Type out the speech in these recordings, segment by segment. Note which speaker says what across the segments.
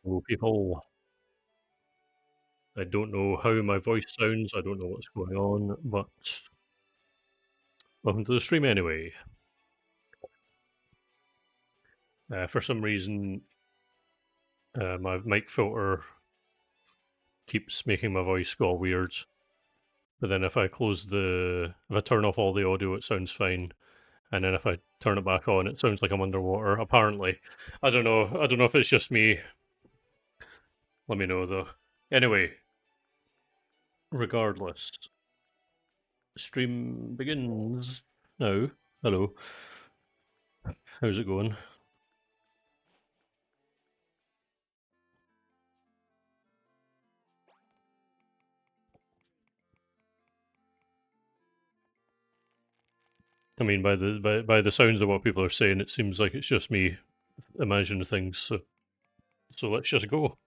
Speaker 1: Hello, people. I don't know how my voice sounds. I don't know what's going on, but welcome to the stream anyway. For some reason, my mic filter keeps making my voice go weird. But then if I turn off all the audio, it sounds fine. And then if I turn it back on, it sounds like I'm underwater. Apparently, I don't know. I don't know if it's just me. Let me know though. Anyway, regardless, stream begins now. Hello, how's it going? I mean, by the sounds of what people are saying, it seems like it's just me imagining things. So let's just go.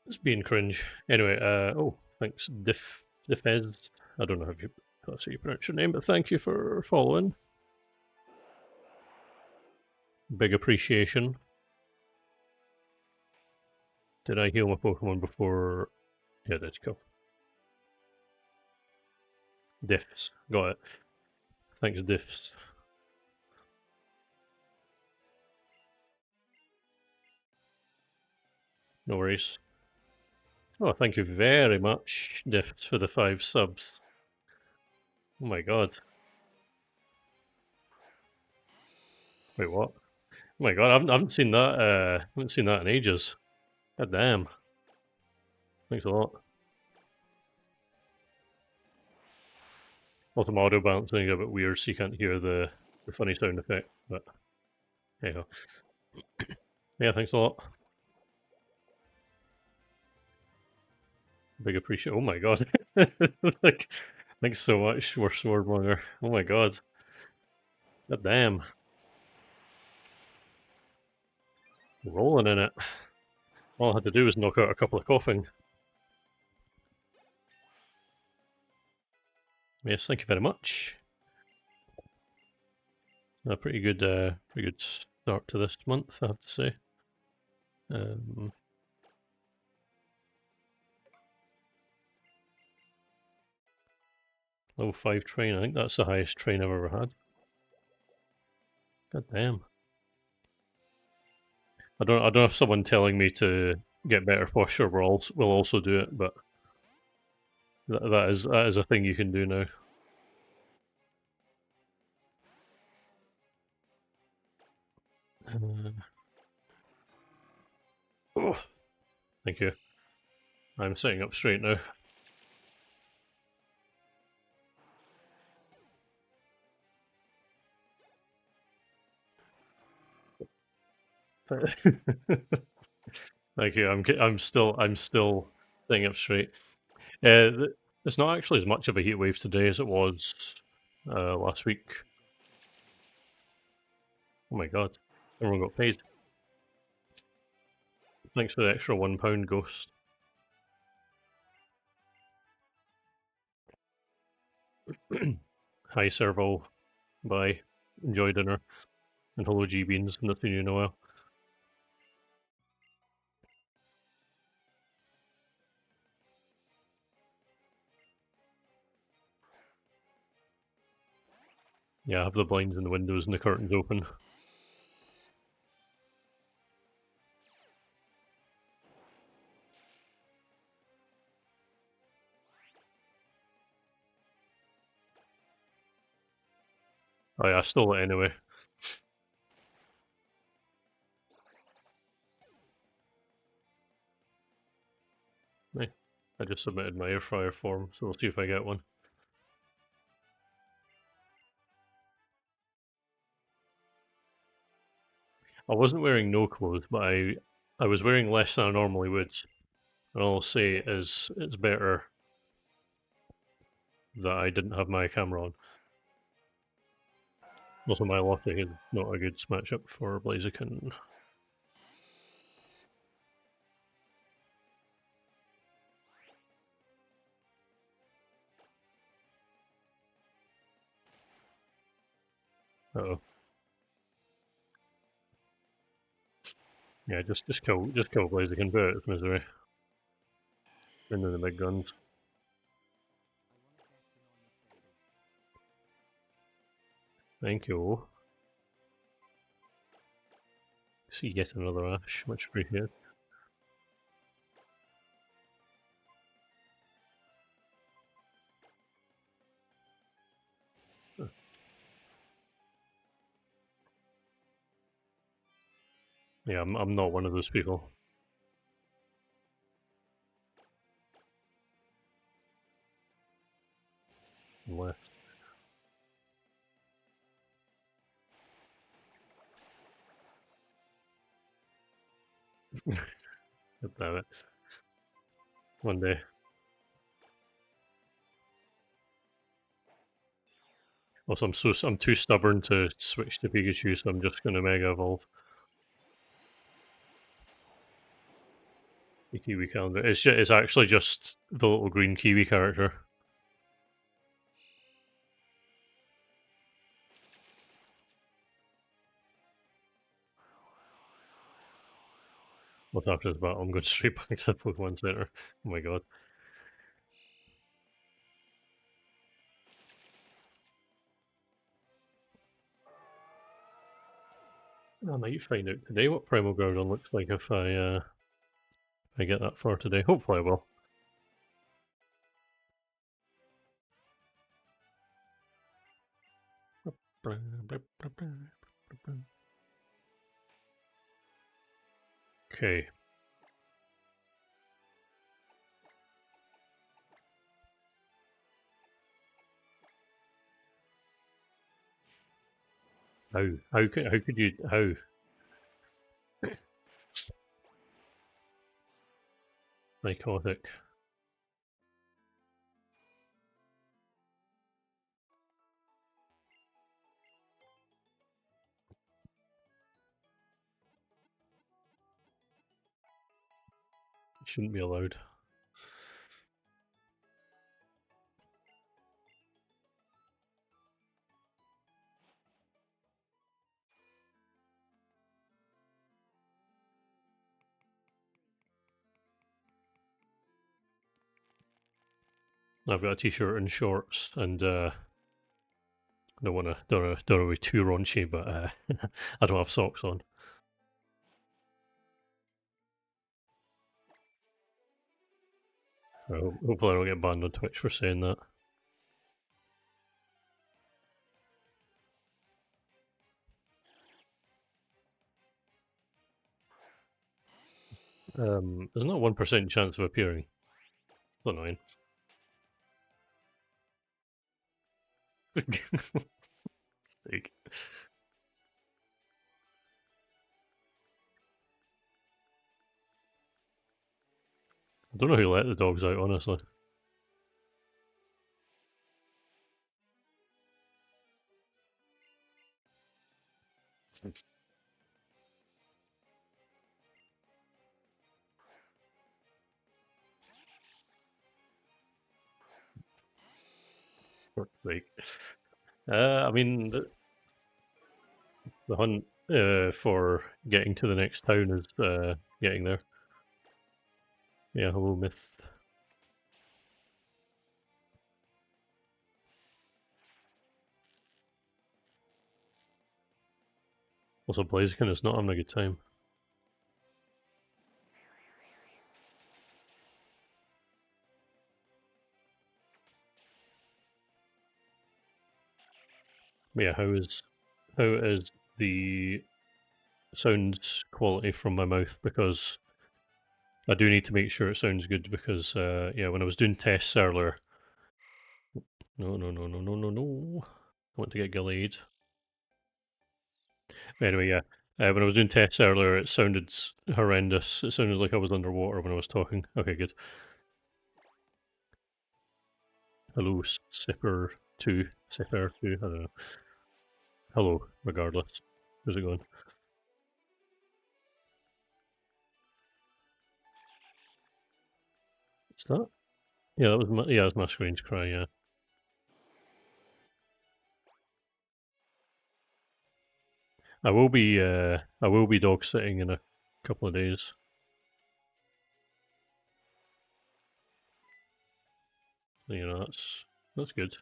Speaker 1: It's being cringe. Anyway, oh, thanks, Diffez. I don't know how that's how you pronounce your name, but thank you for following. Big appreciation. Did I heal my Pokemon before? Yeah, that's cool. Diffs, got it. Thanks, Diffs. No worries. Oh, thank you very much, Diffs, for the 5 subs. Oh my god. Wait, what? Oh my god, I haven't seen that. Haven't seen that in ages. God damn. Thanks a lot. Also, my audio balancing is a bit weird, so you can't hear the funny sound effect. But anyhow, yeah, thanks a lot. Big appreciate. Oh my god, like, thanks so much, worst swordmonger. Oh my god, god damn, rolling in it. All I had to do was knock out a couple of coughing. Yes, thank you very much. A pretty good start to this month, I have to say. Level 5 train. I think that's the highest train I've ever had. God damn. I don't know if someone telling me to get better posture will also do it, but that is a thing you can do now. Oh, thank you. I'm sitting up straight now. Thank you. I'm still sitting up straight. It's not actually as much of a heat wave today as it was last week. Oh my god, everyone got paid. Thanks for the extra £1, Ghost. Hi, Servo. Bye. Enjoy dinner. And hello, G Beans. Not seen you in a while. Yeah, I have the blinds and the windows and the curtains open. Oh yeah, I stole it anyway. Hey, I just submitted my air fryer form, so we'll see if I get one. I wasn't wearing no clothes, but I was wearing less than I normally would. And all I'll say is it's better that I didn't have my camera on. Also, my latte is not a good matchup for Blaziken. Uh oh. Yeah, just kill Blaziken, put it out of misery. And then the big guns. Thank you. See yet another ash, much appreciated. Yeah, I'm not one of those people. Unless damn it. One day. Also, I'm too stubborn to switch to Pikachu, so I'm just gonna Mega Evolve. The Kiwi calendar. It's actually just the little green Kiwi character. What after this battle, I'm going straight back to the Pokemon Center. Oh my god. I might find out today what Primal Groudon looks like if I get that far today. Hopefully I will. Okay. How could you how psychotic? It shouldn't be allowed. I've got a t-shirt and shorts, and don't wanna be too raunchy, but I don't have socks on. Hopefully I don't get banned on Twitch for saying that. There's not 1% chance of appearing. It's annoying. Sake. I don't know who let the dogs out, honestly. For sake. I mean, the hunt for getting to the next town is getting there. Yeah, hello, Myth. Also, Blaziken is not having a good time. But yeah, how is the sound quality from my mouth? Because I do need to make sure it sounds good. Because yeah, when I was doing tests earlier, no, I want to get Gallade. Anyway, yeah. When I was doing tests earlier, it sounded horrendous. It sounded like I was underwater when I was talking. Okay, good. Hello, Sipper2. I don't know. Hello, regardless. How's it going? What's that? Yeah, that was my screen's cry. Yeah, I will be dog sitting in a couple of days. You know, that's good.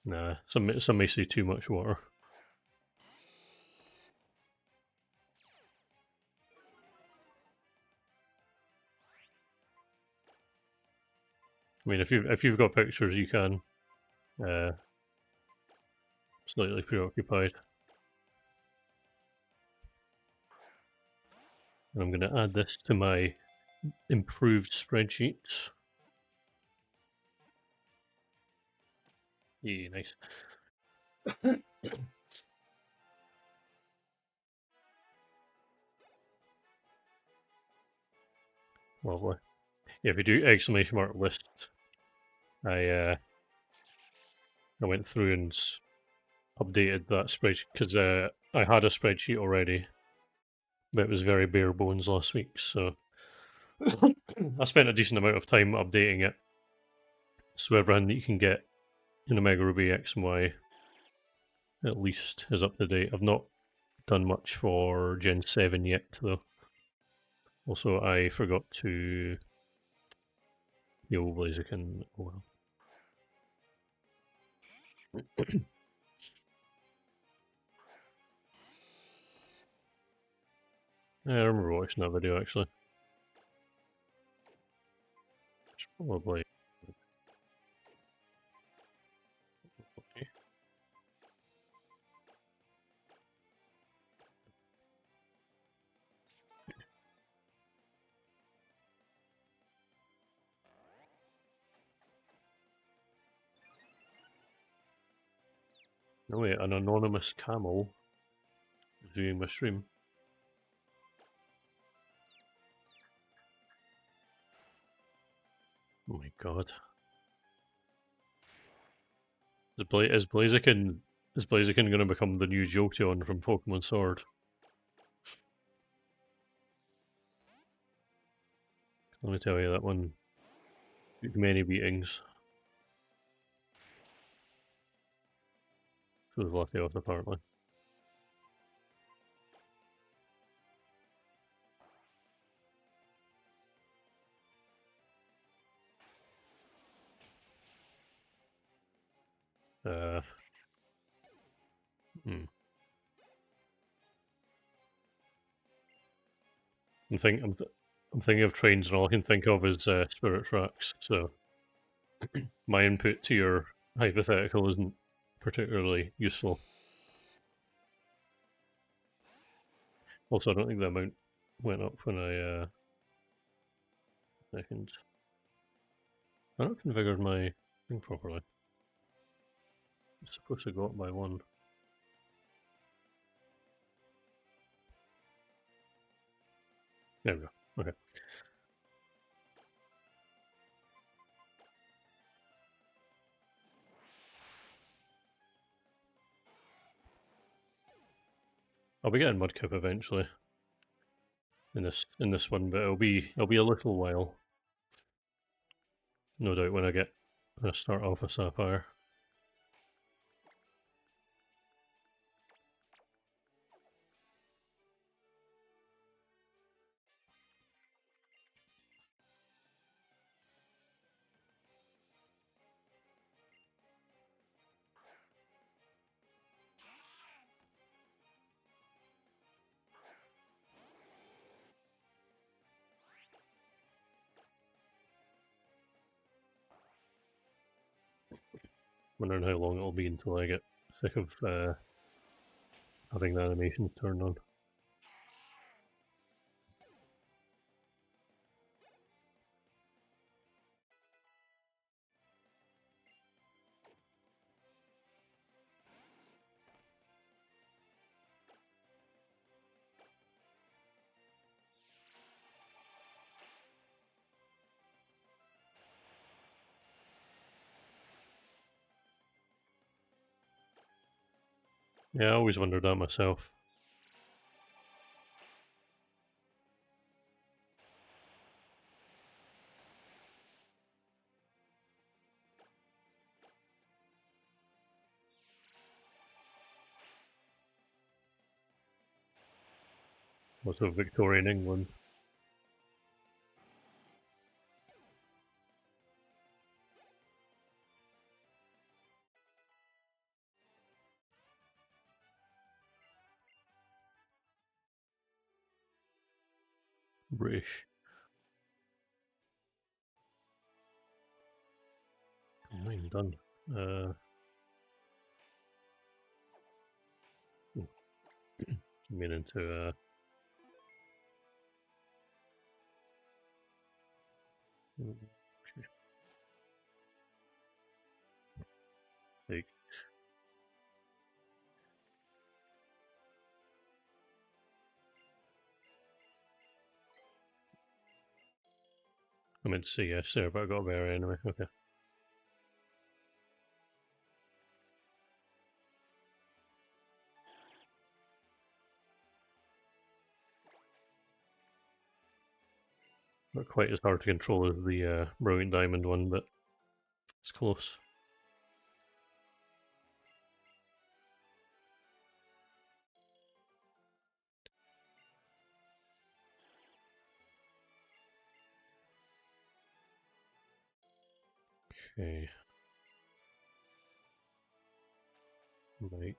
Speaker 1: Nah, some may say too much water. I mean, if you've got pictures, you can. Slightly preoccupied. And I'm going to add this to my improved spreadsheets. Yeah, nice. Lovely. Yeah, if you do exclamation mark list, I went through and updated that spreadsheet because I had a spreadsheet already, but it was very bare bones last week. So I spent a decent amount of time updating it, so everything that you can get in Omega Ruby X and Y at least is up to date. I've not done much for Gen 7 yet, though. Also, I forgot to the old Blaziken. Oh well. Yeah, I remember watching that video actually. It's probably. No wait, an anonymous camel is viewing my stream. Oh my god. Is Blaziken going to become the new Jolteon from Pokemon Sword? Let me tell you, that one took many beatings. So was Latios apparently. Uh, hmm. I'm thinking of trains, and all I can think of is Spirit Tracks. So my input to your hypothetical isn't particularly useful. Also, I don't think the amount went up when I second. I don't configure my thing properly. It's supposed to go up by one. There we go. Okay. I'll be getting Mudkip eventually in this one, but it'll be a little while. No doubt when I start off a Sapphire. Wondering how long it'll be until I get sick of having the animation turned on. Yeah, I always wondered that myself. Also Victorian England. British. Mine done. Meaning to like I meant to say yes there, but I got a bear anyway. Okay. Not quite as hard to control as the Brilliant Diamond one, but it's close. Okay. Right.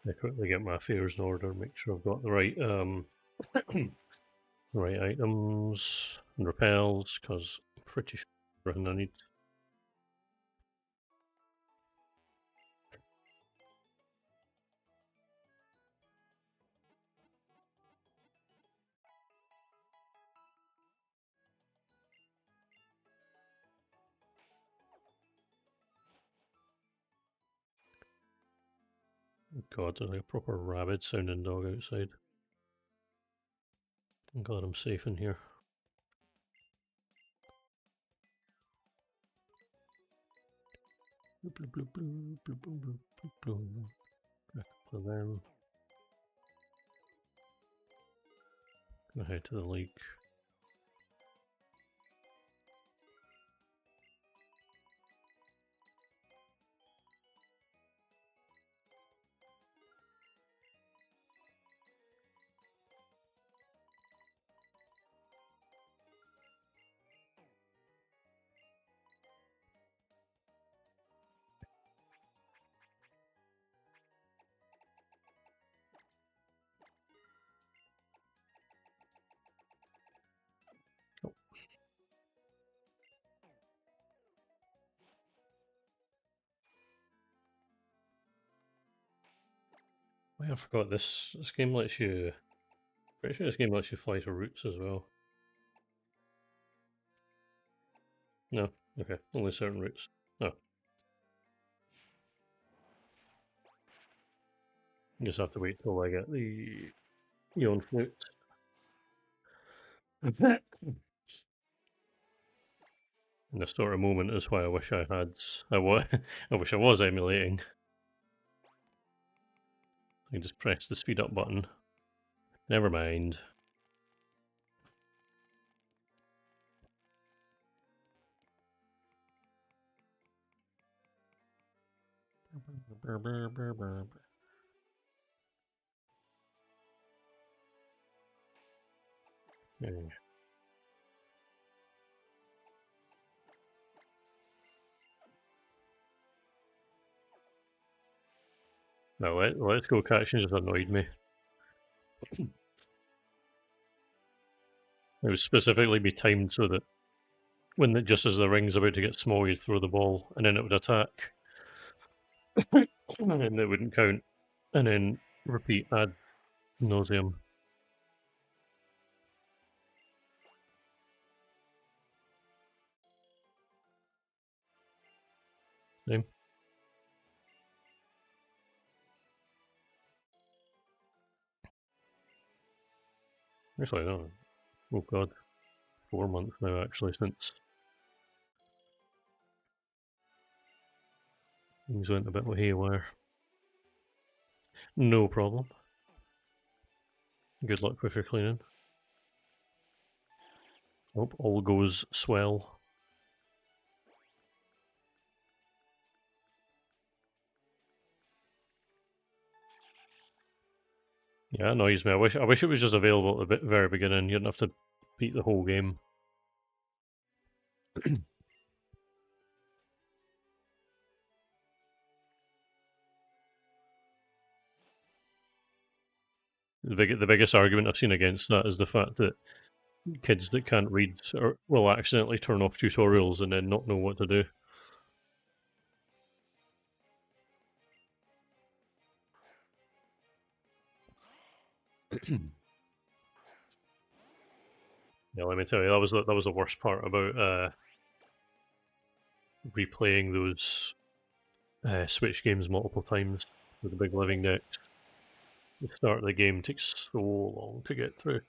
Speaker 1: I quickly get my affairs in order, make sure I've got the right right items and repels, because I'm pretty sure everything I need. God, there's like a proper rabid sounding dog outside. I'm glad I'm safe in here. So then, gonna head to the lake. Oh, I forgot this. This game lets you. Pretty sure this game lets you fly to routes as well. No, okay, only certain routes. Oh, you just have to wait till I get the Eon flute. And this sort of moment is why I wish I had. I wish I was emulating. I can just press the speed up button. Never mind. Okay. No, let's go catching just annoyed me. It would specifically be timed so that when just as the ring's about to get small, you'd throw the ball and then it would attack. And it wouldn't count. And then repeat ad nauseum. Same. Actually, no. Oh god. 4 months now, actually, since things went a bit haywire. No problem. Good luck with your cleaning. Hope all goes swell. Yeah, it annoys me. I wish it was just available at the very beginning. You didn't have to beat the whole game. The biggest argument I've seen against that is the fact that kids that can't read will accidentally turn off tutorials and then not know what to do. Yeah, let me tell you, that was the worst part about replaying those Switch games multiple times with the big living decks. The start of the game takes so long to get through.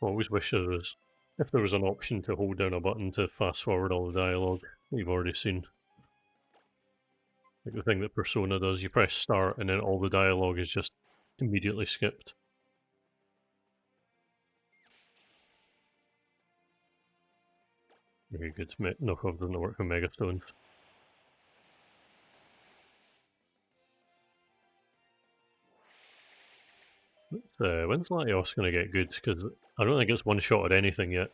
Speaker 1: I always wish if there was an option to hold down a button to fast forward all the dialogue that you've already seen. Like the thing that Persona does, you press start and then all the dialogue is just immediately skipped. Very good. Knockoff doesn't work with Megastones. When's Latios going to get good? Because I don't think it's one shot at anything yet.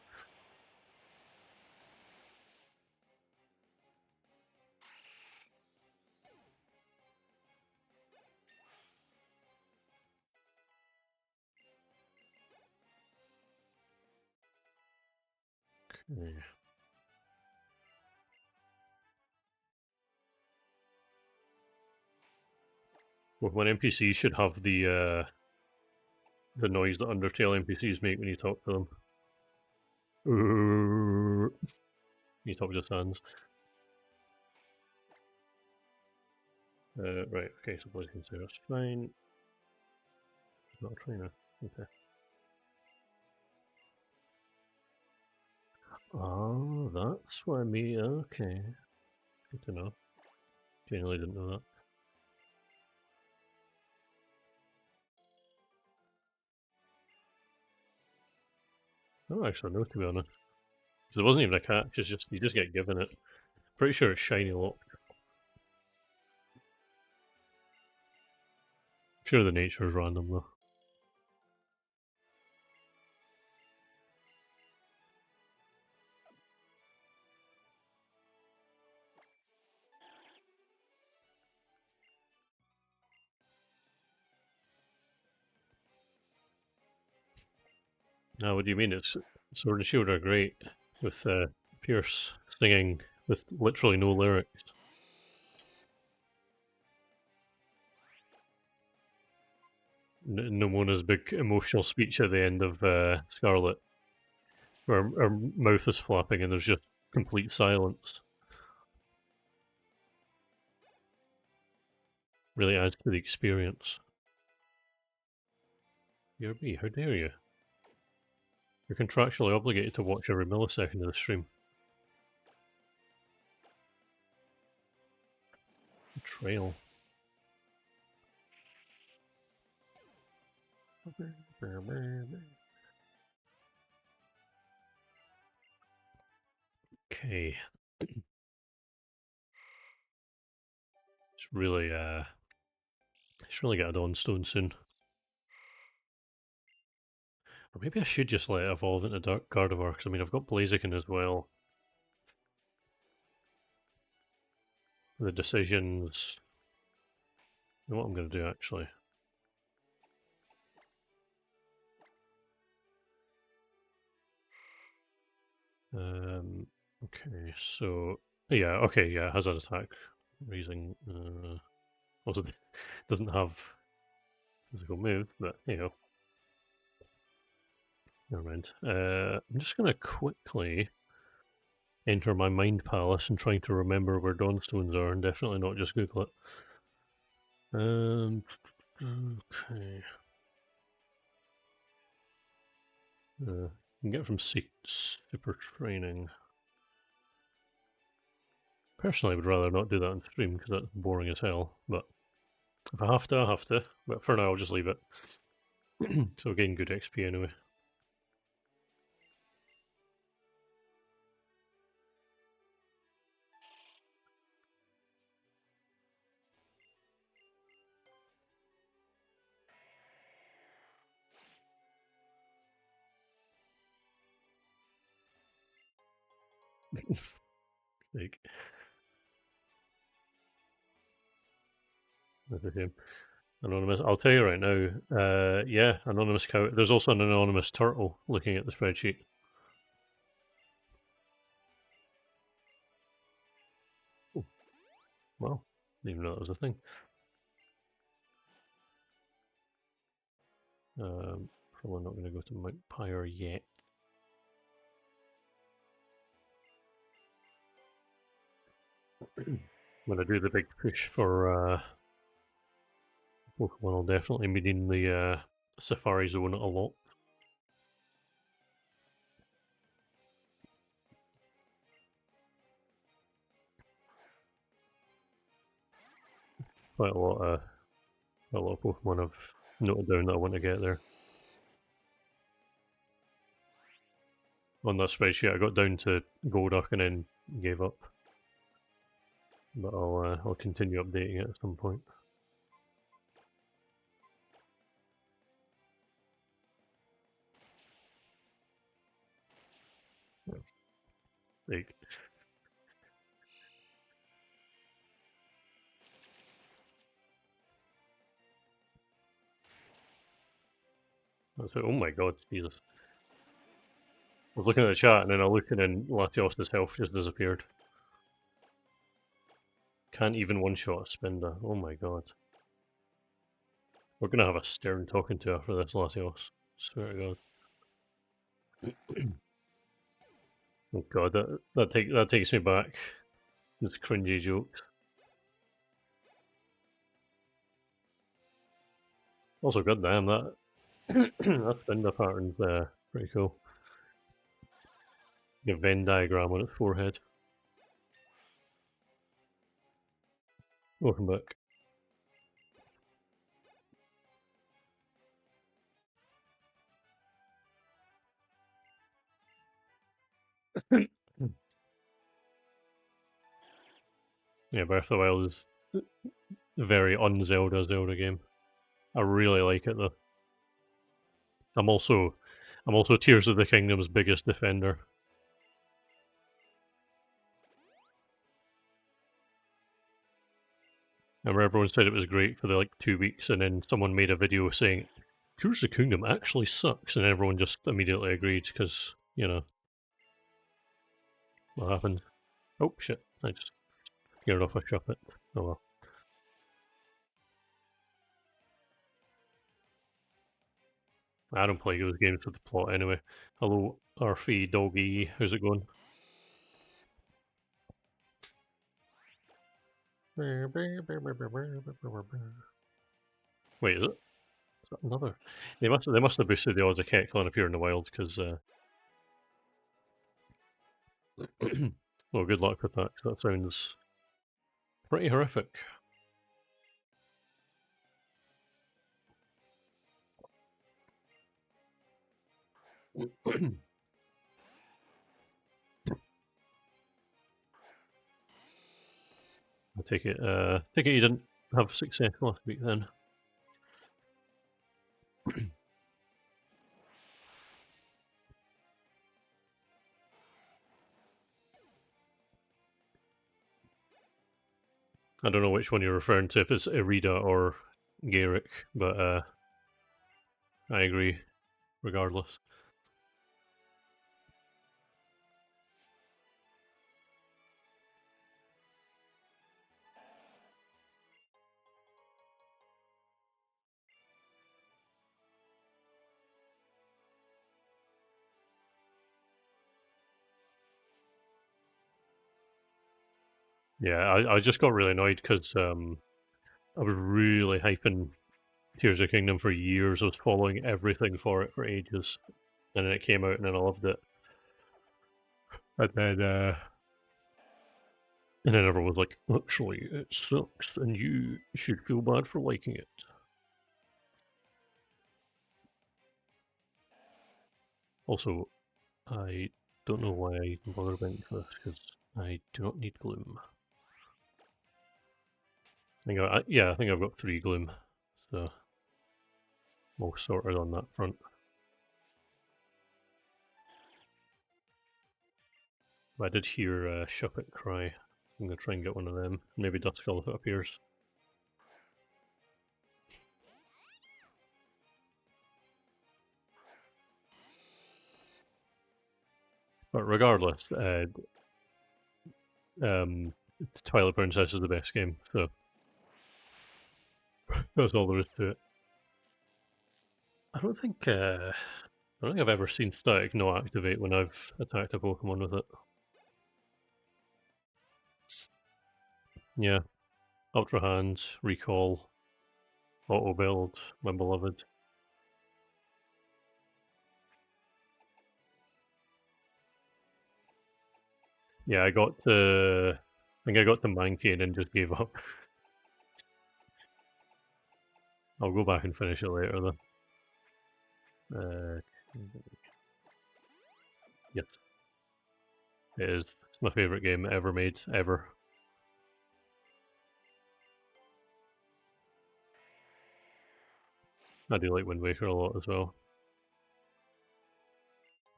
Speaker 1: Okay. Well, when NPCs should have the noise that Undertale NPCs make when you talk to them. You talk to Sans. Right, okay, so boys can say that's fine. Not a trainer. Okay. Oh, that's what I mean. Okay. Good to know. Genuinely didn't know that. I don't actually know, to be honest. Because it wasn't even a catch, it's just, you just get given it. Pretty sure it's shiny locked. I'm sure the nature is random, though. Now, what do you mean? It's Sword and Shield are great with Pierce singing with literally no lyrics. Nomona's big emotional speech at the end of Scarlet, where her mouth is flapping and there's just complete silence. Really adds to the experience. You're me, how dare you? You're contractually obligated to watch every millisecond of the stream. Betrayal. Okay. It's really should really get a Dawnstone soon. Or maybe I should just let it evolve into Dark Gardevoir, because I mean I've got Blaziken as well. The decisions. You know what I'm gonna do actually? Okay, so yeah, okay, yeah, it has an attack raising also doesn't have physical move, but you know. Never mind. I'm just gonna quickly enter my mind palace and trying to remember where Dawnstones are, and definitely not just Google it. Okay. You can get from super training. Personally, I would rather not do that on stream because that's boring as hell. But if I have to, I have to. But for now, I'll just leave it. So gain good XP anyway. Like, that's a shame. Anonymous. I'll tell you right now. Yeah, anonymous cow. There's also an anonymous turtle looking at the spreadsheet. Oh, well, didn't even know that was a thing. Probably not going to go to Mount Pyre yet. When I do the big push for Pokemon, I'll definitely be in the Safari Zone a lot. Quite a lot of Pokemon I've noted down that I want to get there. On that spreadsheet, I got down to Golduck and then gave up. But I'll continue updating it at some point. Like, that's it. Oh my god, Jesus. I was looking at the chat and then I looked and then Latios's health just disappeared. Can't even one-shot a Spinda. Oh my god. We're gonna have a stern talking to after this, Latios. Swear to god. Oh god, that takes me back. It's cringy jokes. Also, goddamn, that that Spinda pattern's pretty cool. A Venn diagram on its forehead. Welcome back. Yeah, Breath of the Wild is a very un-Zelda Zelda game. I really like it though. I'm also Tears of the Kingdom's biggest defender. I remember everyone said it was great for the like 2 weeks, and then someone made a video saying Tears of the Kingdom actually sucks, and everyone just immediately agreed because what happened. Oh shit! I just scared off a Shuppet. Oh well. I don't play those games for the plot anyway. Hello, Arfie Doggy. How's it going? Wait, is it? Is that another? They must have boosted the odds of Keklan appear in the wild because. Well, good luck with that. 'Cause that sounds pretty horrific. I take it. Take it you didn't have success last week then. I don't know which one you're referring to, if it's Irida or Garrick, but I agree regardless. Yeah, I just got really annoyed because I was really hyping Tears of the Kingdom for years. I was following everything for it for ages, and then it came out, and then I loved it. And then everyone was like, "Actually, it sucks, and you should feel bad for liking it." Also, I don't know why I even bother buying for this, because I do not need gloom. I think I've got 3 gloom, so I'm all sorted on that front. But I did hear Shuppet cry. I'm going to try and get one of them. Maybe Duskull if it appears. But regardless, Twilight Princess is the best game, so that's all there is to it. I don't think I've ever seen static no activate when I've attacked a Pokemon with it. Yeah, Ultra Hand, Recall, Auto Build, my beloved. Yeah, I think I got to Mankey and then just gave up. I'll go back and finish it later though. Yes, it is. It's my favorite game ever made, ever. I do like Wind Waker a lot as well.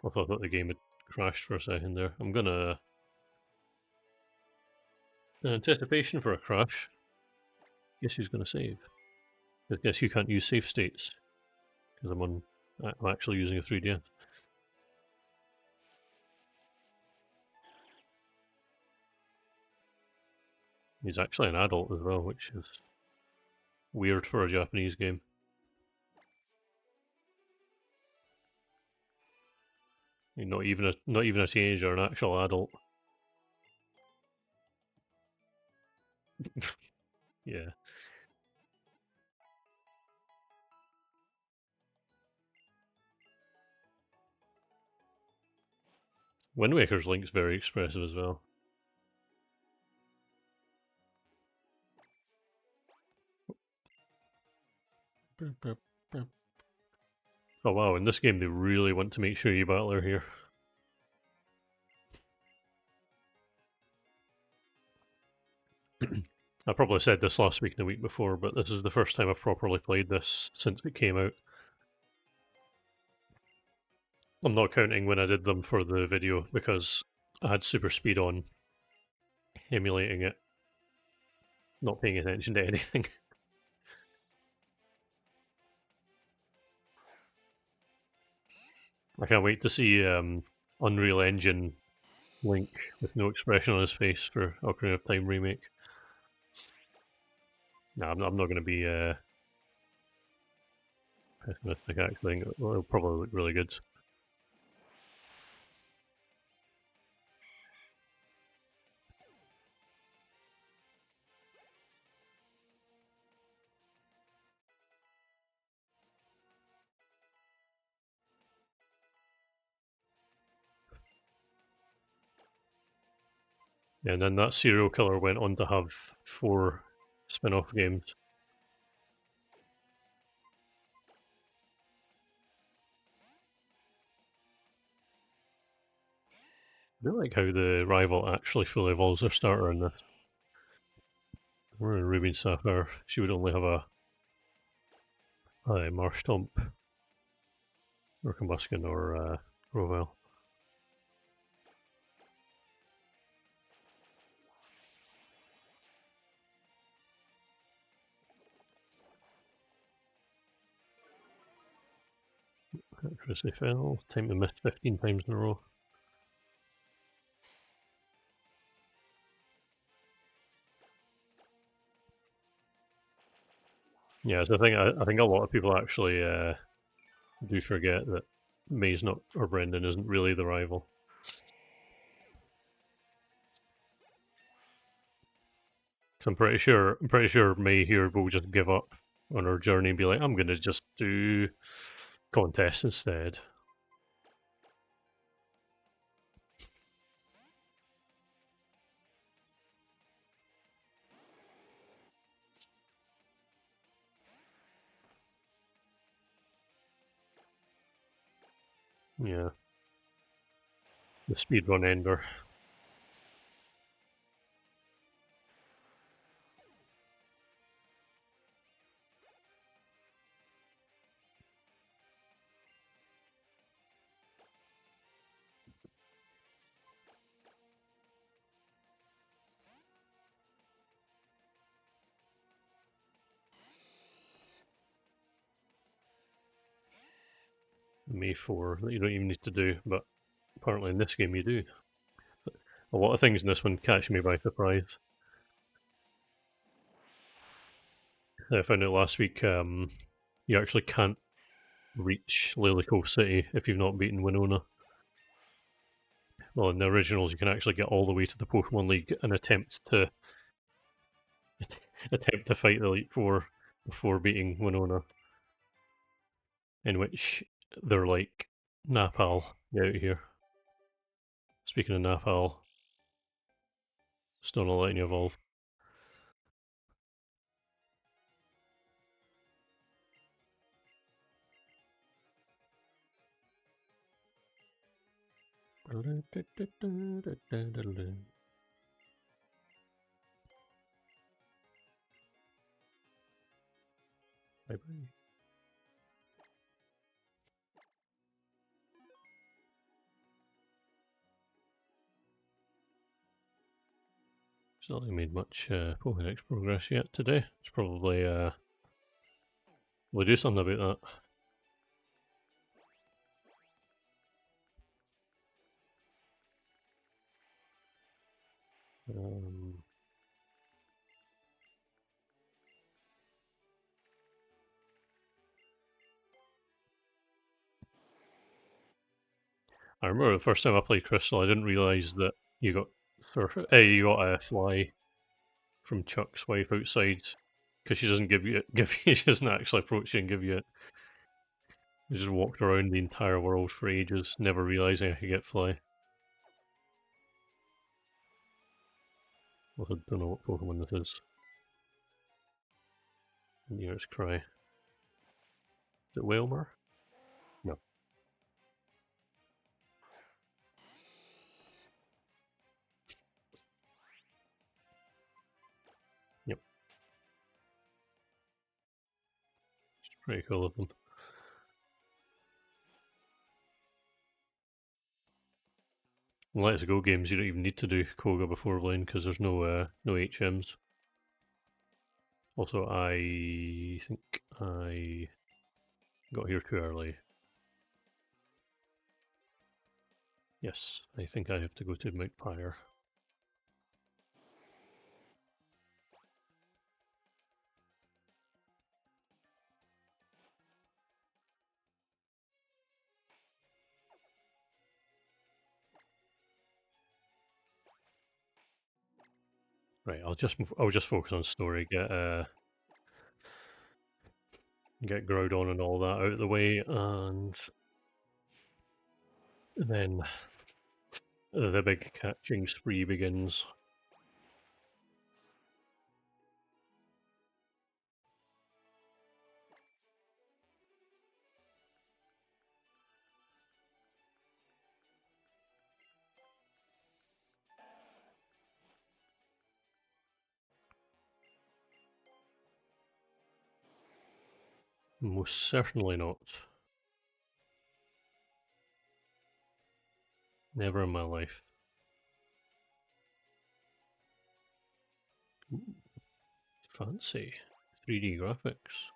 Speaker 1: Also, I thought the game had crashed for a second there. I'm gonna... In anticipation for a crash, guess who's gonna save? I guess you can't use save states, because I'm actually using a 3DS. He's actually an adult as well, which is weird for a Japanese game. Not even a teenager, an actual adult. Yeah. Wind Waker's Link's very expressive as well. Oh wow, in this game they really want to make sure you battle her here. I probably said this last week and the week before, but this is the first time I've properly played this since it came out. I'm not counting when I did them for the video because I had super speed on, emulating it, not paying attention to anything. I can't wait to see Unreal Engine Link with no expression on his face for Ocarina of Time remake. No, I'm not going to be pessimistic. Actually, I think it'll probably look really good. Yeah, and then that serial killer went on to have 4 spin-off games. I do like how the rival actually fully evolves their starter in this. We're in Ruby and Sapphire. She would only have a Marshtomp or Combuskin or Rovell. Electricity fell. Time to miss 15 times in a row. Yeah, so I think a lot of people actually do forget that May's not, or Brendan isn't really the rival. So I'm pretty sure May here will just give up on our journey and be like, I'm going to just do contests instead. Yeah. The speedrun ender. May 4 that you don't even need to do, but apparently in this game you do. A lot of things in this one catch me by surprise. I found out last week you actually can't reach Lilico City if you've not beaten Winona. Well, in the originals, you can actually get all the way to the Pokemon League and attempt to fight the Elite Four before beating Winona. In which they're like, Napal, get out of here. Speaking of Napal, still not letting you evolve. Bye bye. Still haven't made much Pokédex progress yet today. It's probably we'll do something about that. I remember the first time I played Crystal, I didn't realise that you got you got a fly from Chuck's wife outside because she doesn't give you it. She doesn't actually approach you and give you it. You just walked around the entire world for ages, never realising I could get fly. I don't know what Pokemon this is. Near its cry. Is it Wailmer? No. Yep. It's pretty cool of them. In Let's Go games, you don't even need to do Koga before playing because there's no HMs. Also, I think I got here too early. Yes, I think I have to go to Mount Pyre. Right, I'll just focus on story. Get Groudon and all that out of the way, and then the big catching spree begins. Most certainly not. Never in my life. Ooh, fancy 3D graphics.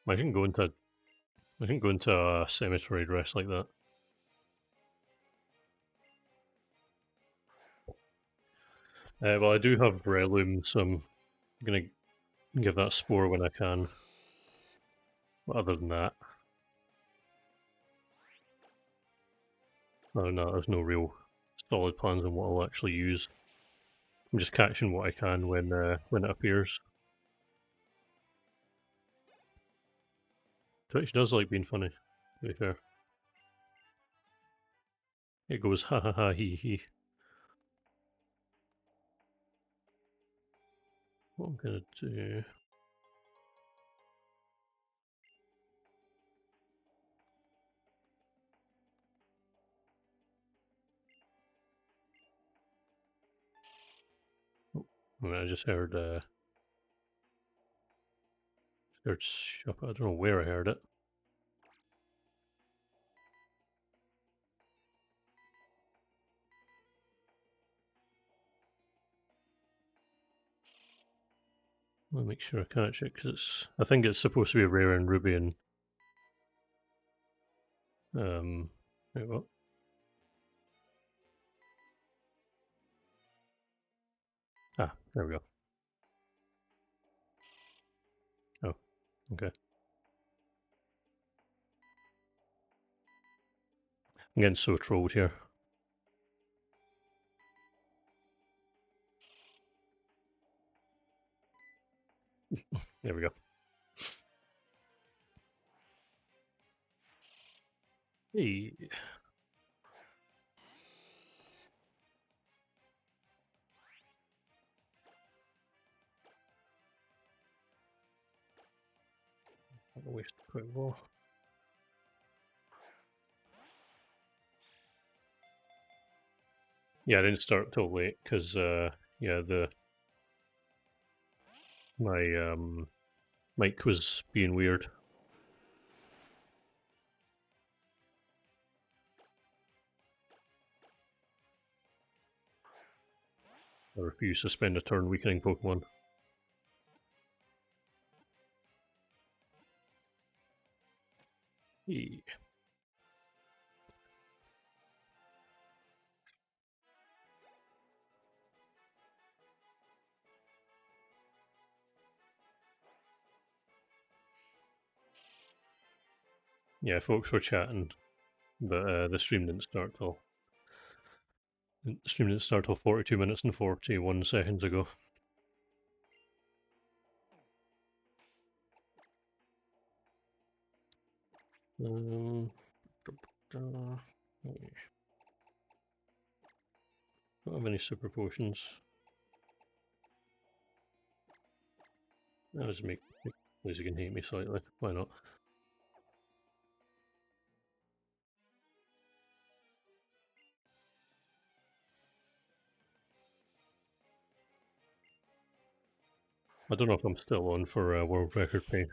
Speaker 1: Imagine going to a cemetery dressed like that. Well, I do have Breloom, so I'm gonna give that Spore when I can. But other than that, Oh no, there's no real solid plans on what I'll actually use. I'm just catching what I can when it appears. Twitch does like being funny, to be fair. It goes ha ha ha hee hee. What I'm gonna do... Oh, I just heard shop. I don't know where I heard it. Let me make sure I catch it, because it's... I think it's supposed to be rare in Ruby and... wait, what? Ah, there we go. Oh, okay. I'm getting so trolled here. There we go. Hey. I'll waste a quick ball. Yeah, I didn't start till late because yeah, my mic was being weird. I refuse to spend a turn weakening Pokemon. Hey. Yeah, folks were chatting, but the stream didn't start till 42 minutes and 41 seconds ago. Don't have any super potions. I'll just make Lizzie can hate me slightly. Why not? I don't know if I'm still on for world record pay.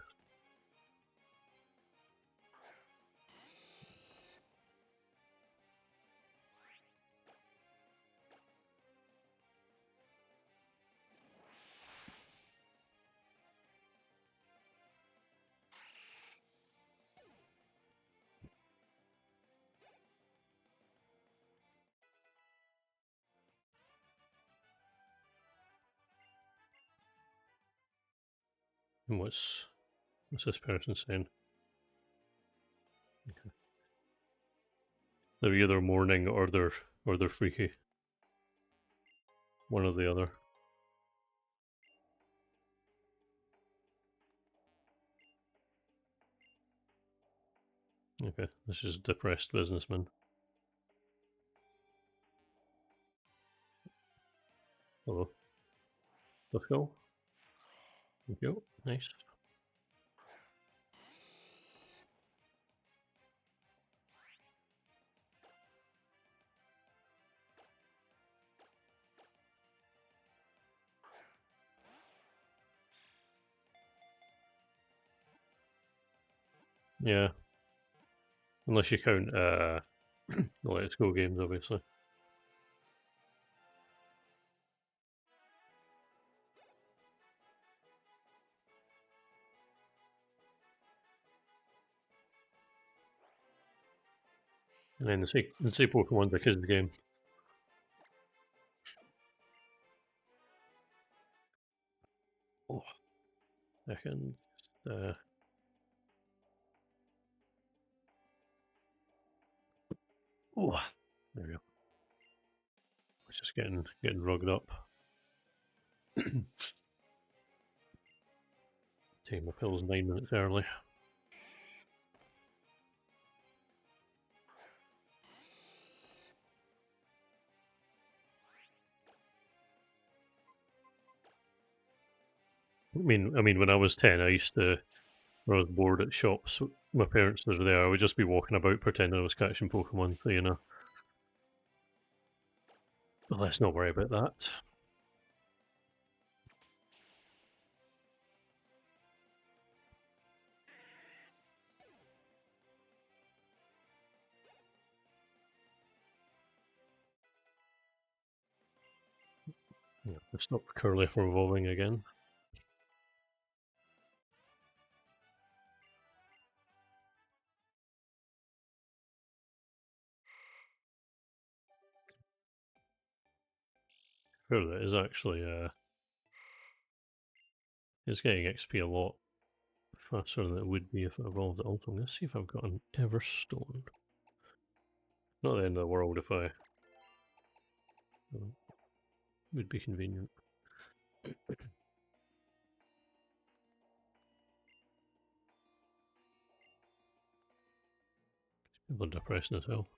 Speaker 1: And what's this person saying? Okay. They're either mourning or they're freaky. One or the other. Okay, this is a depressed businessman. Hello. Let's go. Thank you. Nice. Yeah. Unless you count the Let's Go games, obviously. And then the say Pokemon's a kids game. Oh, I can oh. There we go. It's just getting rugged up. Taking my pills 9 minutes early. I mean, when I was 10, I used to, when I was bored at shops, my parents were there, I would just be walking about pretending I was catching Pokemon, so, you know. But let's not worry about that. Yeah, stop Curly from evolving again. Curly is actually, it's getting XP a lot faster than it would be if it evolved at Ultimate. Let's see if I've got an Everstone. Not the end of the world if I... would be convenient. People are depressing as hell.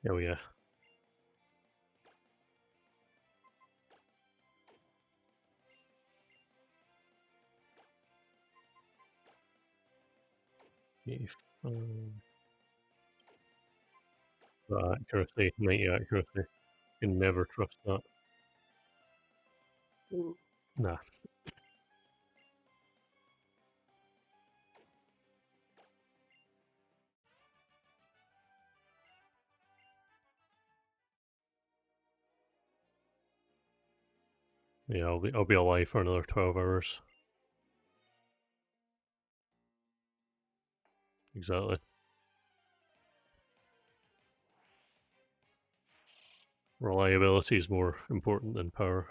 Speaker 1: Oh yeah. If, that accuracy, 90 accuracy. You can never trust that. Nah. Yeah, I'll be alive for another 12 hours. Exactly. Reliability is more important than power.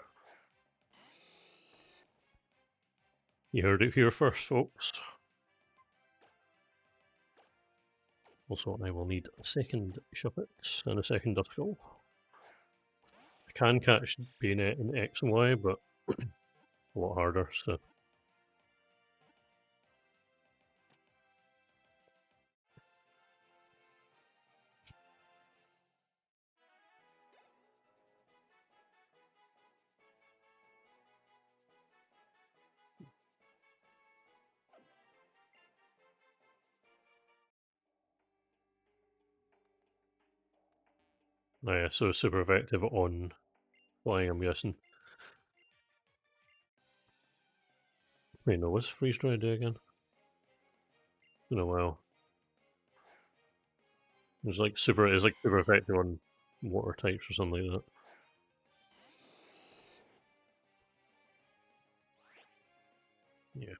Speaker 1: You heard it here first, folks. Also, I will need a second Shuppet and a second Duskull. I can catch Bayonet in X and Y, but a lot harder, so... Oh yeah, so super effective on flying, I'm guessing. Wait, no, what's Freeze Dry do again? Been a while. It's like super effective on water types or something like that. Yeah.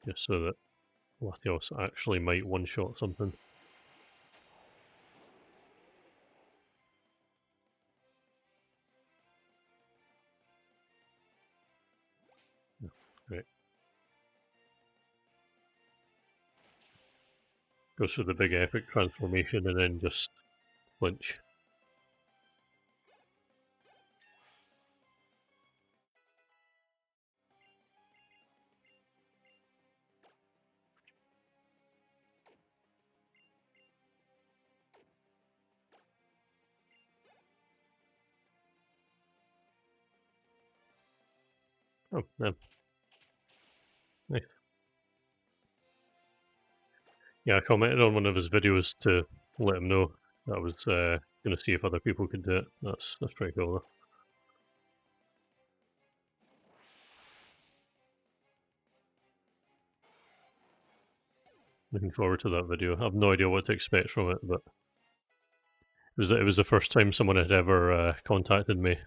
Speaker 1: Just so that Latios actually might one-shot something. Yeah, great. Goes through the big epic transformation and then just flinch. Oh, man. Nice. Yeah, I commented on one of his videos to let him know that I was going to see if other people could do it. That's pretty cool, though. Looking forward to that video. I have no idea what to expect from it, but it was the first time someone had ever contacted me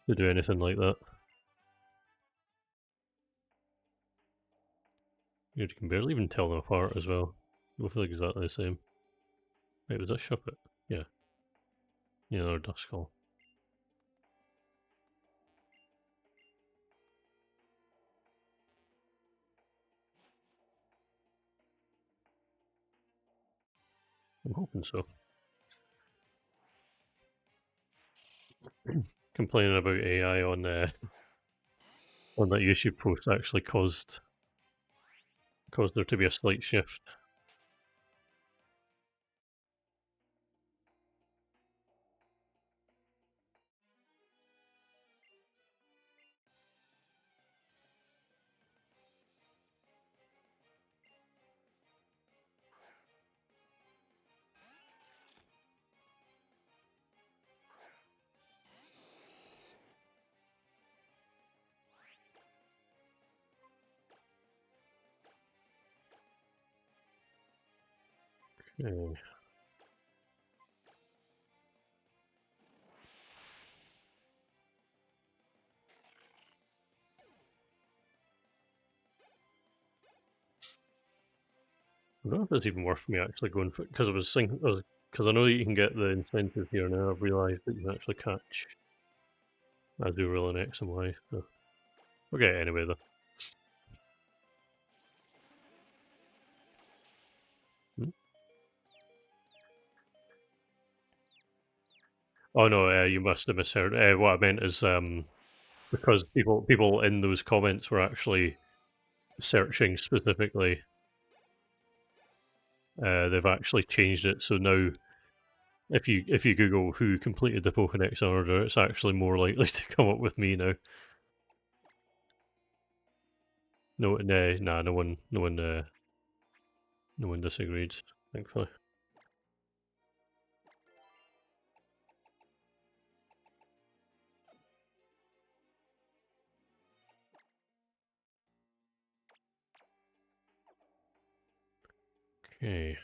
Speaker 1: to do anything like that. You can barely even tell them apart as well. They both look exactly the same. Wait, was that Shuppet? Yeah. Yeah, they're Duskull. I'm hoping so. Complaining about AI on that YouTube post actually caused there to be a slight shift. Okay. I don't know if it's even worth me actually going for it, because I was thinking, because I know that you can get the incentive here now. I've realised that you can actually catch Azurill in X and Y. So okay, anyway though. Hmm? Oh no, you must have misheard. What I meant is because people in those comments were actually searching specifically. They've actually changed it, so now if you Google who completed the Pokédex order, it's actually more likely to come up with me now. No, nah, no one disagreed, thankfully. Okay.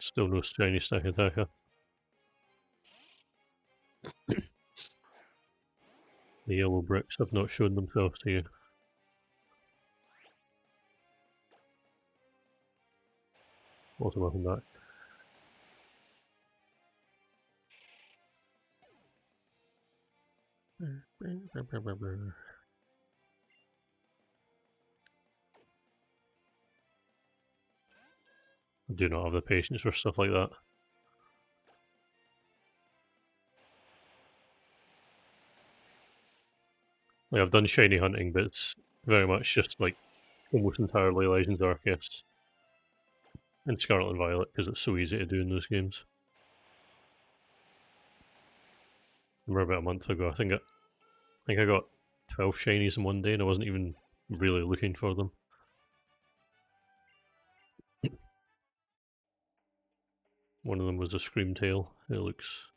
Speaker 1: Still no shiny stack attacker. The yellow bricks have not shown themselves to you. Also welcome back. I do not have the patience for stuff like that. Like, I've done shiny hunting, but it's very much just like almost entirely Legends Arceus and Scarlet and Violet because it's so easy to do in those games. I remember about a month ago, I think I got 12 shinies in one day and I wasn't even really looking for them. One of them was a Screamtail. It looks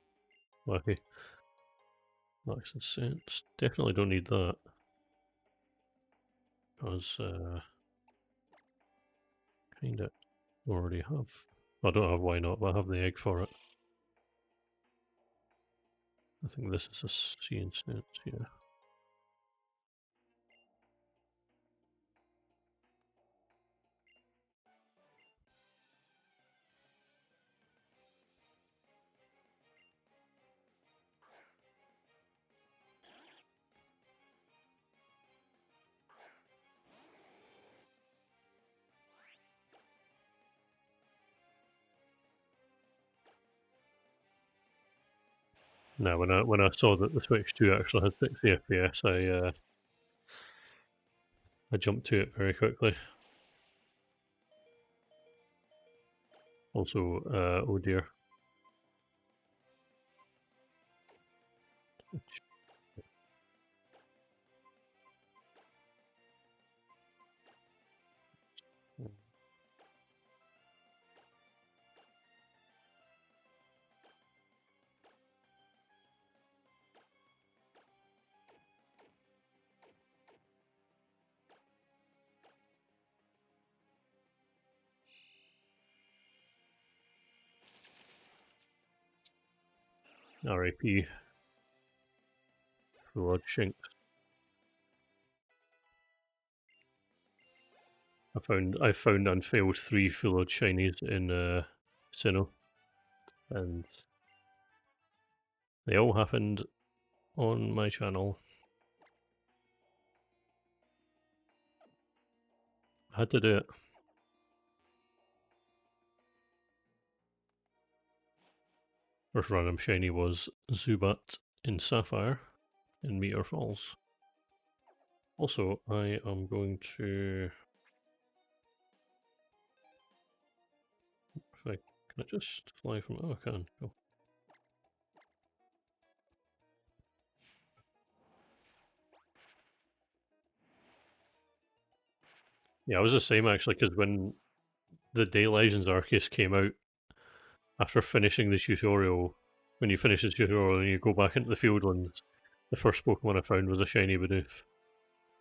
Speaker 1: wacky. Max and Sense. Definitely don't need that. Because kinda already have. I don't have why not, but I have the egg for it. I think this is a C instance, yeah. Now, when I saw that the Switch 2 actually had 60 FPS, I jumped to it very quickly. Also, oh dear. R.I.P. Blood Shinks. I found and failed 3 full shinies in Sinnoh, and they all happened on my channel. I had to do it. First random shiny was Zubat in Sapphire in Meteor Falls. Also, I am going to... Can I just fly from... Oh, I can. Go. Yeah, I was the same actually, because when the Day Legends Arceus came out, after finishing the tutorial, when you finish the tutorial and you go back into the Fieldlands, the first Pokemon I found was a shiny Bidoof.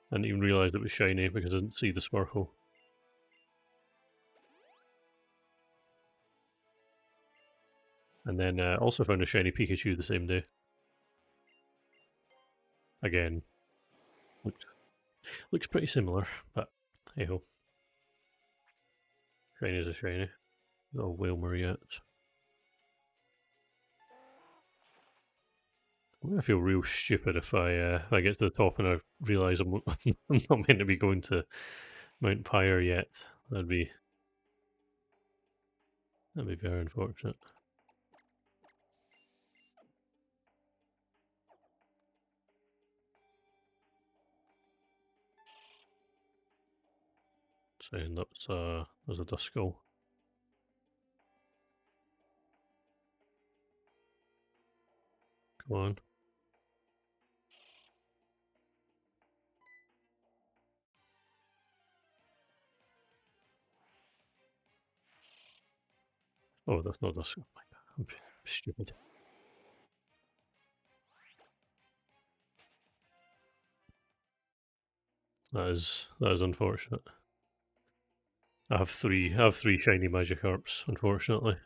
Speaker 1: I didn't even realise it was shiny because I didn't see the sparkle. And then also found a shiny Pikachu the same day. Again, looks pretty similar, but hey ho. Shiny is a shiny. No Whalmer yet. I'm gonna feel real stupid if I get to the top and I realise I'm, I'm not meant to be going to Mount Pyre yet. That'd be very unfortunate. Saying that's there's a Duskull. Come on. Oh, that's not Duskull. I'm stupid. That is unfortunate. I have three shiny Magikarps, unfortunately.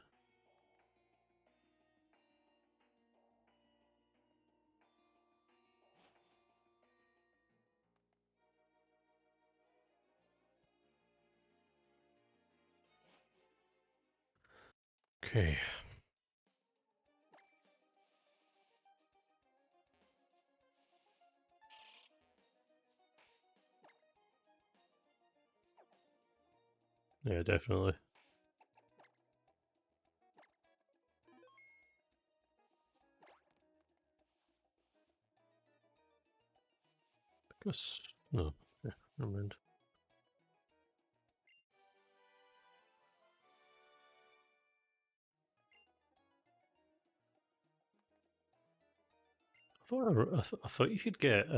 Speaker 1: Okay. Yeah, definitely. Because no, yeah, never mind. I thought you could get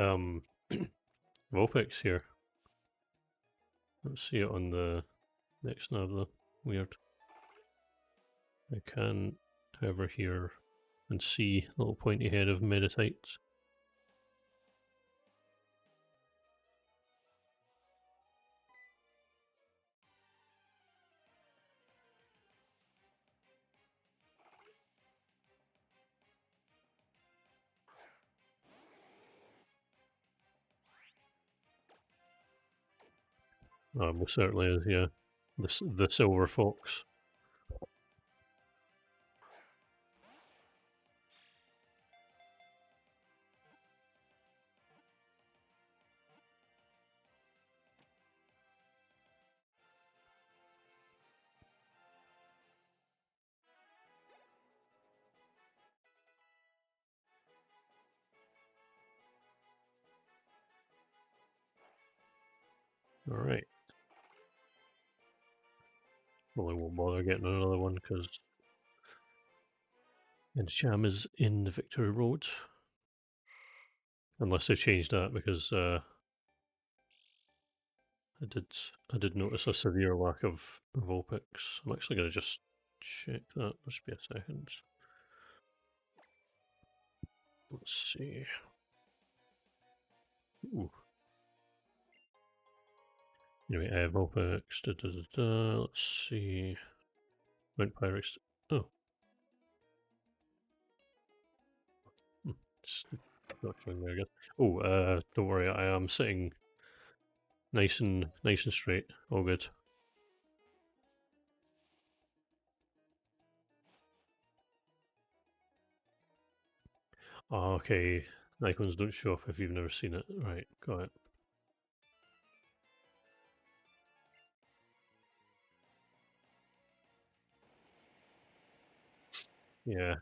Speaker 1: Vulpix here. Let's see it on the next nav though. Weird. I can, however, hear and see a little pointy head of Meditites. Most certainly is, yeah. The silver fox. Alright. Well, I won't bother getting another one because Encham is in the Victory Road. Unless they changed that because I did notice a severe lack of Vulpix. I'm actually going to just check that. Just be a second. Let's see. Ooh. Anyway, I have Vulpix. Let's see. Mount Pyrex. Oh. It's not showing there, I guess. Oh, don't worry, I am sitting nice and straight. All good. Oh, okay. Icons don't show up if you've never seen it. Right, got it. Yeah.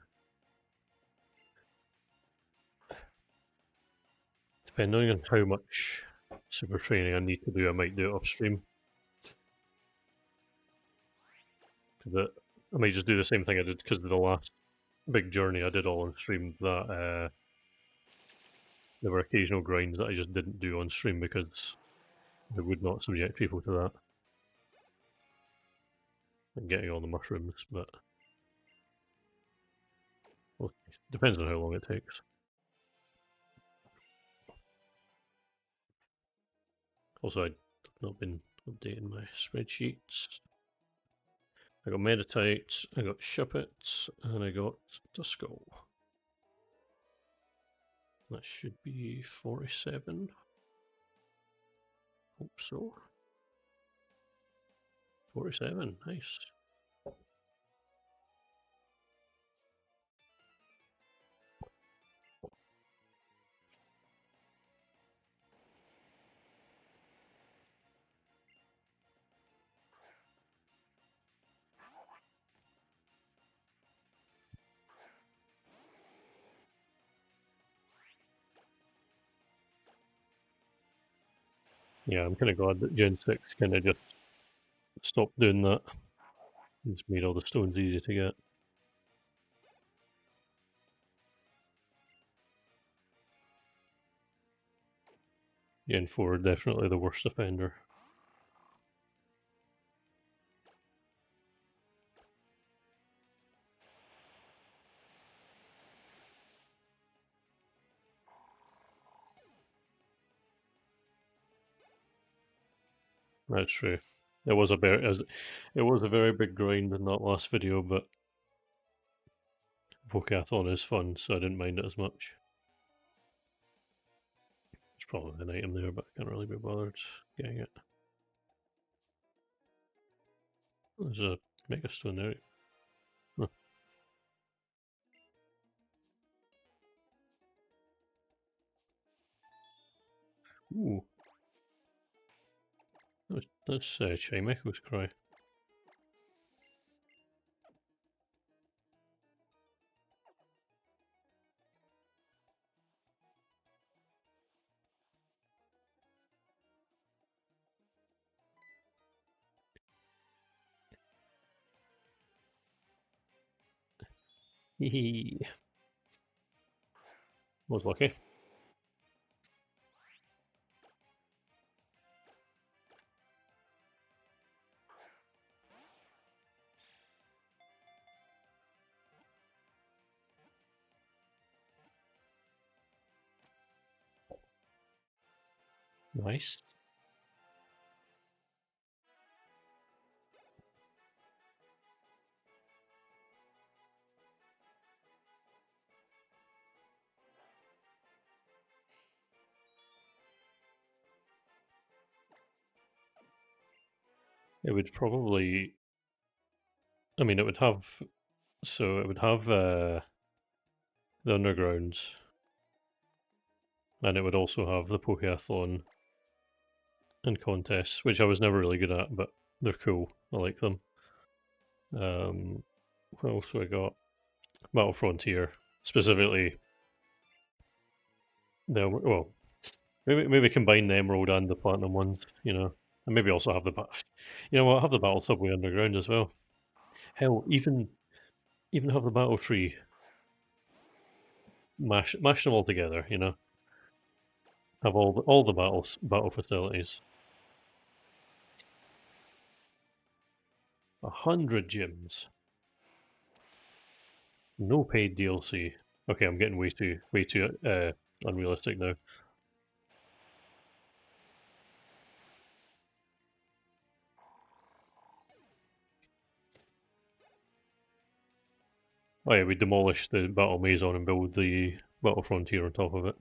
Speaker 1: Depending on how much super training I need to do, I might do it off stream. That I might just do the same thing I did because of the last big journey I did all on stream. That there were occasional grinds that I just didn't do on stream because I would not subject people to that and getting all the mushrooms. But well, depends on how long it takes. Also, I've not been updating my spreadsheets. I got Meditite, I got Shuppet, and I got Duskull. That should be 47. Hope so. 47, nice. Yeah, I'm kind of glad that Gen 6 kind of just stopped doing that. It's made all the stones easy to get. Gen 4 definitely the worst offender. That's true. It was a very big grind in that last video, but Pokeathon is fun, so I didn't mind it as much. There's probably an item there, but I can't really be bothered getting it. There's a Megastone there. Huh. Ooh. That's Chimecho's cry. Hee. Was lucky. Nice. It would probably. I mean, it would have. So it would have the underground, and it would also have the Pokeathlon and contests, which I was never really good at, but they're cool. I like them. What else have I got? Battle Frontier, specifically. Well, maybe combine the Emerald and the Platinum ones, and maybe also have you know what, have the Battle Subway Underground as well. Hell, even have the Battle Tree. Mash them all together, Have all the battle facilities. 100 gyms. No paid DLC. Okay, I'm getting way too unrealistic now. Oh yeah, we demolish the battle maze on and build the Battle Frontier on top of it.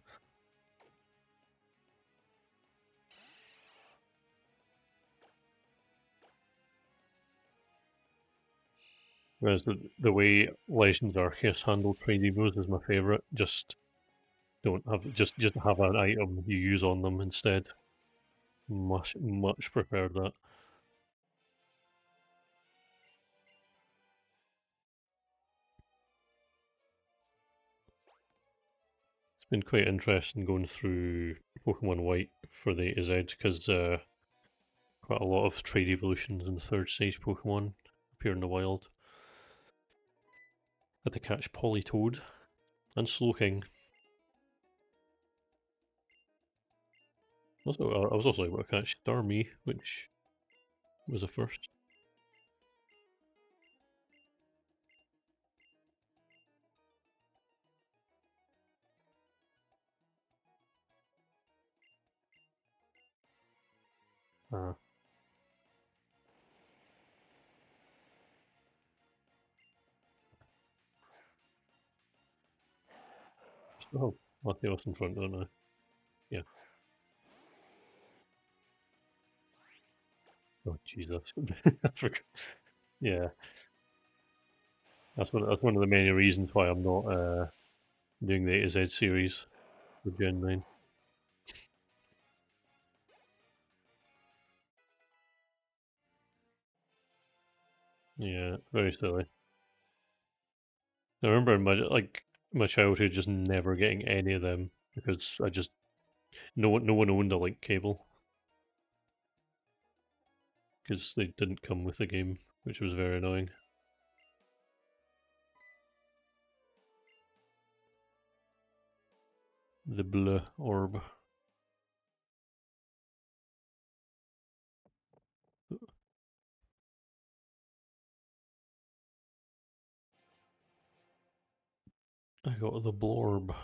Speaker 1: Whereas the way Legends Arceus handled Trade Evos is my favourite. Just don't have just have an item you use on them instead. Much prefer that. It's been quite interesting going through Pokemon White for the A to Z because quite a lot of trade evolutions and third stage Pokemon appear in the wild. Had to catch Politoed and Slowking. Also, I was also able to catch Starmie, which was a first. Uh, Still have Latios in front, don't I? Yeah. Oh Jesus. Yeah, that's one of the many reasons why I'm not doing the A to Z series for Gen 9. Yeah, very silly. I remember in my childhood just never getting any of them because I just no one owned a link cable because they didn't come with the game, which was very annoying. The blue orb. I got the blorb.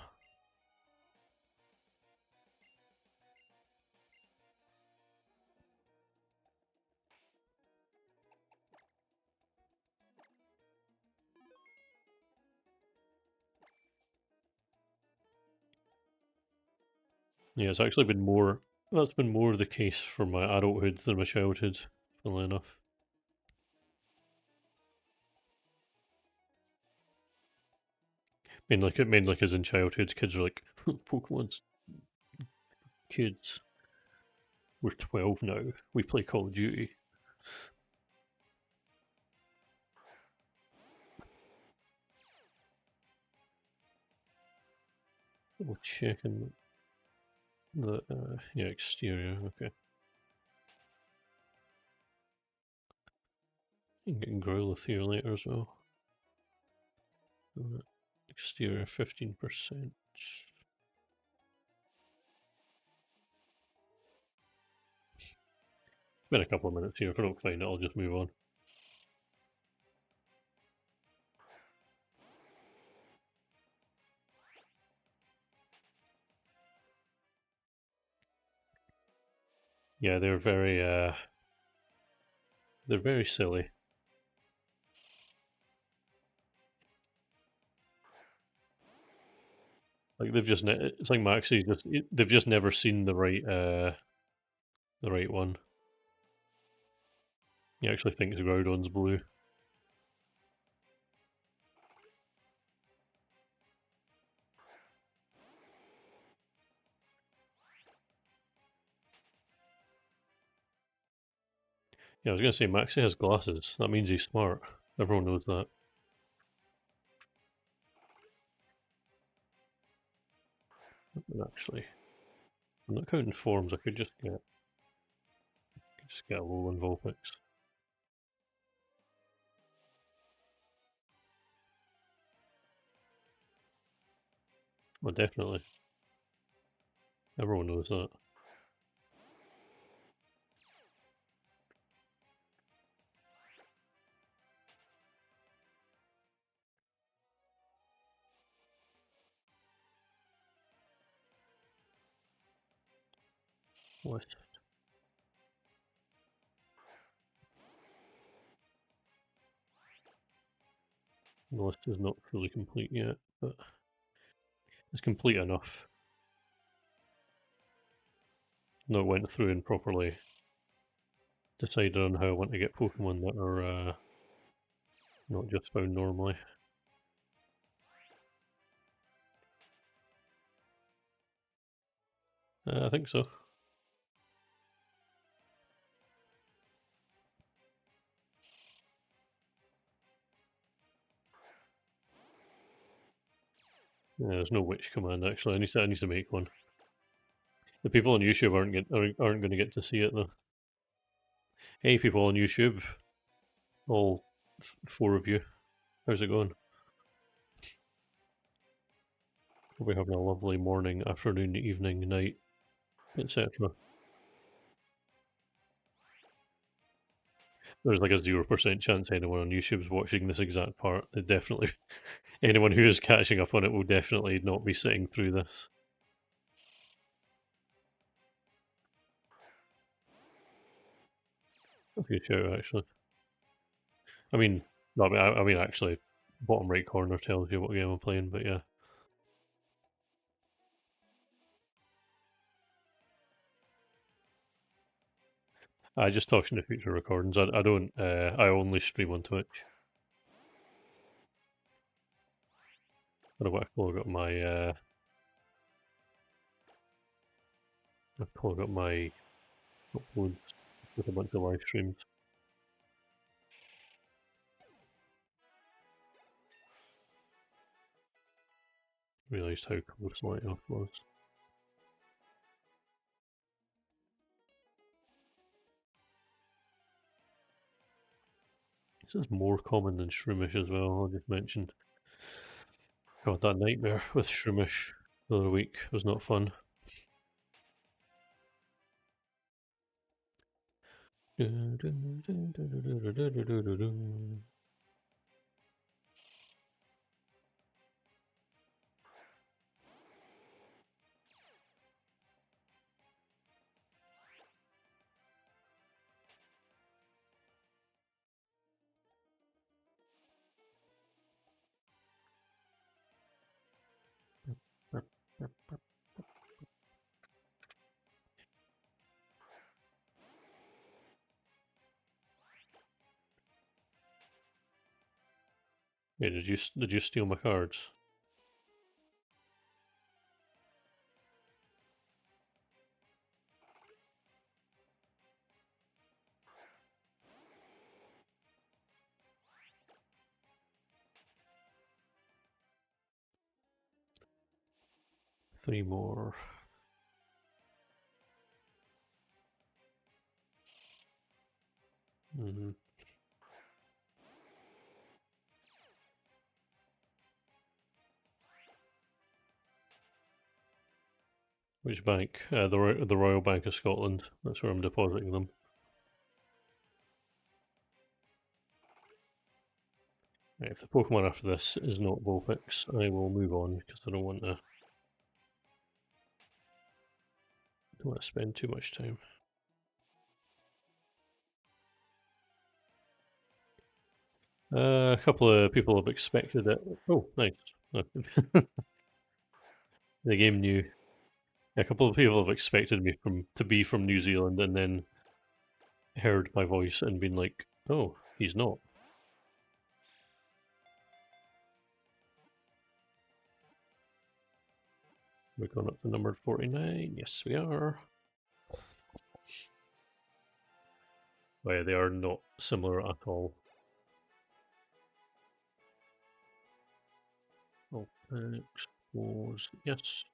Speaker 1: Yeah, it's actually been more. That's been more the case for my adulthood than my childhood. Funnily enough. Mainly like as in childhood, kids are like Pokemon's kids. We're 12 now. We play Call of Duty. We're checking the yeah exterior. Okay, you can get Growlithe here later as well. Exterior 15%. Been a couple of minutes here. If I don't find it, I'll just move on. Yeah, they're very silly. Like it's like Maxi just they've just never seen the right one. He actually thinks Groudon's blue. Yeah, I was gonna say Maxi has glasses. That means he's smart. Everyone knows that. But actually, I'm not counting forms. I could just get a Alolan Vulpix. Well, definitely. Everyone knows that. What? The list is not fully complete yet, but is complete enough. Not went through and properly decided on how I want to get Pokemon that are not just found normally. I think so. Yeah, there's no witch command actually. I need to make one. The people on YouTube aren't going to get to see it though. Hey, people on YouTube, all four of you, how's it going? Hope we're having a lovely morning, afternoon, evening, night, etc. There's like a 0% chance anyone on YouTube's watching this exact part. They definitely, anyone who is catching up on it will definitely not be sitting through this. That's a good shout, actually. I mean, no, I mean, actually, bottom right corner tells you what game I'm playing, but yeah. I just talk in the future recordings. I don't, I only stream on Twitch. I've got my, I've got my uploads with a bunch of live streams. Realised how close light off was. This is more common than Shroomish as well, I'll just mention. God, that nightmare with Shroomish the other week was not fun. Yeah, did you steal my cards? Three more. Mm-hmm. Which bank? The Royal Bank of Scotland. That's where I'm depositing them. Right, if the Pokemon after this is not Vulpix, I will move on because I don't want to spend too much time. A couple of people have expected it. Oh, nice. The game knew. A couple of people have expected me to be from New Zealand and then heard my voice and been like, "Oh, he's not." We're going up to number 49. Yes, we are. Oh, yeah, they are not similar at all. Expose. Yes.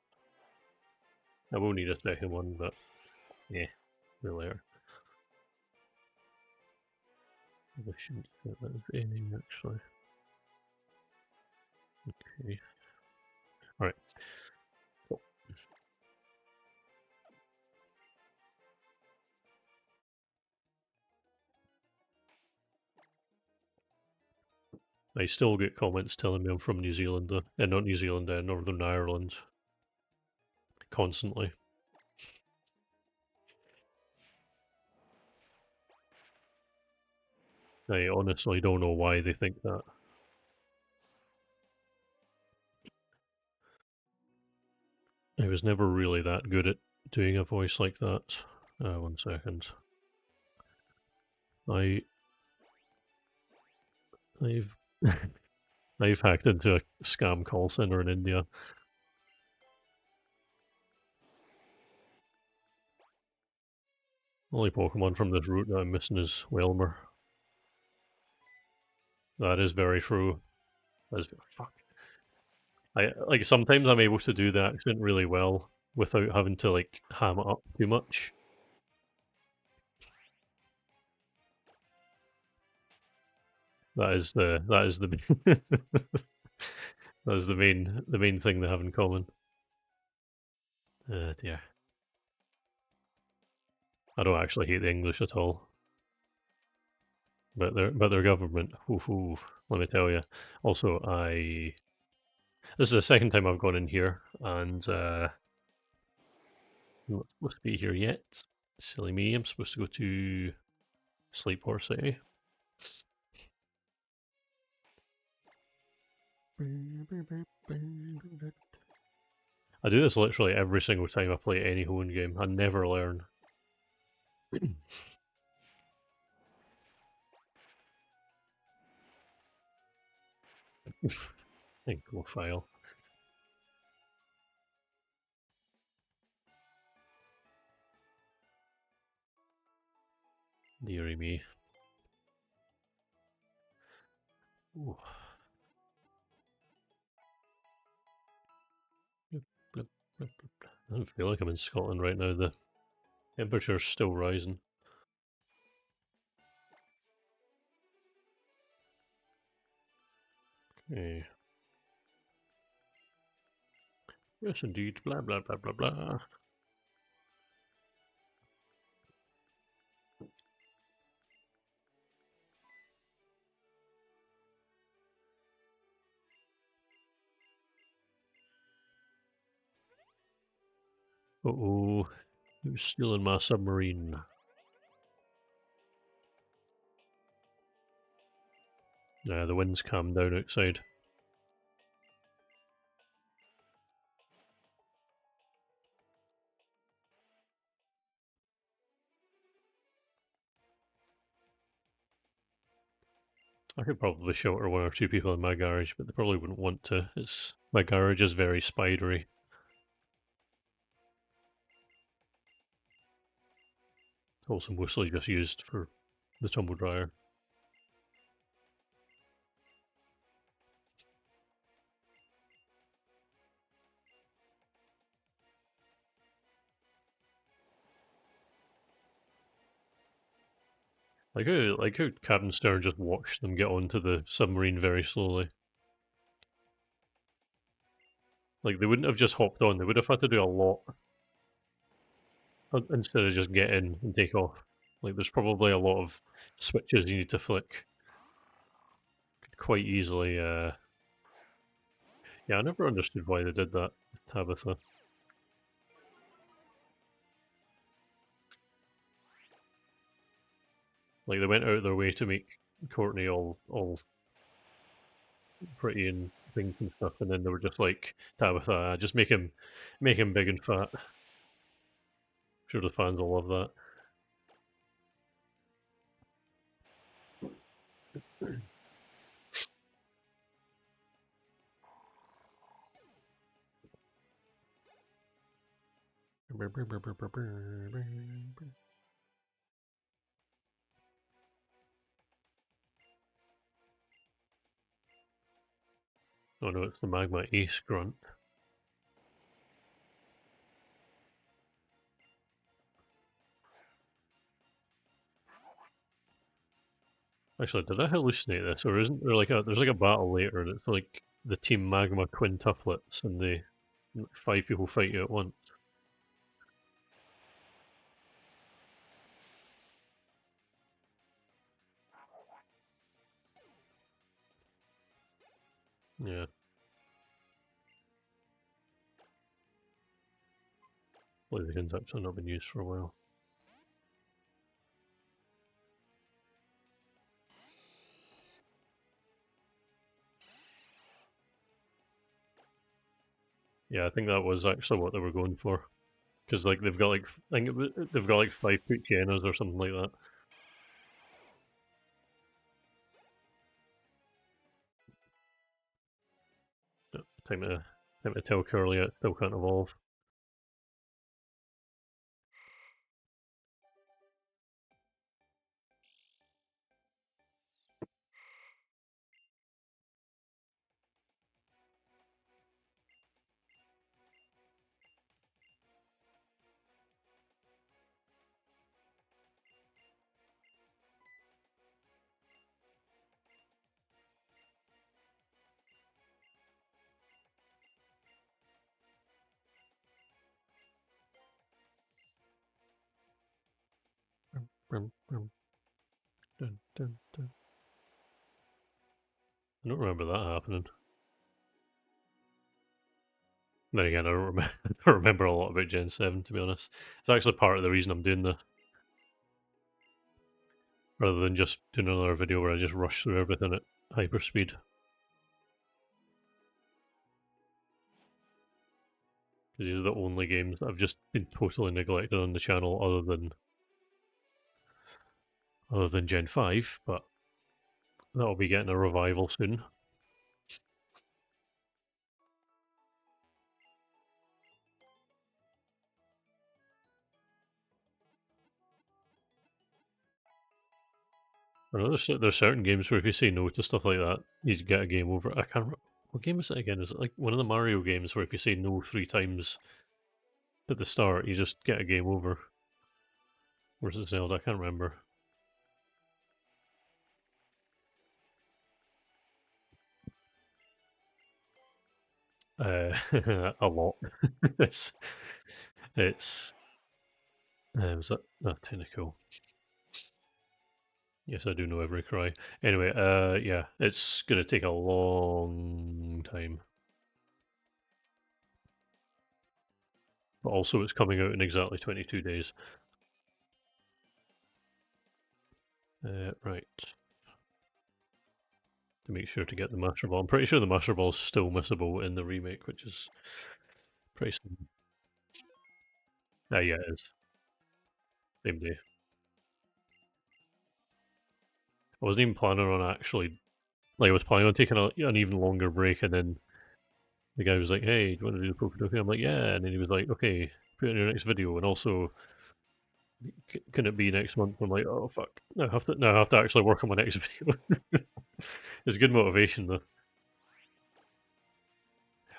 Speaker 1: I will need a second one, but yeah, really are. I shouldn't get that as anything actually. Okay. Alright. Cool. I still get comments telling me I'm from New Zealand, not New Zealand, Northern Ireland. Constantly. I honestly don't know why they think that. I was never really that good at doing a voice like that. 1 second. I've I've hacked into a scam call center in India. Only Pokemon from this route that I'm missing is Whelmer. That is very true. That's fuck. Sometimes I'm able to do the accent really well without having to like ham it up too much. That is the that is the main thing they have in common. Dear. I don't actually hate the English at all, but their government. Oof, oof, let me tell you. Also, this is the second time I've gone in here, and I'm not supposed to be here yet. Silly me! I'm supposed to go to Sleepwalker City. I do this literally every single time I play any Hoenn game. I never learn. Think go file. Deary me. Ooh. I don't feel like I'm in Scotland right now. The temperature's still rising. Okay. Yes, indeed. Blah, blah, blah, blah, blah. Uh-oh. Who's stealing my submarine? The wind's calmed down outside. I could probably shelter one or two people in my garage, but they probably wouldn't want to. My garage is very spidery. It's also mostly just used for the tumble dryer. Like how Captain Stern just watched them get onto the submarine very slowly. Like they wouldn't have just hopped on; they would have had to do a lot instead of just get in and take off. Like there's probably a lot of switches you need to flick. Could quite easily. Yeah, I never understood why they did that with Tabitha. Like they went out of their way to make Courtney all pretty and pink and stuff, and then they were just like Tabitha, just make him big and fat. I'm sure the fans will love that. Oh no, it's the Magma Ace Grunt. Actually, did I hallucinate this, or isn't there there's like a battle later and it's like the Team Magma quintuplets and they 5 people fight you at once? Yeah, Blaziken's actually not been used for a while. Yeah, I think that was actually what they were going for. Because like they've got like I think they've got like 5 foot Kienas or something like that. Time to tell Curly it still can't evolve. Brum, brum, dun, dun, dun. I don't remember that happening. Then again, I don't remember. I don't remember a lot about Gen 7, to be honest. It's actually part of the reason I'm doing this, rather than just doing another video where I just rush through everything at hyperspeed. Because these are the only games that I've just been totally neglected on the channel, other than Gen 5. But that'll be getting a revival soon. I know there's certain games where if you say no to stuff like that, you get a game over. I can't remember. What game is it again? Is it like one of the Mario games where if you say no 3 times at the start, you just get a game over? Or is it Zelda? I can't remember. A lot. it's it's is that technical? Yes, I do know every cry. Anyway, yeah, it's gonna take a long time. But also, it's coming out in exactly 22 days. Right. To make sure to get the Master Ball. I'm pretty sure the Master Ball is still missable in the remake, which is pretty. Yeah, it is. Same day. I wasn't even planning on actually. Like, I was planning on taking an even longer break, and then the guy was like, "Hey, do you want to do the Pokedoki?" I'm like, "Yeah," and then he was like, "Okay, put it in your next video, and also, can it be next month?" I'm like, "Oh fuck, now I have to actually work on my next video." It's good motivation though.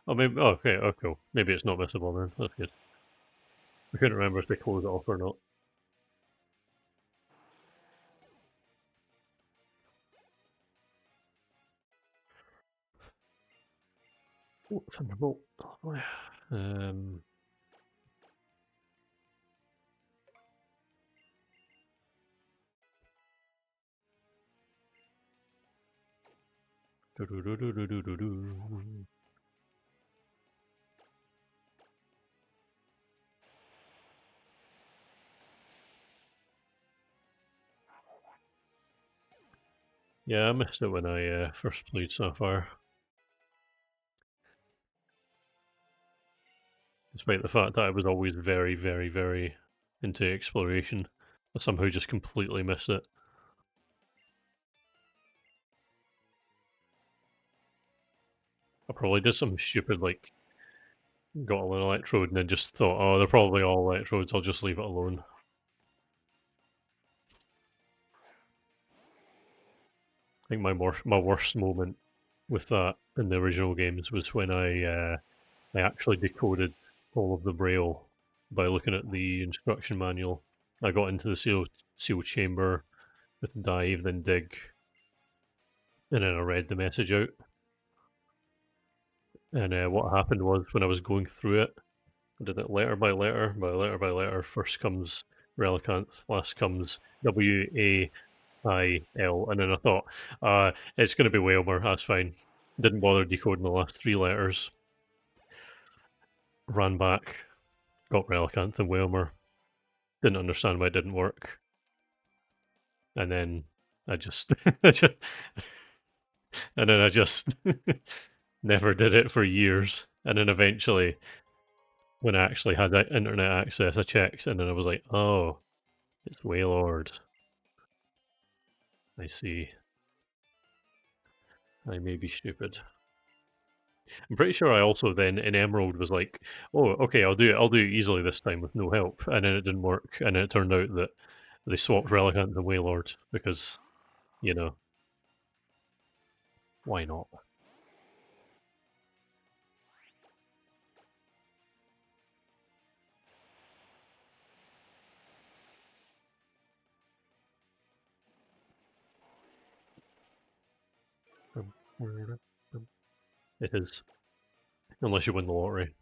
Speaker 1: Oh, maybe. Oh, okay. Oh, cool. Maybe it's not missable then. That's good. I couldn't remember if they close it off or not. Oh, Thunderbolt. Oh, boy. Um. Do-do-do-do-do-do-do. Yeah, I missed it when I first played Sapphire. Despite the fact that I was always very, very, very into exploration, I somehow just completely missed it. I probably did something stupid like got an electrode and then just thought, oh, they're probably all electrodes, I'll just leave it alone. I think my worst moment with that in the original games was when I actually decoded all of the braille by looking at the instruction manual. I got into the seal chamber with dive, then dig, and then I read the message out. And what happened was when I was going through it, I did it letter by letter, by letter by letter. First comes Relicanth, last comes WAIL, and then I thought, it's going to be Wailmer, that's fine. Didn't bother decoding the last 3 letters. Ran back, got Relicanth and Wailmer. Didn't understand why it didn't work. And then I just, and then I just never did it for years. And then eventually, when I actually had that internet access, I checked, and then I was like, oh, it's Wailord. I see. I may be stupid. I'm pretty sure I also then in Emerald was like, oh, okay, I'll do it easily this time with no help, and then it didn't work, and then it turned out that they swapped Relicanth and Wailord because, you know, why not? It is, unless you win the lottery,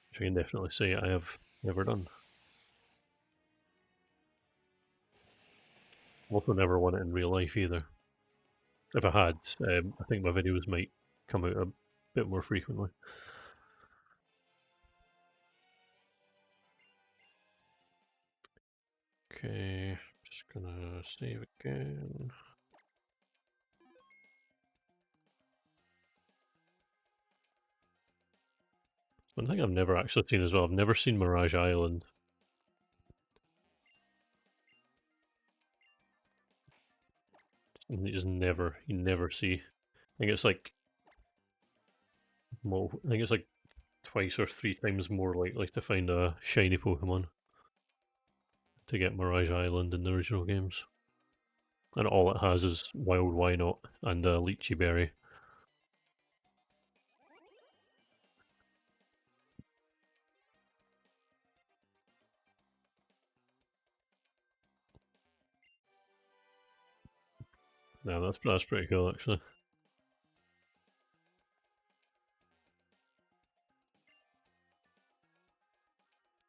Speaker 1: which I can definitely say I have never done. Also, never won it in real life either. If I had, I think my videos might come out a bit more frequently. Okay, just gonna save again. One thing I've never actually seen as well, I've never seen Mirage Island. You just never, you never see. I think it's like, well, I think it's like twice or three times more likely to find a shiny Pokemon to get Mirage Island in the original games. And all it has is Wild Wynot and a Lychee Berry. Yeah, that's pretty cool actually.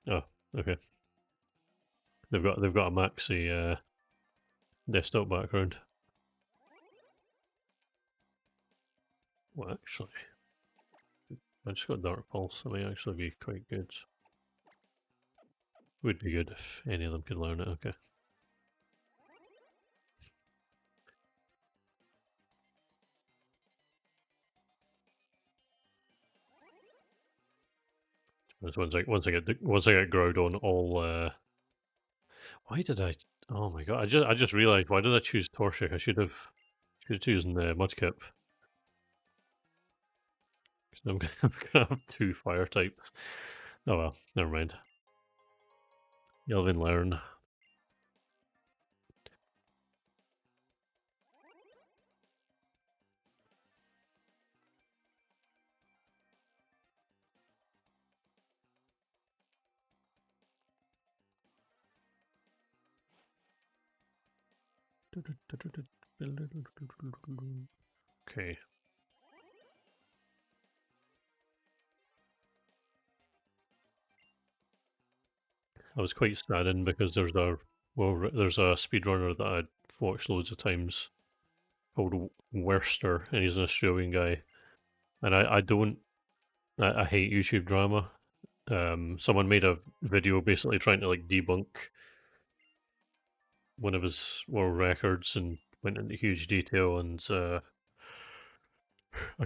Speaker 1: Oh, okay. They've got a maxi desktop background. Well, actually, I just got Dark Pulse. That might actually be quite good. Would be good if any of them could learn it. Okay. Once I get Groudon, all why did I? Oh my god! I just realized, why did I choose Torchic? I should have chosen Mudkip. I'm gonna have two fire types. Oh well, never mind. Elvin learn. Okay. I was quite saddened because there's a speedrunner that I'd watched loads of times called Worster, and he's an Australian guy. And I don't I hate YouTube drama. Someone made a video basically trying to like debunk one of his world records and went into huge detail. And I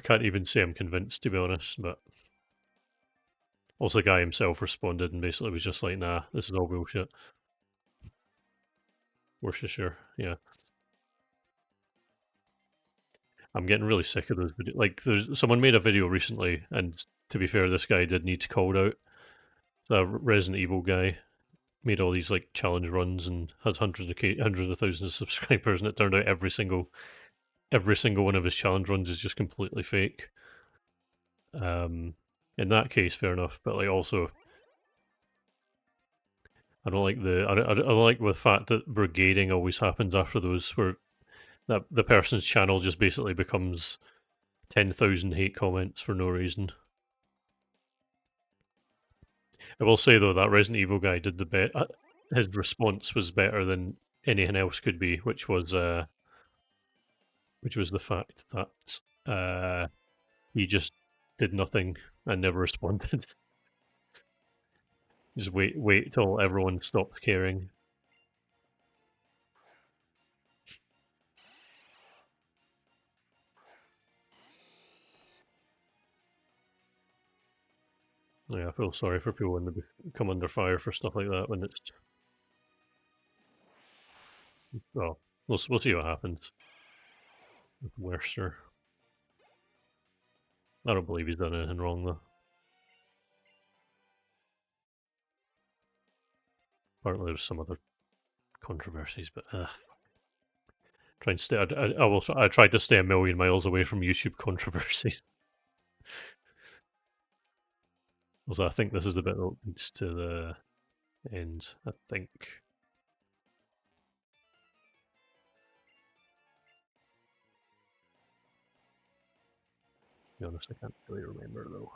Speaker 1: can't even say I'm convinced, to be honest. But also, the guy himself responded and basically was just like, "Nah, this is all bullshit." Worcestershire, yeah. I'm getting really sick of those videos. Like, there's someone made a video recently, and to be fair, this guy did need called out. The Resident Evil guy made all these like challenge runs and has hundreds of thousands of subscribers, and it turned out every single one of his challenge runs is just completely fake. Um, in that case, fair enough, but like also, I don't like the fact that brigading always happens after those, where that the person's channel just basically becomes 10,000 hate comments for no reason. I will say though that Resident Evil guy did the bet. His response was better than anything else could be, which was the fact that he just did nothing and never responded. Just wait till everyone stopped caring. Yeah, I feel sorry for people when they come under fire for stuff like that when it's. Well, we'll see what happens with Werster. I don't believe he's done anything wrong though. Apparently, there's some other controversies, but try and stay. I will. I tried to stay a million miles away from YouTube controversies. Also, I think this is the bit that leads to the end. I think. To be honest, I can't really remember though.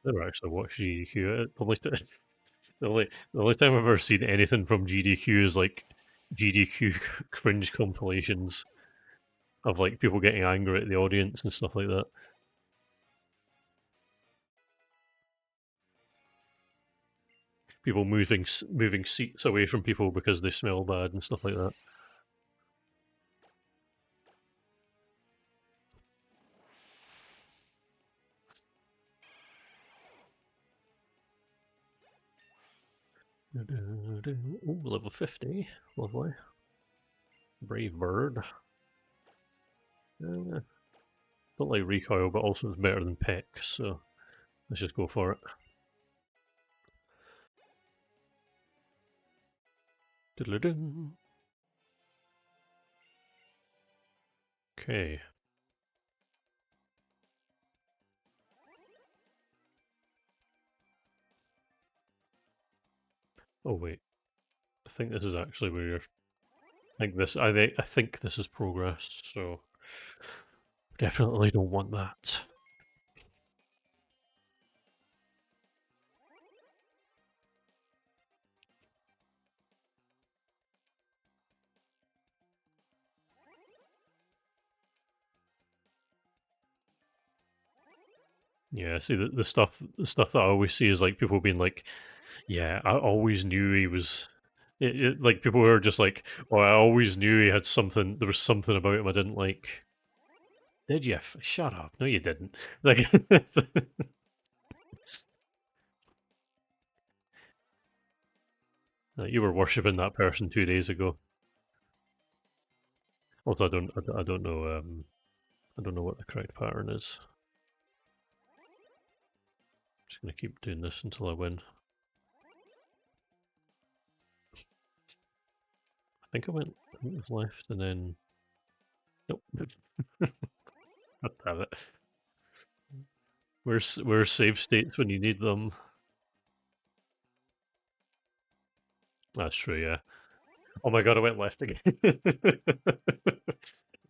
Speaker 1: I never actually watched GDQ. The only time I've ever seen anything from GDQ is like GDQ cringe compilations of like people getting angry at the audience and stuff like that. People moving seats away from people because they smell bad and stuff like that. Ooh, level 50. Lovely. Brave bird. Don't like recoil, but also it's better than Peck, so let's just go for it. Okay. Oh wait, I think this is actually where you're. I think this is progress, so definitely don't want that. Yeah, see the stuff that I always see is like people being like, "Yeah, I always knew he was." Like people who are just like, "Oh, I always knew he had something. There was something about him I didn't like." Did you? Shut up! No, you didn't. Like, you were worshiping that person 2 days ago. Also, I don't know. I don't know what the correct pattern is. I'm just gonna keep doing this until I win. I think it was left, and then nope. God damn it. Where's save states when you need them? That's true, yeah. Oh my god, I went left again.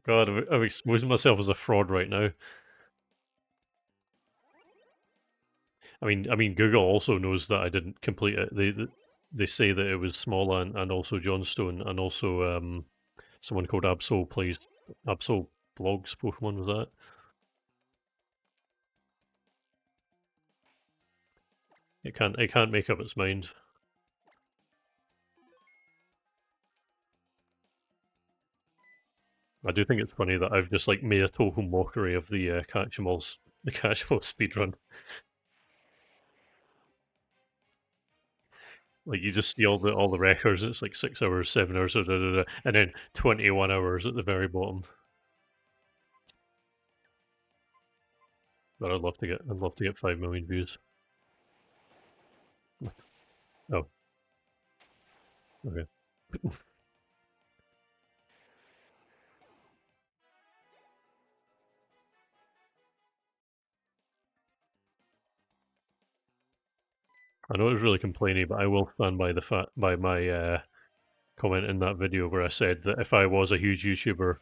Speaker 1: God, I'm exposing myself as a fraud right now. I mean, Google also knows that I didn't complete it. They say that it was Small and also Johnstone and also someone called Absol blogs Pokemon was that? It can't make up its mind. I do think it's funny that I've just like made a total mockery of the Catch 'em all speedrun. Like you just see all the records. It's like 6 hours, 7 hours, da, da, da, da, and then 21 hours at the very bottom. But I'd love to get 5 million views. Oh, okay. I know it was really complaining, but I will stand by my comment in that video where I said that if I was a huge YouTuber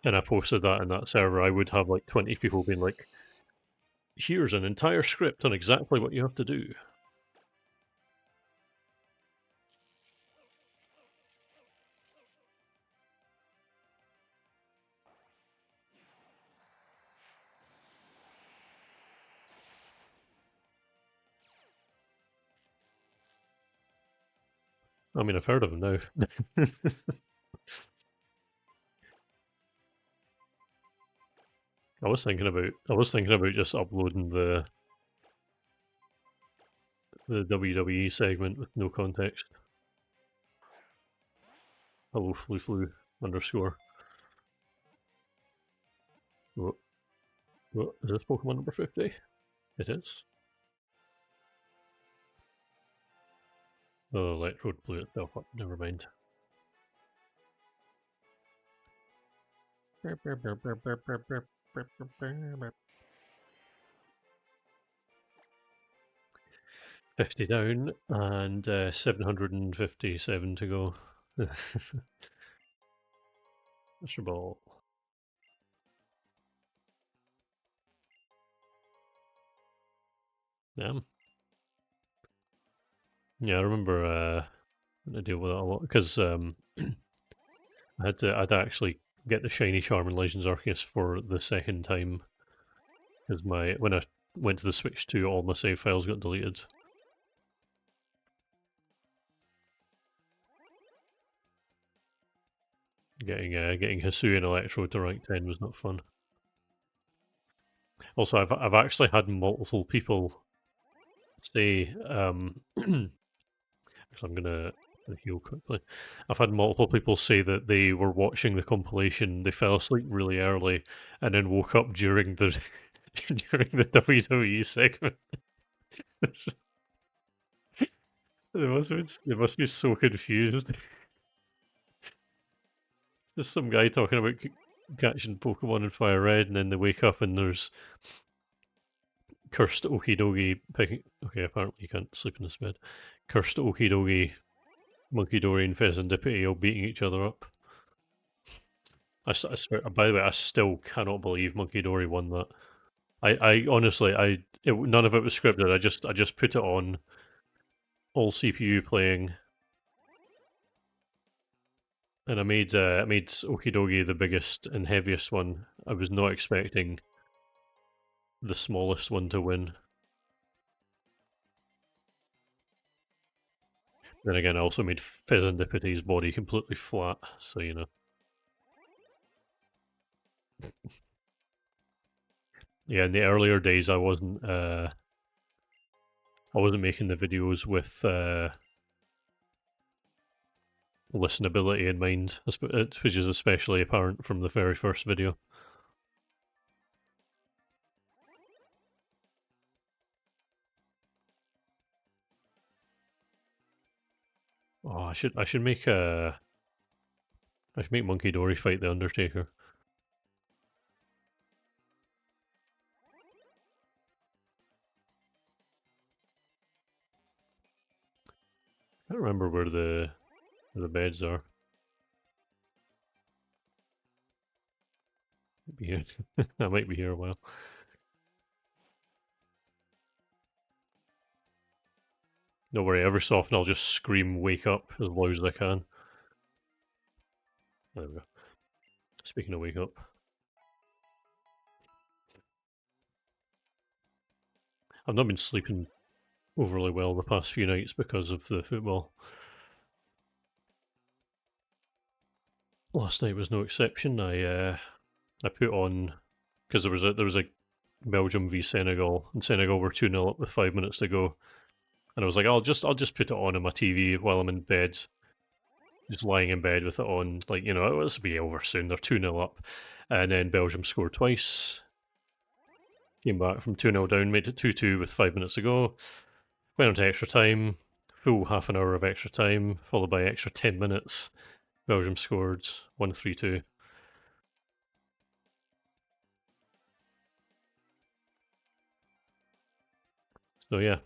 Speaker 1: and I posted that in that server, I would have like 20 people being like, "Here's an entire script on exactly what you have to do." I mean, I've heard of him now. I was thinking about just uploading the WWE segment with no context. Hello flu flu underscore. What, what is this Pokemon number 50? It is. Oh, Electrode blew itself up. Never mind. 50 down and 757 to go. Mr. Ball. Yeah. Yeah, I remember having to deal with that a lot because I'd actually get the shiny Charm in Legends Arceus for the second time because when I went to the Switch 2, all my save files got deleted. Getting Hisui and Electro to rank 10 was not fun. Also, I've actually had multiple people say actually, I'm gonna heal quickly. I've had multiple people say that they were watching the compilation, they fell asleep really early, and then woke up during the during the WWE segment. They must be so confused. There's some guy talking about catching Pokemon in Fire Red, and then they wake up and there's cursed Okidogi picking. Okay, apparently you can't sleep in this bed. Cursed Okidogi, Monkey Dory, and Fezandipity all beating each other up. I swear, by the way, I still cannot believe Monkey Dory won that. I honestly, none of it was scripted. I just put it on, all CPU playing, and I made Okidogi the biggest and heaviest one. I was not expecting the smallest one to win. Then again, I also made Fezandipity's body completely flat, so you know. Yeah, in the earlier days, I wasn't making the videos with listenability in mind, which is especially apparent from the very first video. Oh, I should make Monkey Dory fight the Undertaker. I don't remember where the beds are. Be here. I might be here a while. Don't worry, every so often I'll just scream "wake up" as loud as I can. There we go. Speaking of wake up, I've not been sleeping overly well the past few nights because of the football. Last night was no exception. I put on because there was a Belgium v Senegal, and Senegal were 2-0 up with 5 minutes to go, and I was like, I'll just put it on my TV while I'm in bed, just lying in bed with it on, like, you know, this will be over soon. They're 2-0 up, and then Belgium scored twice. Came back from 2-0 down, made it 2-2 with 5 minutes to go. Went on to extra time, full half an hour of extra time, followed by extra 10 minutes. Belgium scored 1-3-2. So yeah,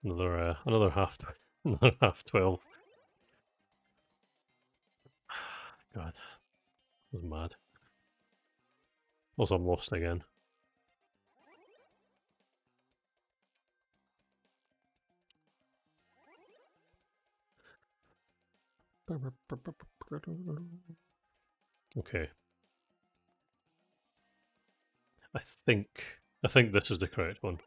Speaker 1: another half, another half 12. God, that was mad. Also, I'm lost again. Okay, I think this is the correct one.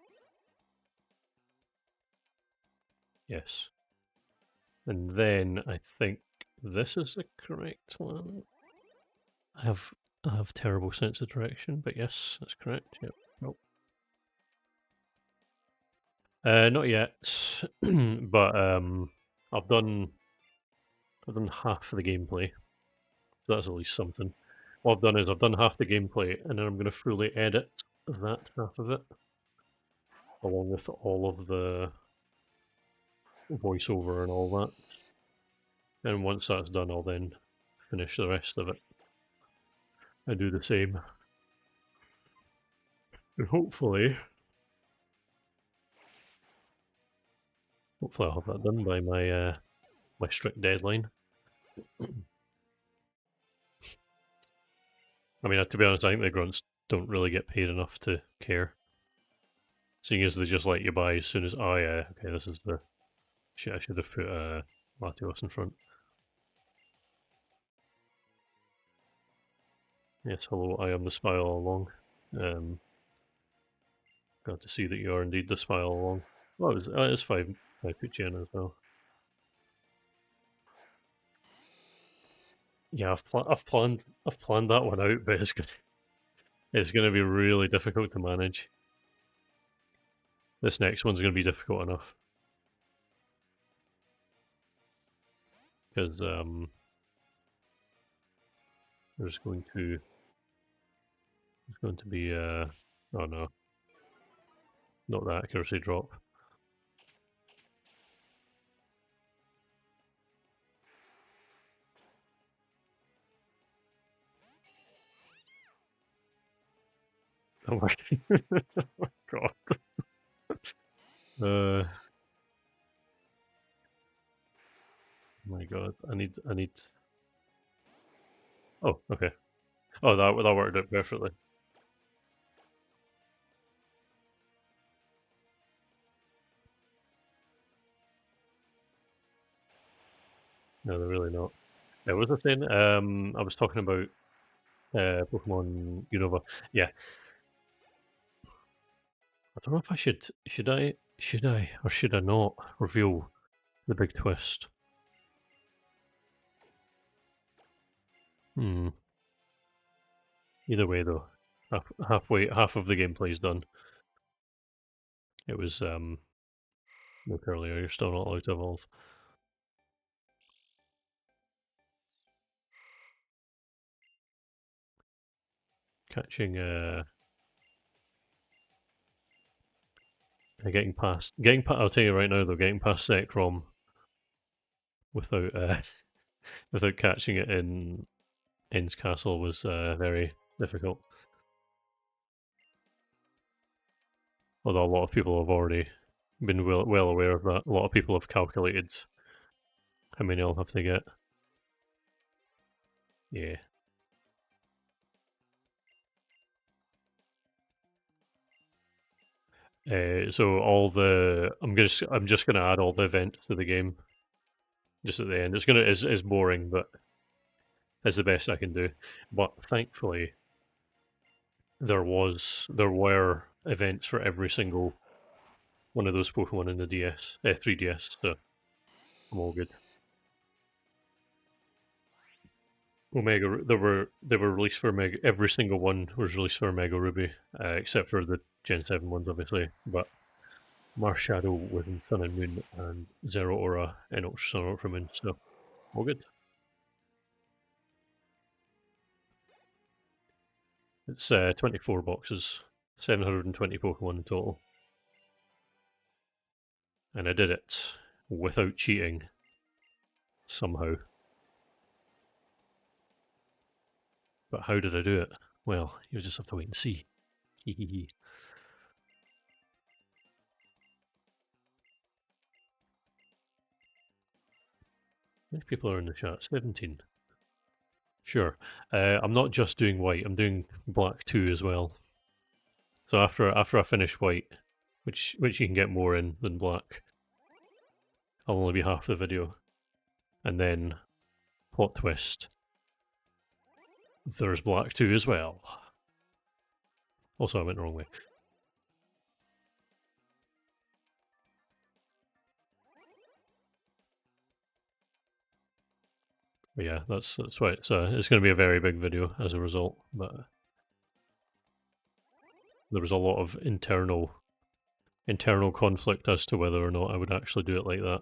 Speaker 1: Yes. And then I think this is the correct one. I have terrible sense of direction, but yes, that's correct. Yep. Nope. Not yet, but I've done half of the gameplay. So that's at least something. What I've done is I've done half the gameplay, and then I'm going to fully edit that half of it, along with all of the voiceover and all that. And once that's done, I'll then finish the rest of it and do the same. And hopefully I'll have that done by my my strict deadline. I mean, to be honest, I think the grunts don't really get paid enough to care. Seeing as they just let you buy as soon as, oh yeah, okay, this is the shit, I should have put Latios in front. Yes, hello, I am the spy all along. Glad to see that you are indeed the spy all along. Well, it's five. I put you in as well. Yeah, I've planned that one out, but it's gonna be really difficult to manage. This next one's gonna be difficult enough because there's going to be oh no, not that accuracy drop. Oh my, oh god. Oh my god, I need. Oh, okay. Oh, that worked out perfectly. No, they're really not. What was I saying? I was talking about Pokemon Unova. Yeah, I don't know if I should I, or should I not reveal the big twist? Hmm. Either way, though, half of the gameplay's done. It was look earlier. You're still not allowed to evolve. Catching getting past. I'll tell you right now, though, getting past Zekrom without without catching it in Enn's Castle was very difficult. Although a lot of people have already been well aware of that. A lot of people have calculated how many I'll have to get. Yeah. So I'm just gonna add all the events to the game just at the end. It's boring, but it's the best I can do. But thankfully, there were events for every single one of those Pokemon in the 3DS. So I'm all good. Omega, they were released for Omega. Every single one was released for Omega Ruby, except for the Gen 7 ones, obviously. But Marshadow was in Sun and Moon, and Zero Aura in Ultra Sun and Ultra Moon. So all good. It's 24 boxes, 720 Pokemon in total. And I did it without cheating, somehow. But how did I do it? Well, you just have to wait and see. Hehehe. How many people are in the chat? 17. Sure. I'm not just doing white, I'm doing black too as well. So after I finish white, which you can get more in than black, I'll only be half the video. And then, plot twist, there's black too as well. Also, I went the wrong way. But yeah, that's why it's going to be a very big video as a result. But there was a lot of internal conflict as to whether or not I would actually do it like that.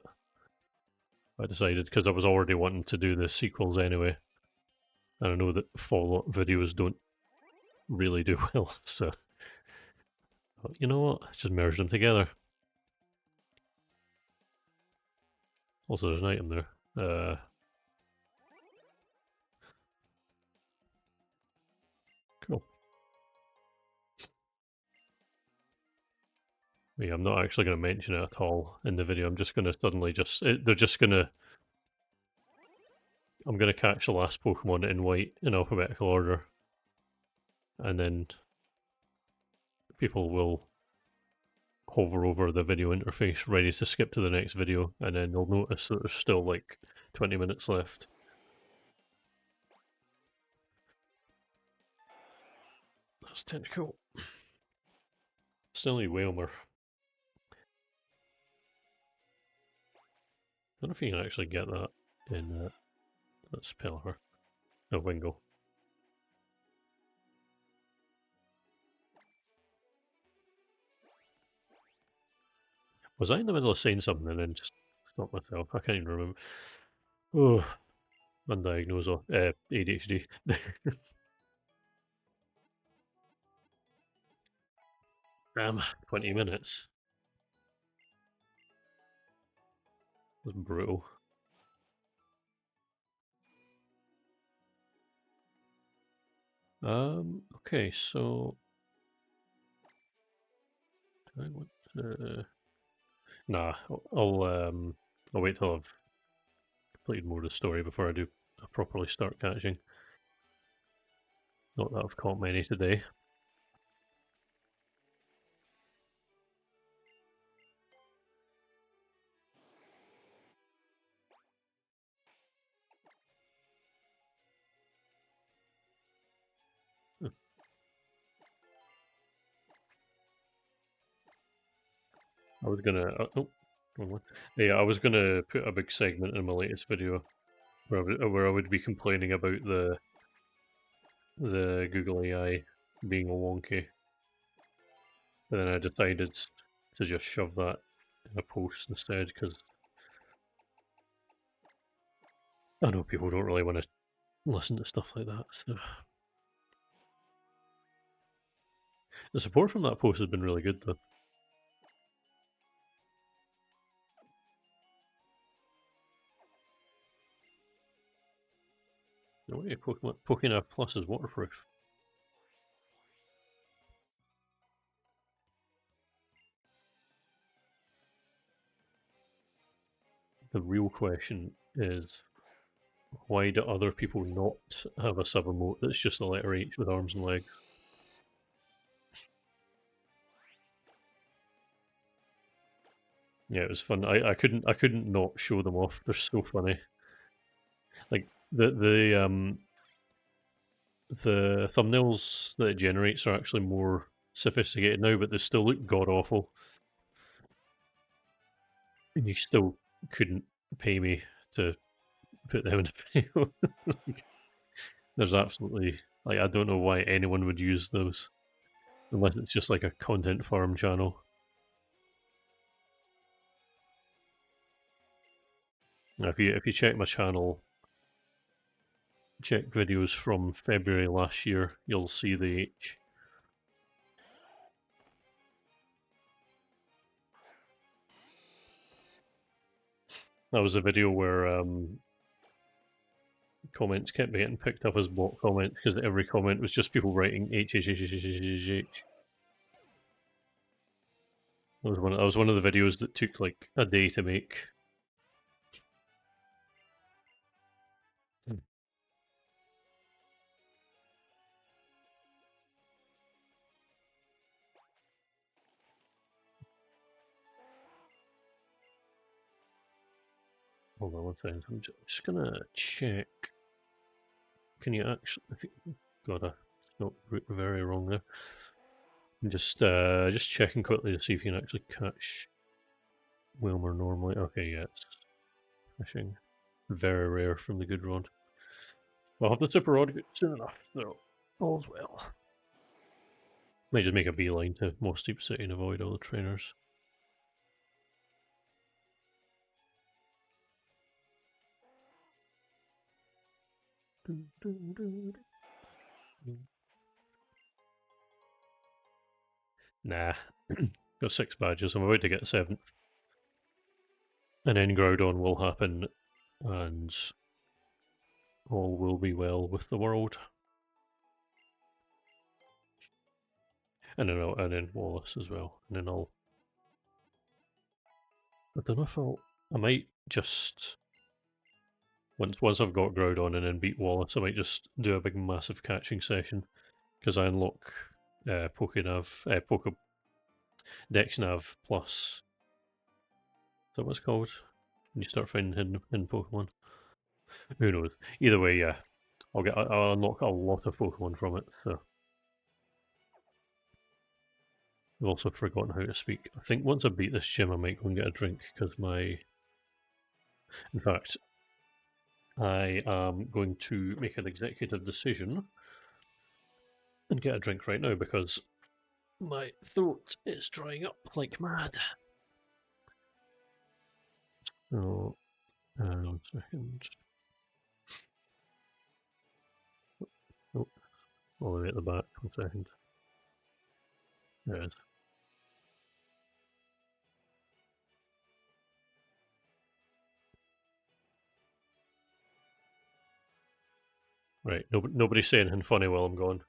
Speaker 1: I decided because I was already wanting to do the sequels anyway, and I know that follow-up videos don't really do well. So, you know what? Just merge them together. Also, there's an item there. Cool. Yeah, I'm not actually going to mention it at all in the video. I'm just going to suddenly they're just going to... I'm going to catch the last Pokemon in white in alphabetical order. And then people will hover over the video interface ready to skip to the next video. And then they'll notice that there's still like 20 minutes left. That's technical. Still need Whalmer. I don't know if you can actually get that in that's Pelipper. No, Wingle. Was I in the middle of saying something and then just stopped myself? I can't even remember. Oh, undiagnosed ADHD. Damn, 20 minutes. That's brutal. Okay, so do I want to... Nah, I'll wait till I've completed more of the story before I do properly start catching. Not that I've caught many today. I was gonna... oh, wrong one. Yeah, I was gonna put a big segment in my latest video where I would be complaining about the Google AI being wonky. But then I decided to just shove that in a post instead because I know people don't really want to listen to stuff like that. So the support from that post has been really good though. No way, Pokemon Plus is waterproof. The real question is, why do other people not have a sub emote that's just a letter H with arms and legs? Yeah, it was fun. I couldn't not show them off. They're so funny. Like the thumbnails that it generates are actually more sophisticated now, but they still look god awful. And you still couldn't pay me to put them in a video. There's absolutely like I don't know why anyone would use those unless it's just like a content farm channel. Now, if you check my channel, check videos from February last year, you'll see the H. That was a video where comments kept getting picked up as bot comments because every comment was just people writing H H H H H H H. That was one of the videos that took like a day to make. Hold on one second. I'm just gonna check. Can you actually? God, I spelled very wrong there. I'm just checking quickly to see if you can actually catch Wilmer normally. Okay, yeah, it's fishing. Very rare from the good rod. We'll have the super rod soon enough, so all's well. Might just make a beeline to Moss Deep City and avoid all the trainers. Nah. Got 6 badges, I'm about to get 7th. And then Groudon will happen, and all will be well with the world. And then Wallace as well. And then I don't know if I might just once I've got Groudon and then beat Wallace, I might just do a big massive catching session because I unlock Dexnav Plus. Is that what it's called? When you start finding hidden Pokemon. Who knows? Either way, yeah, I'll unlock a lot of Pokemon from it. So I've also forgotten how to speak. I think once I beat this gym, I might go and get a drink because in fact, I am going to make an executive decision and get a drink right now because my throat is drying up like mad. So, 1 second. Oh, all the way at the back. 1 second. There it is. Right, nobody say anything funny while I'm gone.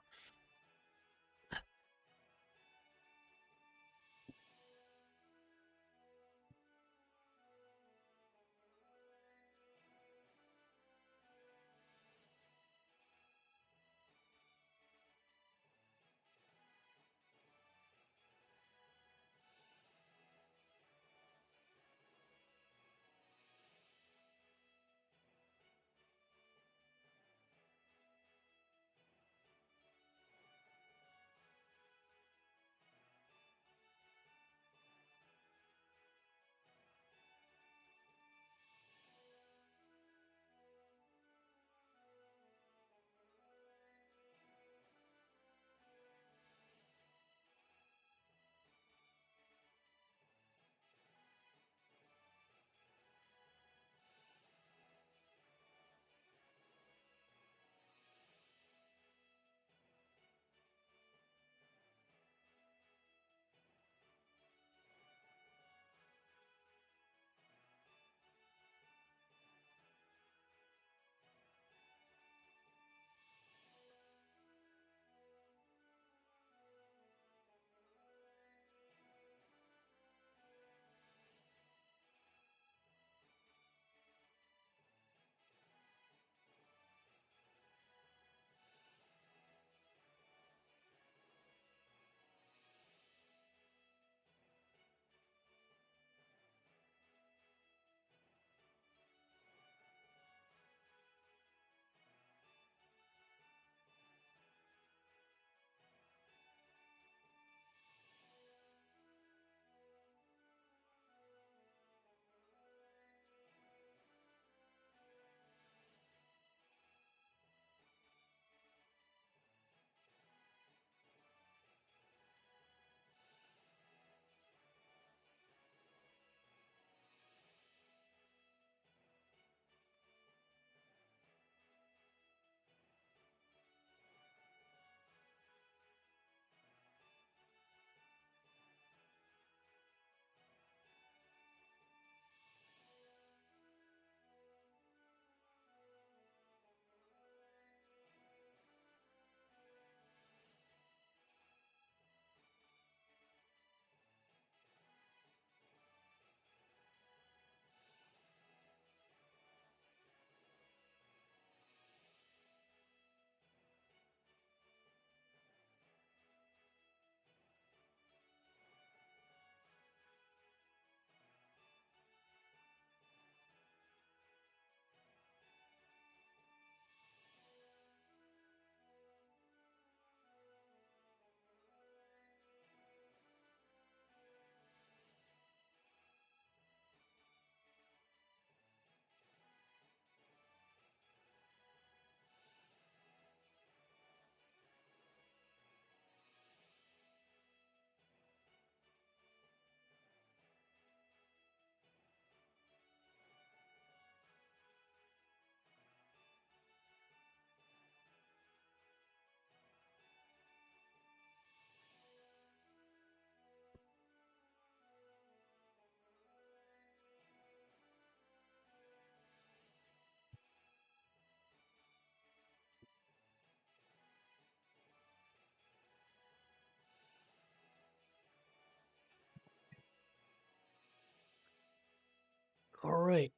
Speaker 1: Alright.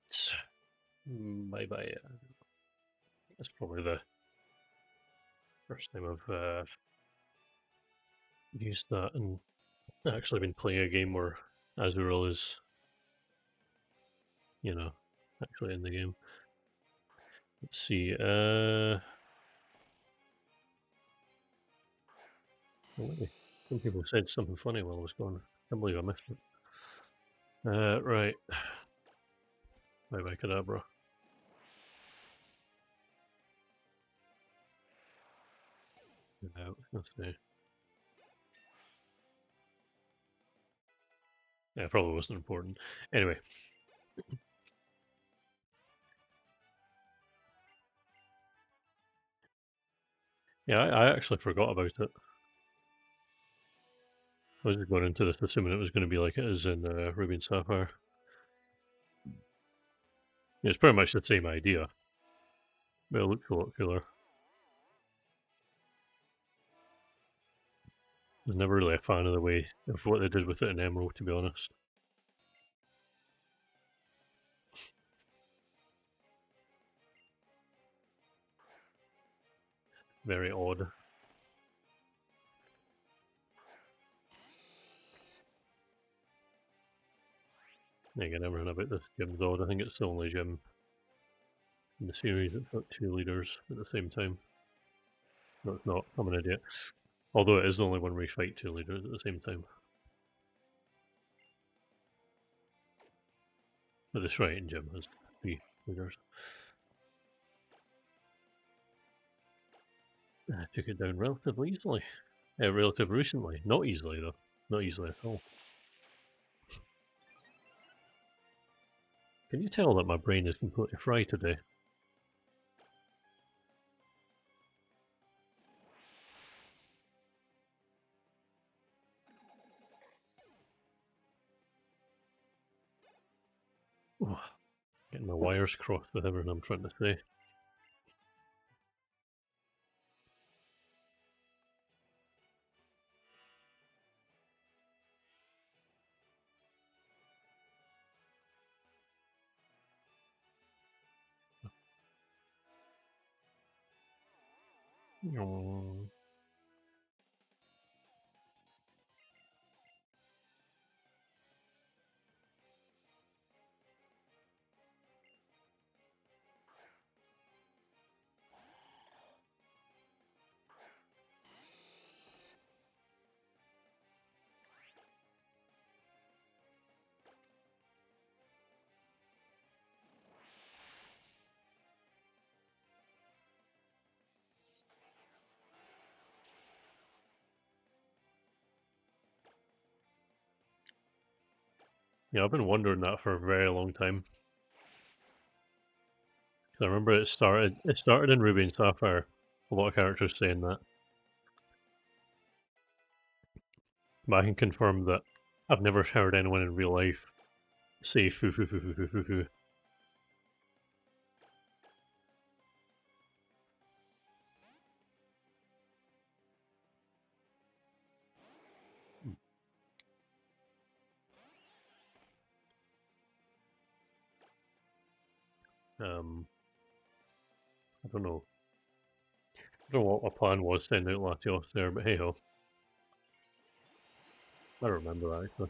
Speaker 1: Bye-bye. That's probably the first time I've used that and actually been playing a game where Azurill is, you know, actually in the game. Let's see, some people said something funny while I was gone. I can't believe I missed it. Right. Bye-bye, Kadabra. Let's see. Yeah, probably wasn't important. Anyway. Yeah, I actually forgot about it. I was just going into this assuming it was going to be like it is in Ruby and Sapphire. Yeah, it's pretty much the same idea, but it looks a lot cooler. I was never really a fan of the way of what they did with it in Emerald, to be honest. Very odd. Again, everything about this gym's odd. I think it's the only gym in the series that's got two leaders at the same time. No, it's not. I'm an idiot. Although it is the only one where you fight two leaders at the same time. But the Shrine gym has three leaders. I took it down relatively easily. Relatively recently. Not easily, though. Not easily at all. Can you tell that my brain is completely fried today? Oh, getting my wires crossed with everything I'm trying to say. Oh. Yeah, I've been wondering that for a very long time. I remember it started in Ruby and Sapphire. A lot of characters saying that. But I can confirm that I've never heard anyone in real life say foo foo foo foo foo foo foo. I don't know. I don't know what my plan was sending out Latios there, but hey ho. I remember that actually.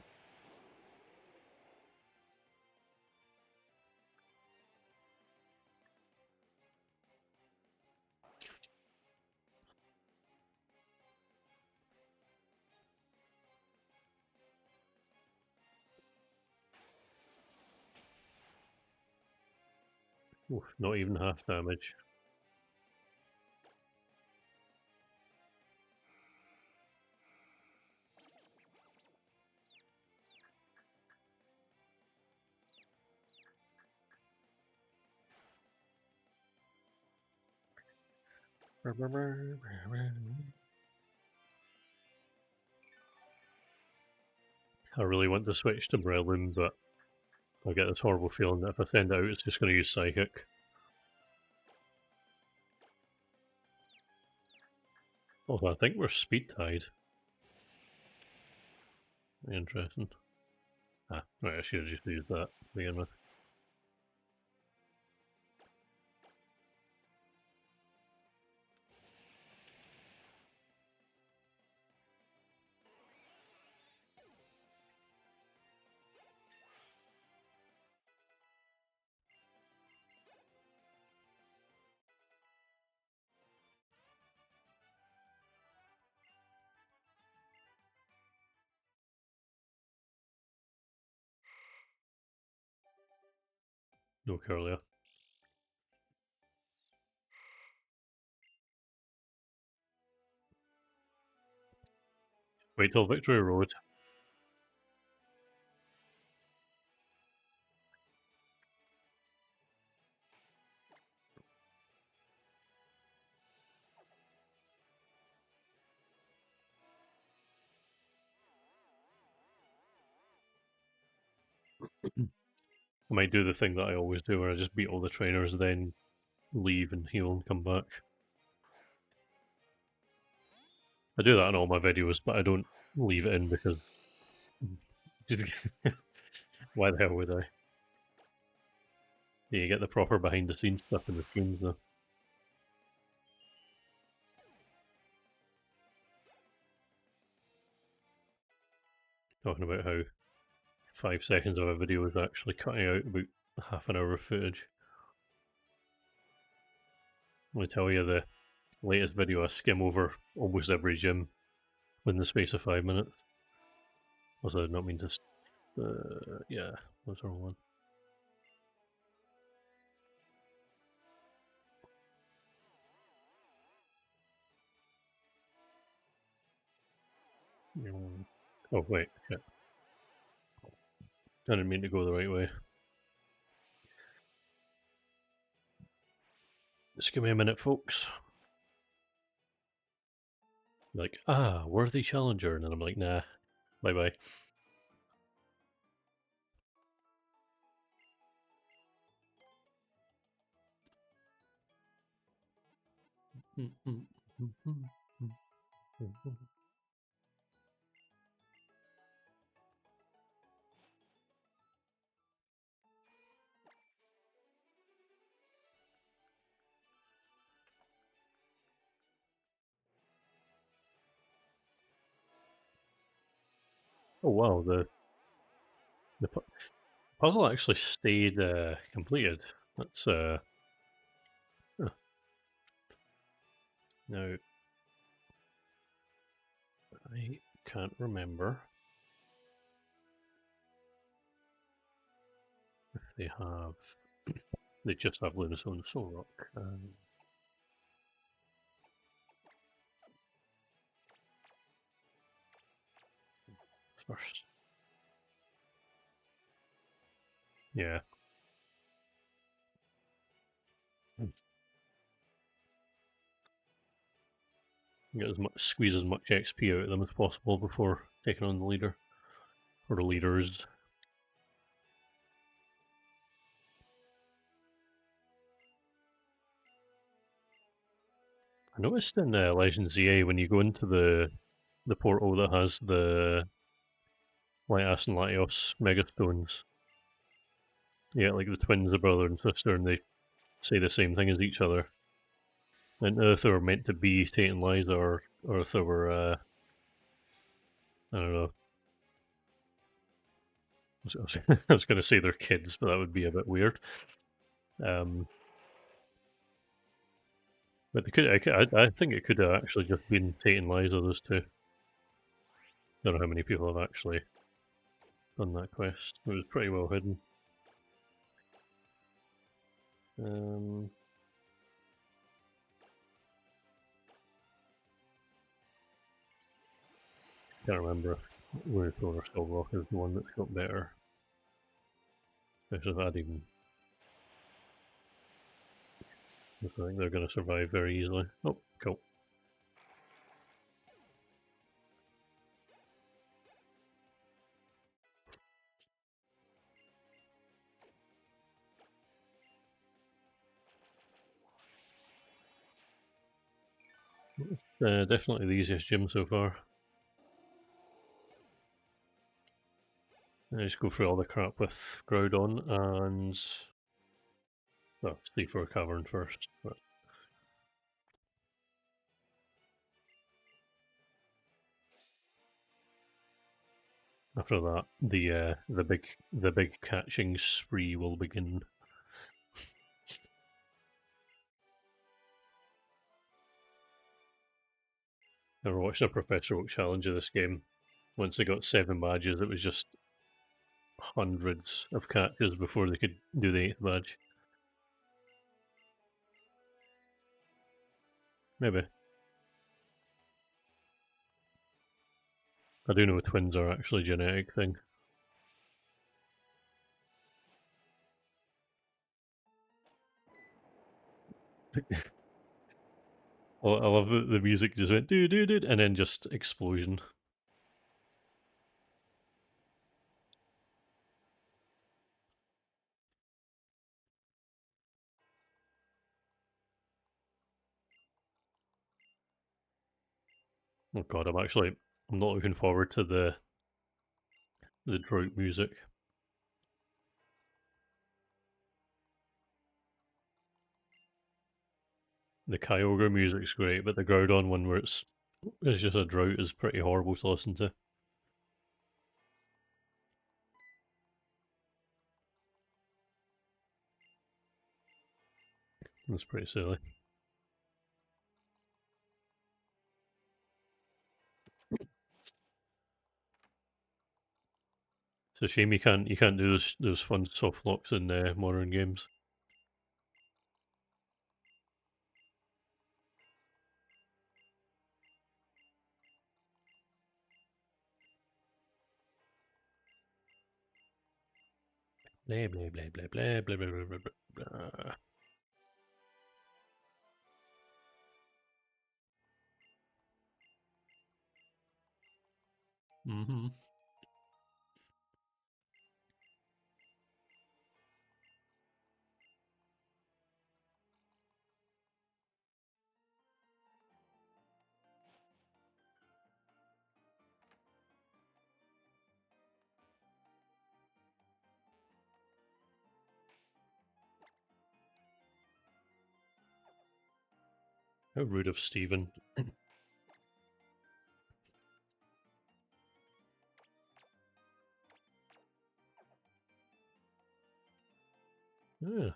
Speaker 1: Oof, not even half damage. I really want to switch to Breloom, but I get this horrible feeling that if I send it out, it's just going to use Psychic. Although I think we're speed tied. Interesting. Ah, right, I should have just used that to begin with. No Curlia. Wait till Victory Road. I might do the thing that I always do where I just beat all the trainers, then leave and heal and come back. I do that in all my videos, but I don't leave it in because why the hell would I? Yeah, you get the proper behind the scenes stuff in the streams though. Talking about how 5 seconds of a video is actually cutting out about half an hour of footage. Let me tell you, the latest video I skim over almost every gym within the space of 5 minutes. Also, I did not mean to. Yeah, that's the wrong one. Oh, wait, shit. I didn't mean to go the right way. Just give me a minute, folks. Like, worthy challenger. And then I'm like, nah, bye bye. Oh wow, the puzzle actually stayed completed. That's huh. Now I can't remember if they have. They just have Lunastone and Soul Rock. First, yeah. Get as much, squeeze as much XP out of them as possible before taking on the leader or the leaders. I noticed in Legends ZA when you go into the portal that has the Latias and Latios Megastones, you get like the twins, a brother and sister, and they say the same thing as each other. And if they were meant to be Tate Liza or if they were, I don't know. I was going to say they're kids, but that would be a bit weird. But they could, I think it could have actually just been Tate and Liza, those two. Don't know how many people have actually done that quest. It was pretty well hidden. Can't remember if Lunatone or Skullrock is the one that's got better. Especially adding. I think they're going to survive very easily. Oh, cool. Definitely the easiest gym so far. I just go through all the crap with Groudon and. Well, stay for a cavern first. But after that, the big catching spree will begin. I remember watching a Professor Oak challenge of this game. Once they got 7 badges, it was just hundreds of catches before they could do the 8th badge. Maybe. I do know twins are actually a genetic thing. I love that the music just went doo doo doo and then just explosion. Oh god, I'm not looking forward to the drought music. The Kyogre music's great, but the Groudon one where it's just a drought is pretty horrible to listen to. It's pretty silly. It's a shame you can't do those fun soft locks in modern games. Blah blah blah blah blah blah blah blah blah blah. Mm-hmm. How rude of Stephen. Yeah.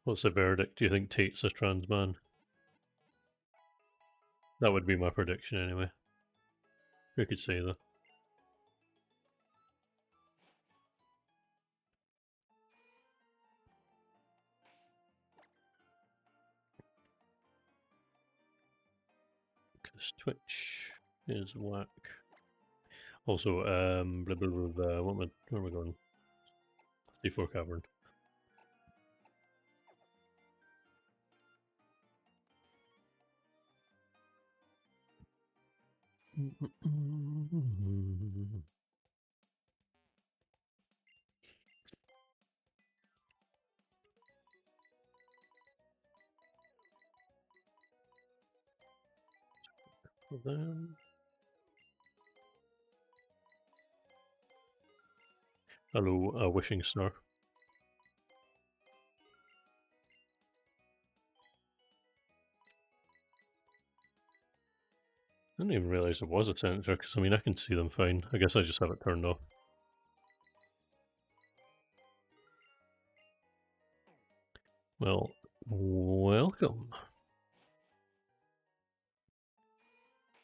Speaker 1: What's the verdict? Do you think Tate's a trans man? That would be my prediction anyway. Who could say that? Because Twitch is whack. Also, blah blah blah. Blah where am I going? D4 Cavern. Then, hello, a wishing star. I didn't even realise it was a sensor, because I mean, I can see them fine. I guess I just have it turned off. Well, welcome.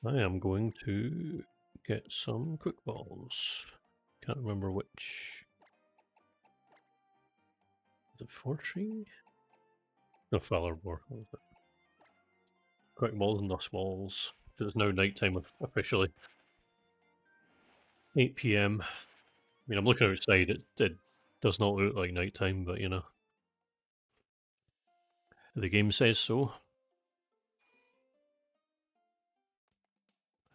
Speaker 1: I am going to get some quick balls. Can't remember which. Is it Fortree? No, Fallerbor. Quick balls and dust balls. It's now nighttime officially. 8 p.m. I mean, I'm looking outside. It does not look like nighttime, but you know, the game says so.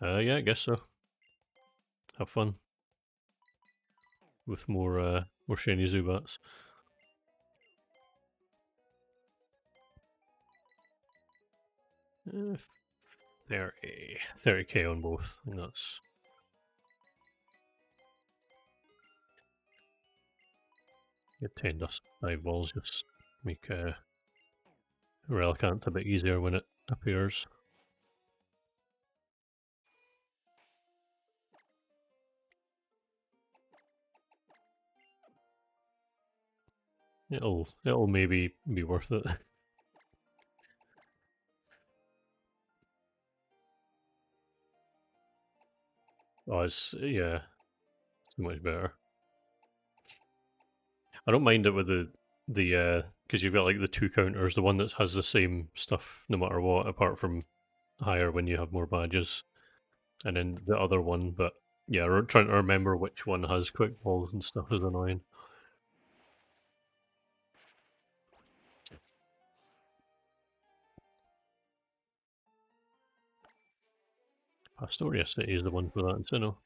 Speaker 1: Yeah, I guess so. Have fun with more shiny Zubats. 30k on both. I think that's get 10 dust 5 balls. Just make Relicanth a bit easier when it appears. It'll maybe be worth it. Oh, it's yeah, so much better. I don't mind it with the because you've got like the two counters, the one that has the same stuff no matter what, apart from higher when you have more badges, and then the other one. But yeah, trying to remember which one has quick balls and stuff is annoying. Pastoria City is the one for that in Sinnoh.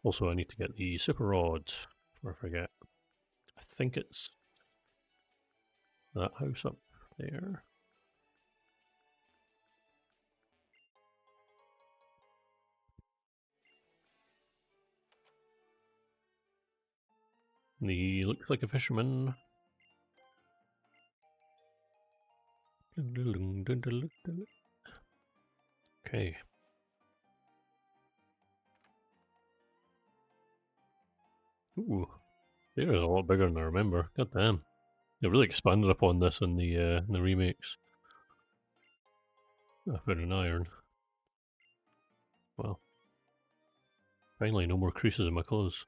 Speaker 1: Also, I need to get the super rod before I forget. I think it's that house up there. He looks like a fisherman. Okay. Ooh, there is a lot bigger than I remember. God damn. They really expanded upon this in the remakes. I found an iron. Well, finally, no more creases in my clothes.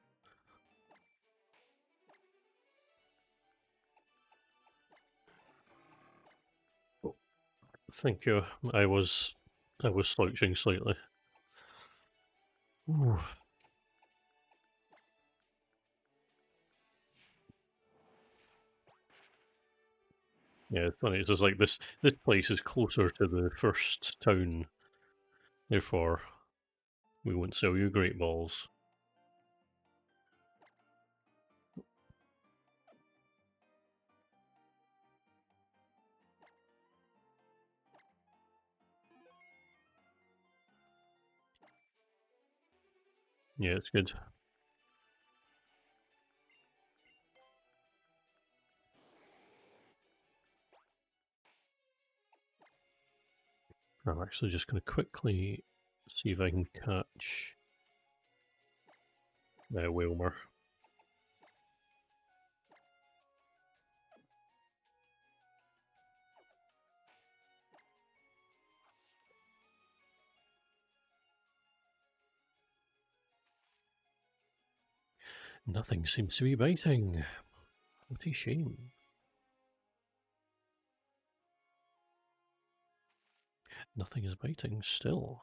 Speaker 1: Oh, thank you. I was slouching slightly. Ooh. Yeah, it's funny. It's just like this place is closer to the first town, therefore we won't sell you great balls. Yeah, it's good. I'm actually just going to quickly see if I can catch Whalmer. Nothing seems to be biting. What a shame. Nothing is biting still.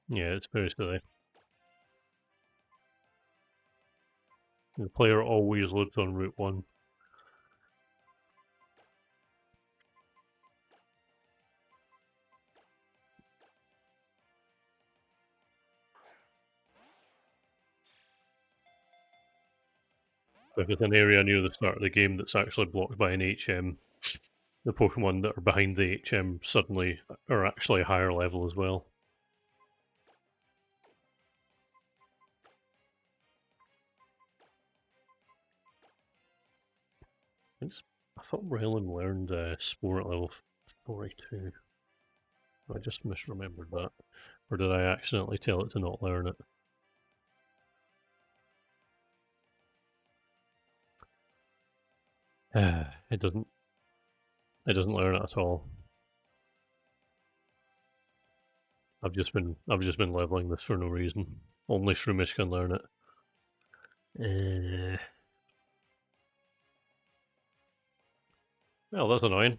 Speaker 1: Yeah, it's very silly. The player always lives on Route 1. If it's an area near the start of the game that's actually blocked by an HM, the Pokemon that are behind the HM suddenly are actually a higher level as well. I thought Breloom learned Spore at level 42. I just misremembered that. Or did I accidentally tell it to not learn it? It doesn't. It doesn't learn it at all. I've just been leveling this for no reason. Only Shroomish can learn it. Well, that's annoying.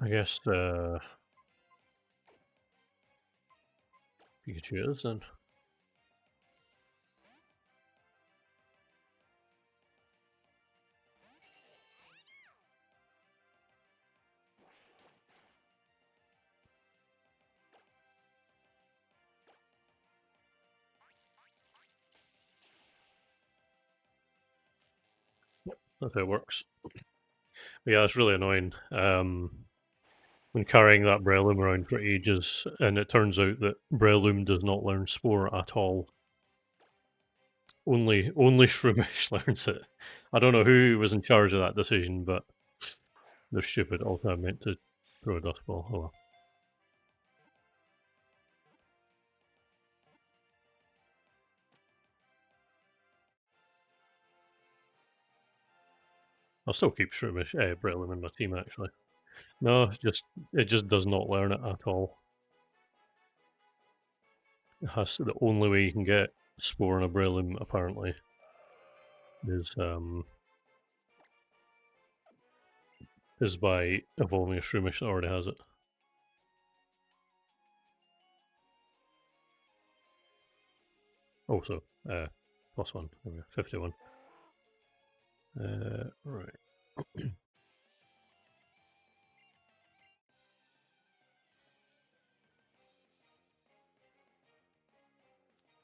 Speaker 1: I guess Pikachu is then. That's how it works. But yeah, it's really annoying. When carrying that Breloom around for ages, and it turns out that Breloom does not learn Spore at all. Only Shroomish learns it. I don't know who was in charge of that decision, but they're stupid. Also, I meant to throw a dust ball. Oh well. I'll still keep Shroomish, Breloom in my team actually. No, it just does not learn it at all. It has the only way you can get Spore in a Breloom apparently is by evolving a Shroomish that already has it. Also, +1, 51. Right.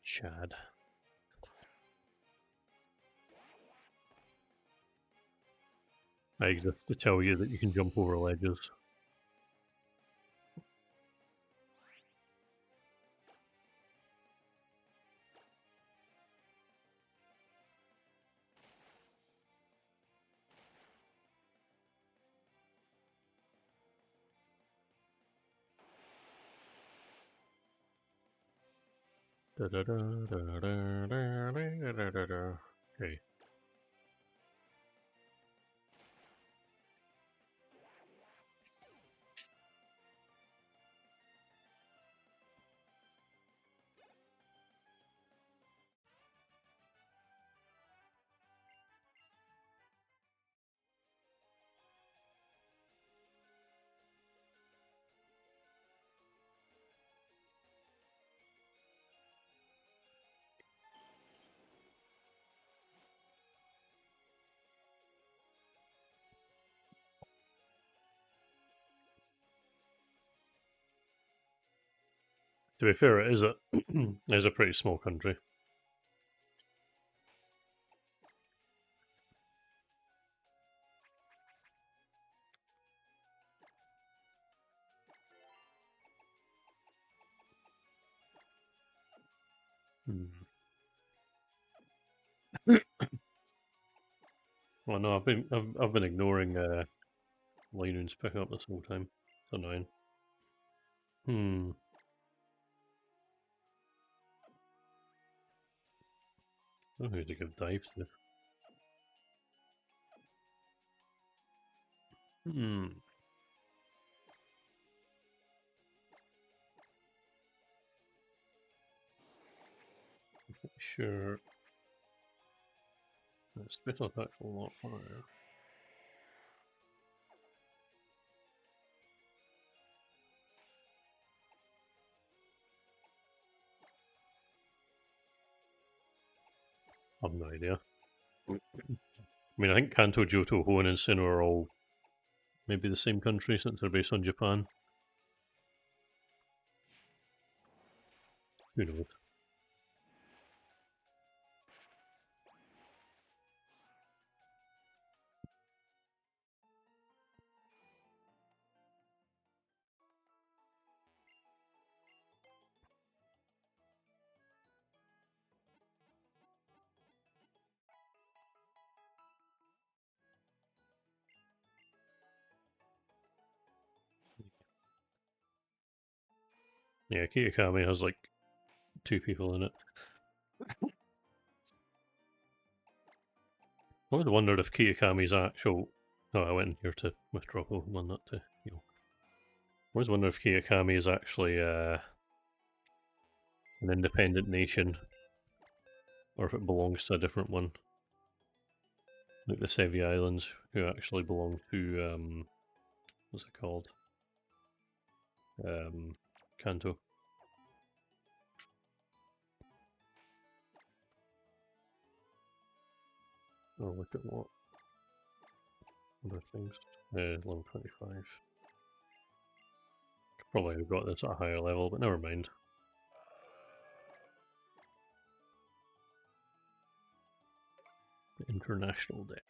Speaker 1: Chad. I exist to tell you that you can jump over ledges. Okay. To be fair, it is a pretty small country. Well, no, I've been ignoring Linoon's picking up this whole time. It's annoying. I don't know who to give dive to. Sure. Special attack a lot higher. I've no idea. I mean, I think Kanto, Johto, Hoenn, and Sinnoh are all maybe the same country since they're based on Japan. Who knows? Yeah, Kitakami has like 2 people in it. I always wondered if Kitakami's actual. Oh, I went in here to withdraw Pokemon, not to heal. I always wonder if Kitakami is actually an independent nation, or if it belongs to a different one. Like the Sevi Islands, who actually belong to, what's it called? Kanto. Oh, look at what other things. Level 25. Could probably have got this at a higher level, but never mind. The international deck.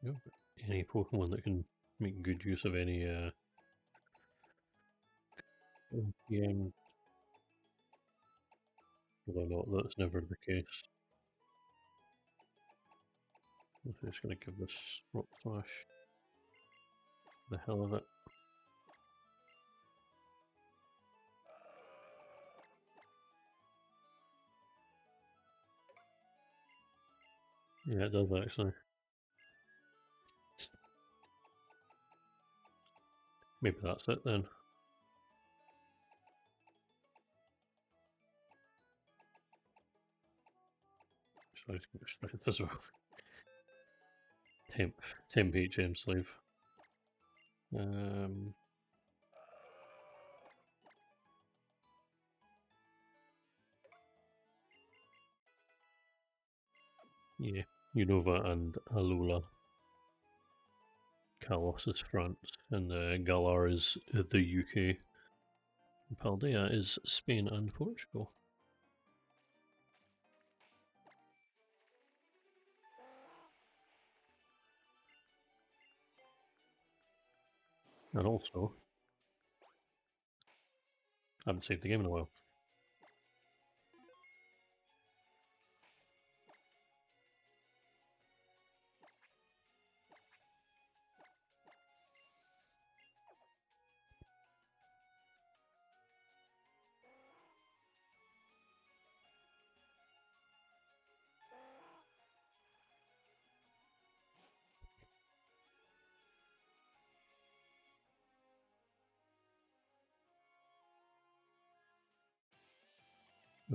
Speaker 1: So, any Pokemon that can make good use of any OPM. Although not, that's never the case. I'm just going to give this Rock Flash the hell of it. Yeah, it does actually. Maybe that's it then. So I just get strength as well. Temp HM slave. Yeah, Unova and Alula. Kalos is France, and Galar is the UK. Paldea is Spain and Portugal. And also, I haven't saved the game in a while.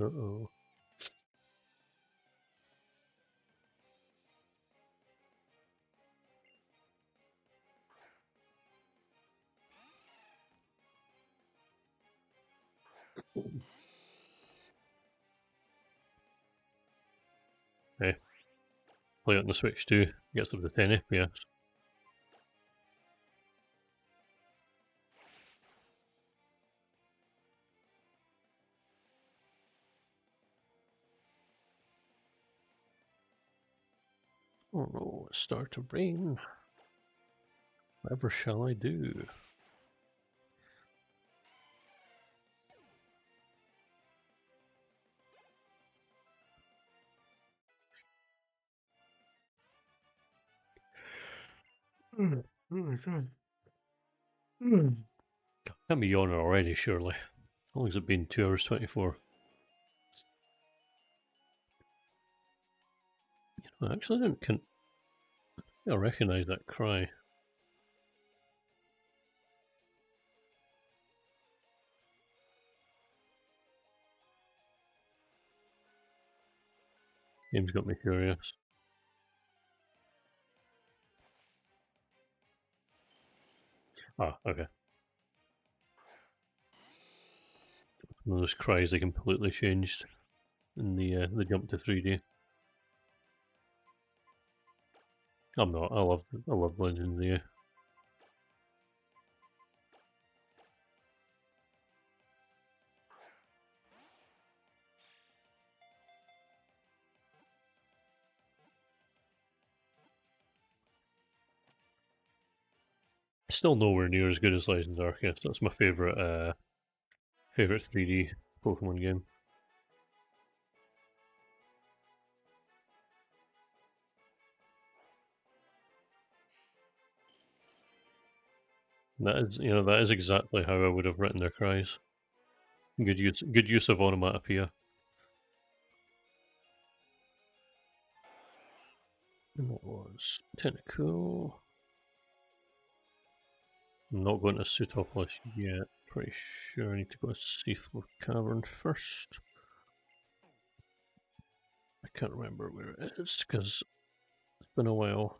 Speaker 1: Uh-oh. Hey, play it on the Switch too. Gets up to 10 FPS. Oh no, it's starting to rain. Whatever shall I do? Oh my god. Can't be yawning already, surely. How long has it been? 2 hours 24. I actually I recognise that cry. Game's got me curious. Ah, okay. One of those cries they completely changed in the jump to 3D. I'm not. I love Legends of. Still nowhere near as good as Legends Arceus. That's my favorite 3D Pokemon game. That is exactly how I would have written their cries. Good use of onomatopoeia. And what was Tentacool? I'm not going to Suitopolis yet. Pretty sure I need to go to Seafloor Cavern first. I can't remember where it is because it's been a while.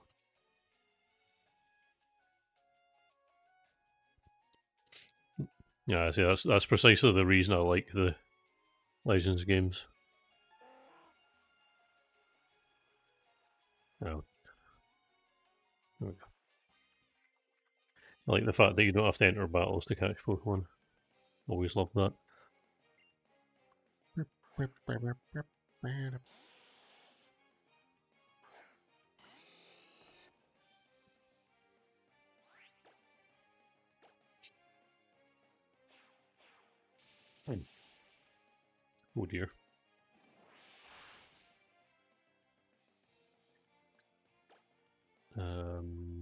Speaker 1: Yeah, see, that's precisely the reason I like the Legends games. Oh, there we go. I like the fact that you don't have to enter battles to catch Pokemon. Always loved that. Oh dear.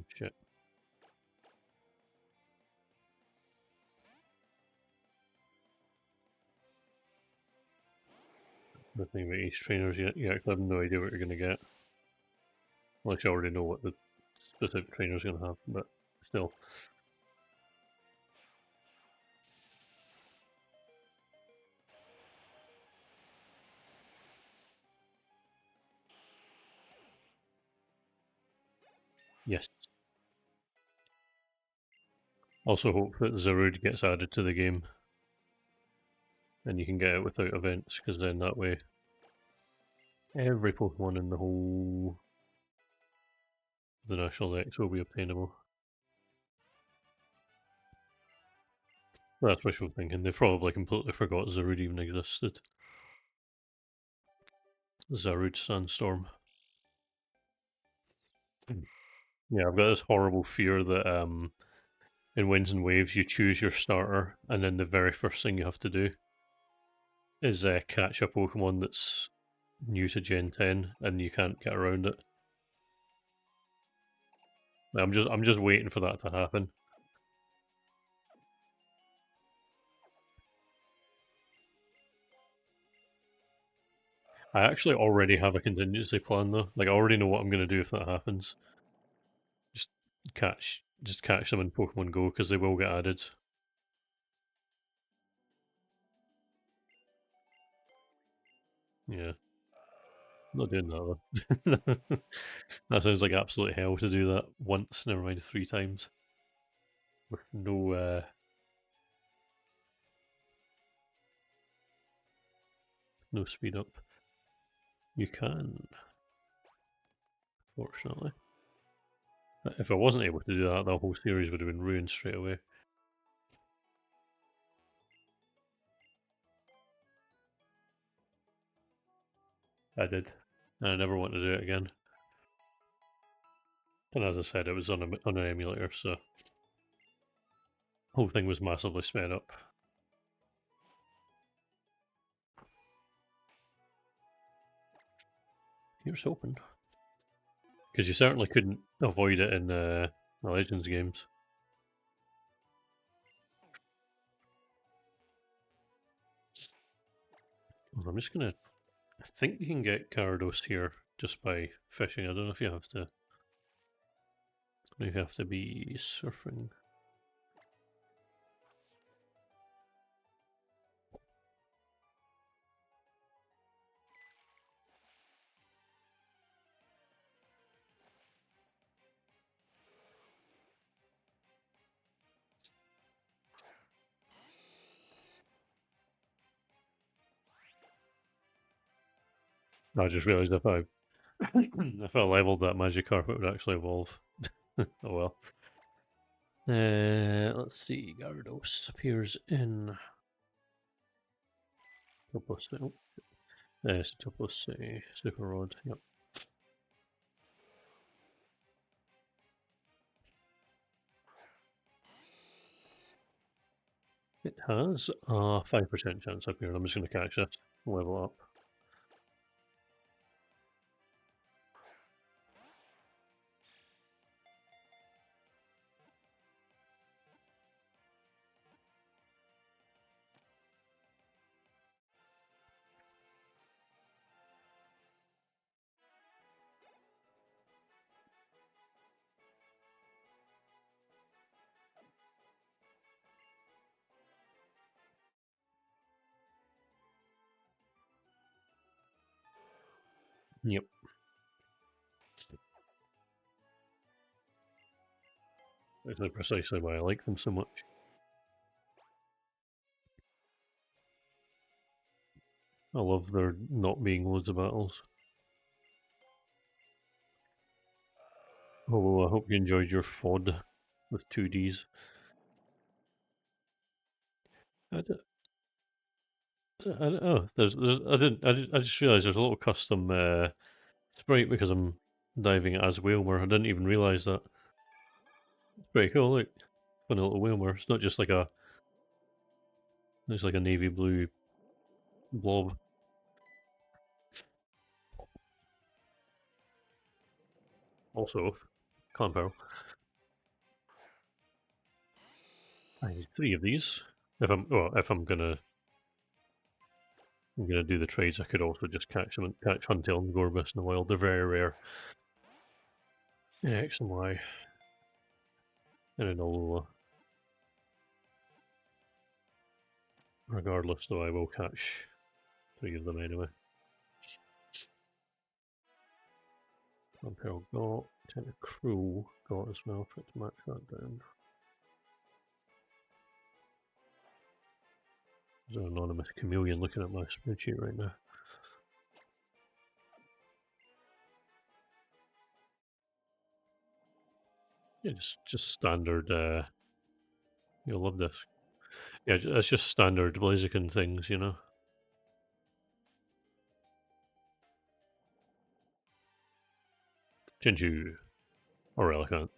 Speaker 1: Shit. The thing about Ace Trainers, you actually have no idea what you're going to get. Like, I already know what the specific trainer's going to have, but still. Yes. Also hope that Zarude gets added to the game and you can get it without events, because then that way every Pokemon in the whole the National Dex will be obtainable. That's wishful thinking. They've probably completely forgot Zarude even existed. Zarude Sandstorm. Yeah, I've got this horrible fear that in Winds and Waves you choose your starter, and then the very first thing you have to do is catch a Pokemon that's new to Gen 10, and you can't get around it. I'm just waiting for that to happen. I actually already have a contingency plan though. Like I already know what I'm going to do if that happens. Just just catch them in Pokemon Go because they will get added. Yeah, not doing that though. That sounds like absolute hell to do that once. Never mind 3 times with no speed up. You can, fortunately. If I wasn't able to do that, the whole series would have been ruined straight away. I did, and I never want to do it again. And as I said, it was on an emulator, so the whole thing was massively sped up. Here's hoping, because you certainly couldn't avoid it in the Legends games. I'm just gonna. I think you can get Gyarados here just by fishing. I don't know if you have to. You have to be surfing. I just realised if I if I leveled that Magikarp, it would actually evolve. Oh well. Let's see. Gyarados appears in Topos. Oh, Topos Super Rod. Yep. It has a 5% chance up here. I'm just going to catch this, level up. Yep. That's precisely why I like them so much. I love there not being loads of battles. Although I hope you enjoyed your FOD with 2Ds. I, d- oh, I just realised there's a little custom sprite because I'm diving as Whalmer. I didn't even realise that. It's pretty cool, look. Funny little Whalmer. It's not just like it's like a navy blue blob. Also, Clan I need 3 of these. If I'm gonna do the trades, I could also just catch Huntail and Gorbis in the wild. They're very rare. Yeah, X and Y. And an Alola. Regardless, though, I will catch 3 of them anyway. Vampire got, Tentacruel got as well, for it to match that down. There's an anonymous chameleon looking at my spreadsheet right now. Yeah, just standard, you'll love this. Yeah, it's just standard Blaziken things, you know? Chinju or Relicanth.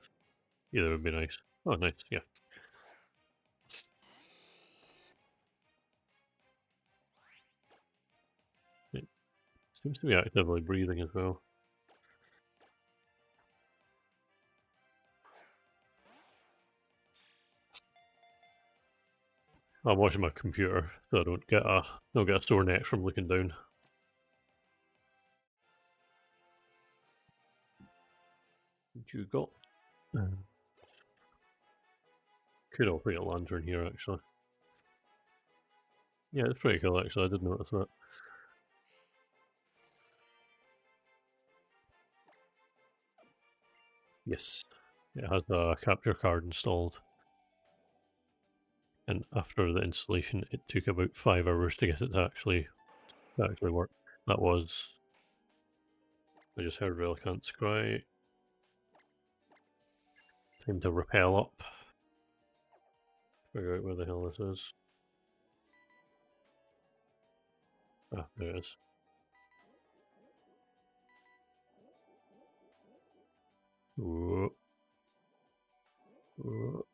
Speaker 1: Either would be nice. Oh, nice, yeah. It seems to be actively breathing as well. I'm watching my computer so I don't get a sore neck from looking down. You got? Could operate a lantern here actually. Yeah, it's pretty cool actually. I did notice that. Yes, it has a capture card installed, and after the installation, it took about 5 hours to get it to actually work. That was. I just heard Relicanth's cry. Time to rappel up. Figure out where the hell this is. Ah, there it is. Whoa. Whoa.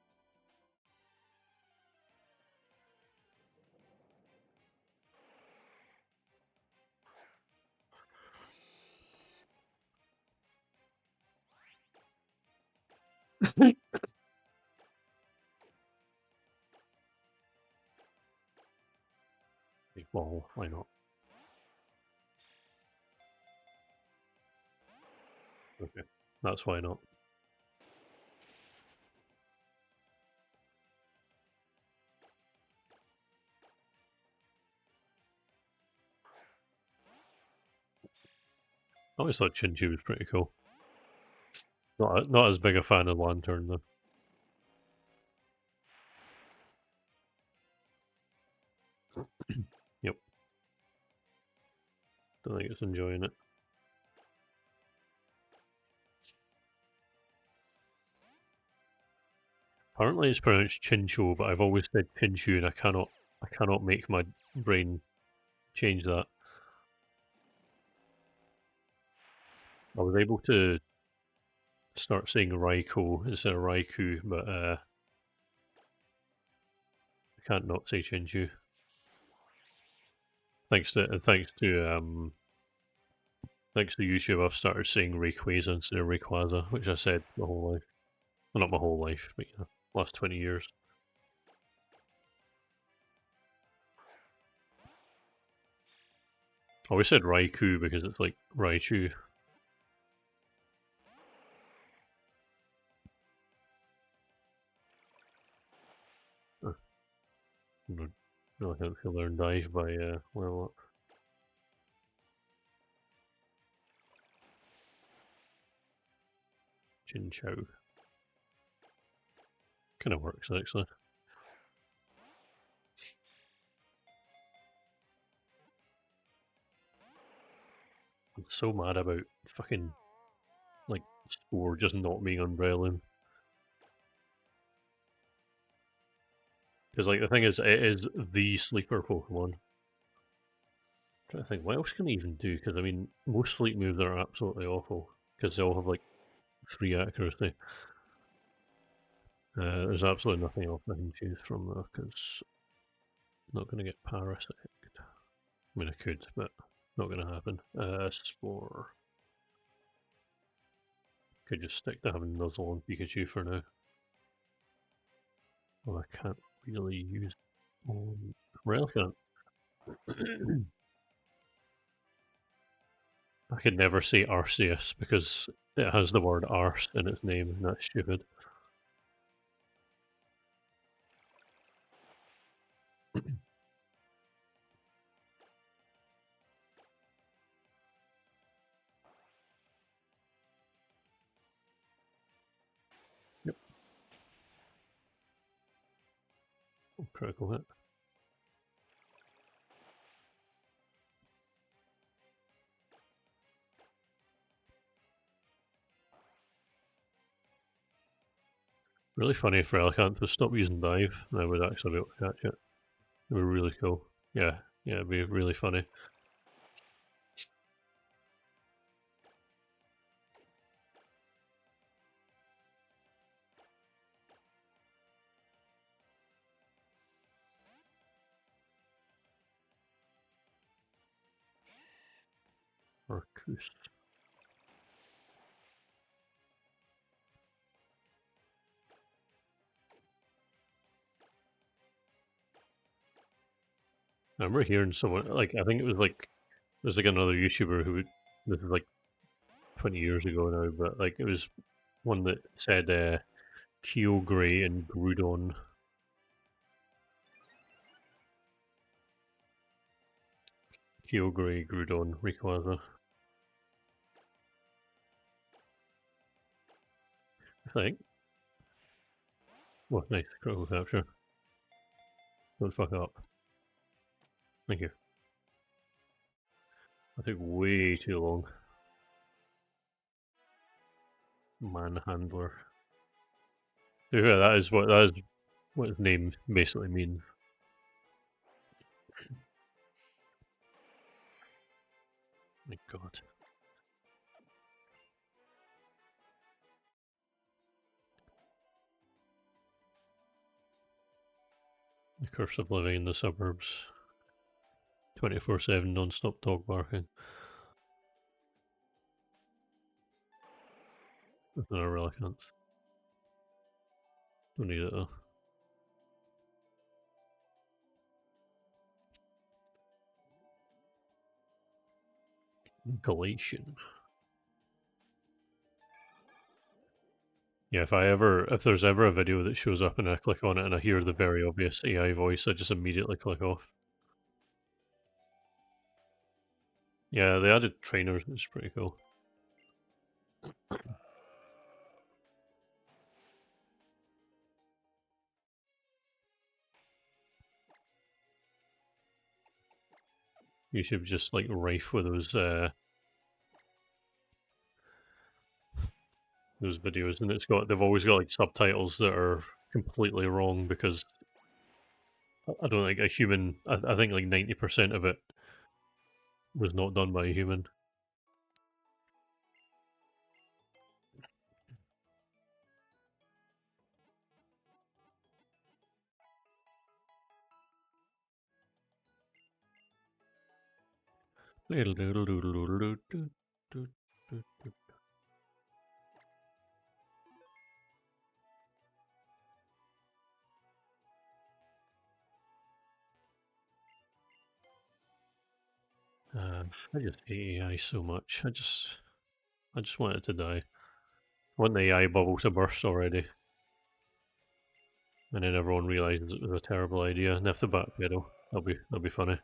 Speaker 1: Big ball, why not? Okay, that's why not. I always thought Chinju was pretty cool. Not as big a fan of Lantern though. Yep, don't think it's enjoying it. Apparently it's pronounced Chincho, but I've always said Chinchu, and I cannot make my brain change that. I was able to start saying Raikou instead of Raikou, but I can't not say Chinchu. Thanks to YouTube, I've started saying Rayquaza instead of Rayquaza, which I said my whole life. Well, not my whole life, but last 20 years. I always said Raikou because it's like Raichu. Uh, really can't feel learn dive by level up. Chinchou. Kind of works actually. I'm so mad about fucking like Spore just not being Umbrella. Because like the thing is, it is the sleeper Pokemon. I'm trying to think, what else can I even do? Because I mean, most sleep moves are absolutely awful because they all have like 3 accuracy. There's absolutely nothing else I can choose from though, because I'm not going to get Parasect. I mean, I could, but not going to happen. Spore. Could just stick to having Nuzzle on Pikachu for now. Well, I can't really use on Relicanth. I could never say Arceus because it has the word arse in its name, and that's stupid. Yep. Critical hit. Really funny if Relicanth would stop using dive, and I would actually be able to catch it. It would be really cool. Yeah, it'd be really funny. Arcus. I remember hearing someone, like, I think it was like, there's like another YouTuber who would, this is like 20 years ago now, but like, it was one that said Kyogre and Groudon. Kyogre, Groudon, Rayquaza. I think. Oh, nice. Critical capture. Don't fuck up. Thank you. I took way too long. Manhandler. Yeah, that is what his name basically means. My god. The curse of living in the suburbs. 24/7 non-stop dog barking. That's not a Relicanth. Don't need it though. Galatian. Yeah, if there's ever a video that shows up and I click on it and I hear the very obvious AI voice, I just immediately click off. Yeah, they added trainers, which is pretty cool. YouTube just like rife with those videos, and they've always got like subtitles that are completely wrong because I don't think a human. I think like 90% of it was not done by a human. I just hate AI so much. I just want it to die. I want the AI bubble to burst already, and then everyone realizes it was a terrible idea and they have to backpedal. That'll be funny.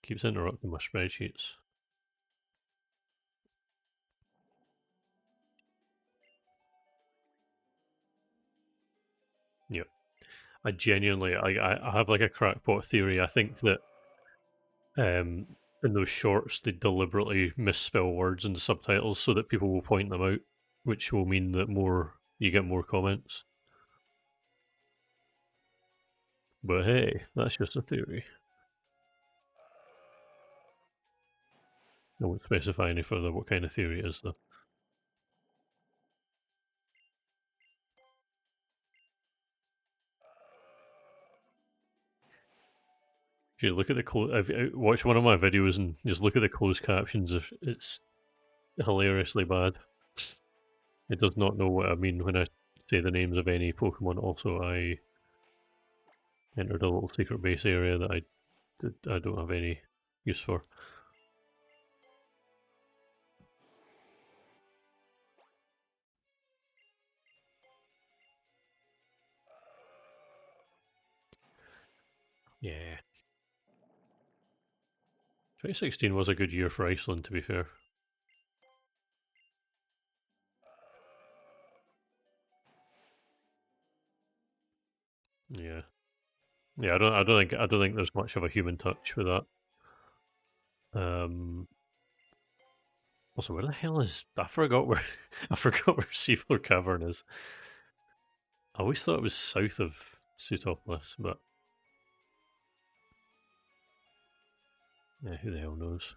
Speaker 1: Keeps interrupting my spreadsheets. Yep. I genuinely, I have like a crackpot theory. I think that in those shorts they deliberately misspell words in the subtitles so that people will point them out, which will mean that you get more comments. But hey, that's just a theory. I won't specify any further what kind of theory it is, though. If you look at watch one of my videos and just look at the closed captions, if it's hilariously bad. It does not know what I mean when I say the names of any Pokemon. Also, I entered a little secret base area that I that I don't have any use for. Yeah. 2016 was a good year for Iceland, to be fair. Yeah. Yeah, I don't think there's much of a human touch with that. Also, where the hell is I forgot where I forgot where Seafloor Cavern is. I always thought it was south of Sutopolis, but yeah, who the hell knows?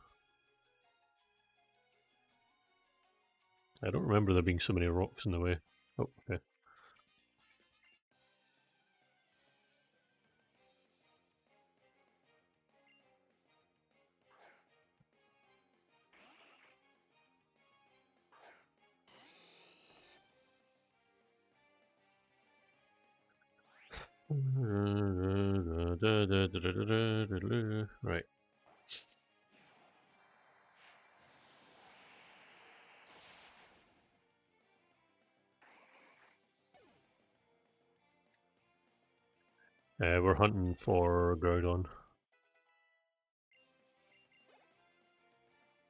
Speaker 1: I don't remember there being so many rocks in the way. Oh, okay. Right. We're hunting for Groudon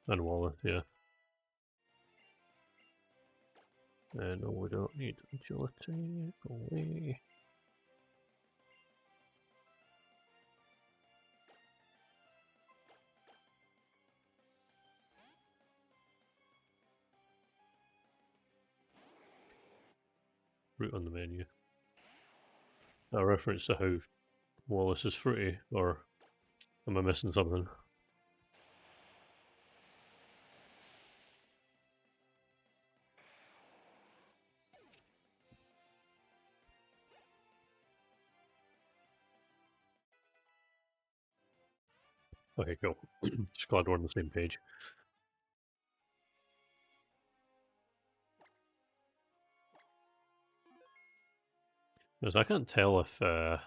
Speaker 1: and Wallace, yeah. No, we don't need agility. Go away. Route on the menu. A reference to how Wallace is fruity, or am I missing something? Okay, cool. Just glad we're on the same page. Because I can't tell if I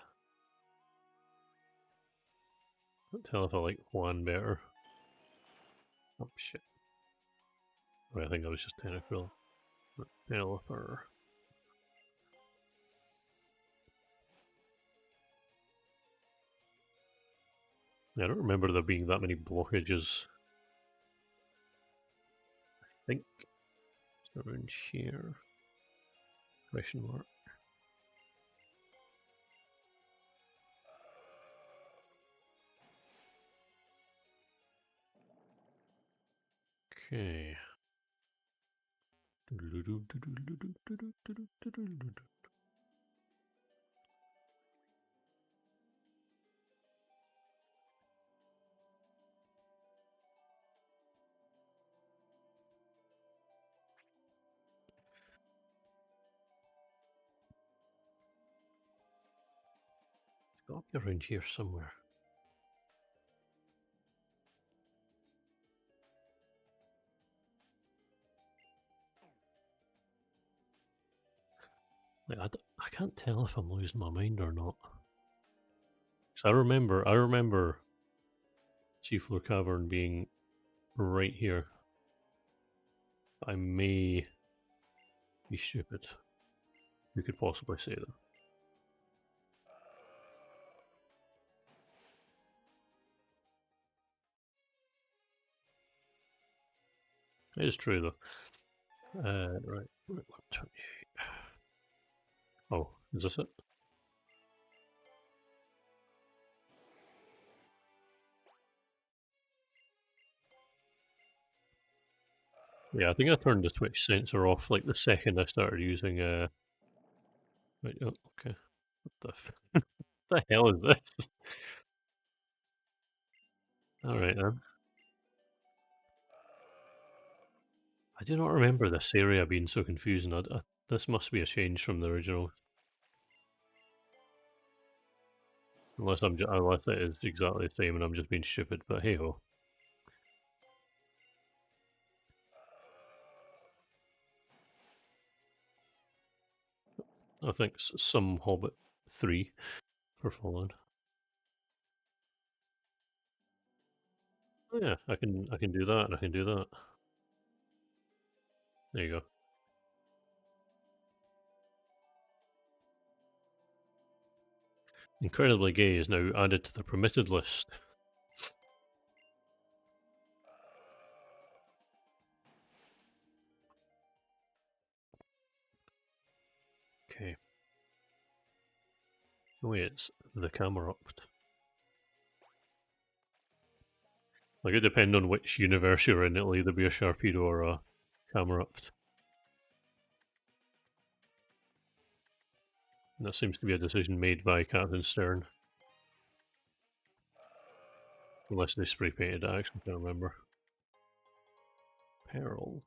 Speaker 1: like one better. Oh shit! I think I was just technical. Developer. Yeah, I don't remember there being that many blockages. I think it's around here. Question mark. Okay. It's got to be around here somewhere. Like, I can't tell if I'm losing my mind or not. Because I remember Seafloor Cavern being right here. I may be stupid. You could possibly say that. It is true though. Right, 128. Oh, is this it? Yeah, I think I turned the Twitch sensor off like the second I started using Right, oh, okay. What the hell is this? Alright then. I do not remember this area being so confusing. This must be a change from the original. Unless it is exactly the same and I'm just being stupid, but hey ho. I think some Hobbit 3 for Fallen. Oh yeah, I can do that, and I can do that. There you go. Incredibly Gay is now added to the permitted list. Okay. Oh wait, it's the Camerupt. Like, it depends on which universe you're in, it'll either be a Sharpedo or a Camerupt. And that seems to be a decision made by Captain Stern. Unless they spray painted it, I actually can't remember. Peril.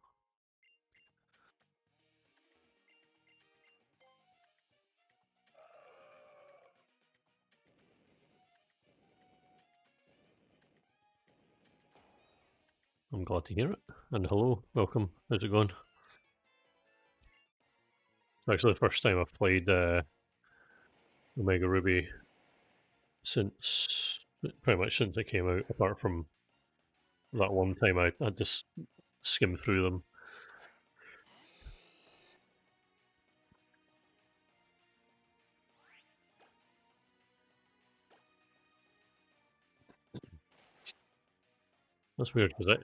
Speaker 1: I'm glad to hear it. And hello, welcome. How's it going? It's actually the first time I've played Omega Ruby since pretty much since it came out, apart from that one time I had to skim through them. That's weird because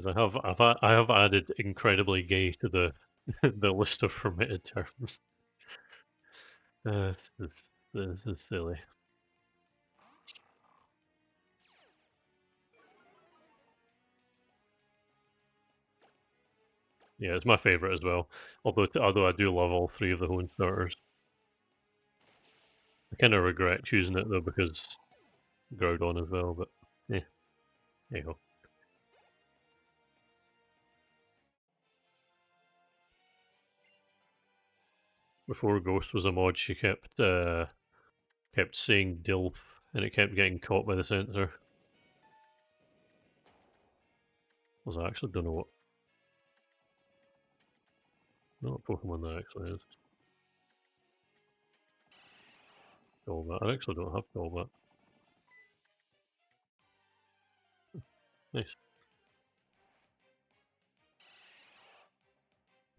Speaker 1: I have added incredibly gay to the the list of permitted terms. This is silly. Yeah, it's my favorite as well. Although I do love all three of the Hoenn starters. I kind of regret choosing it though because Groudon as well. But yeah, there you go. Before Ghost was a mod, she kept saying Dilf, and it kept getting caught by the sensor. Was I actually don't know what Pokemon that actually is. Golbat. I actually don't have Golbat. Nice.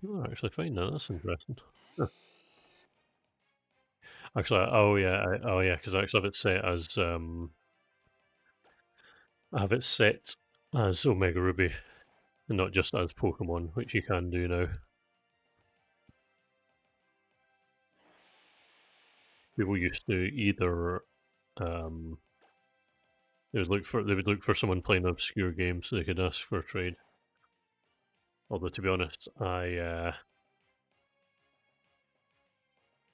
Speaker 1: Oh, I actually find that. That's interesting. Huh. Actually, oh yeah, because I actually have it set as I have it set as Omega Ruby, and not just as Pokemon, which you can do now. People used to either um, they would look for someone playing an obscure game so they could ask for a trade. Although to be honest, I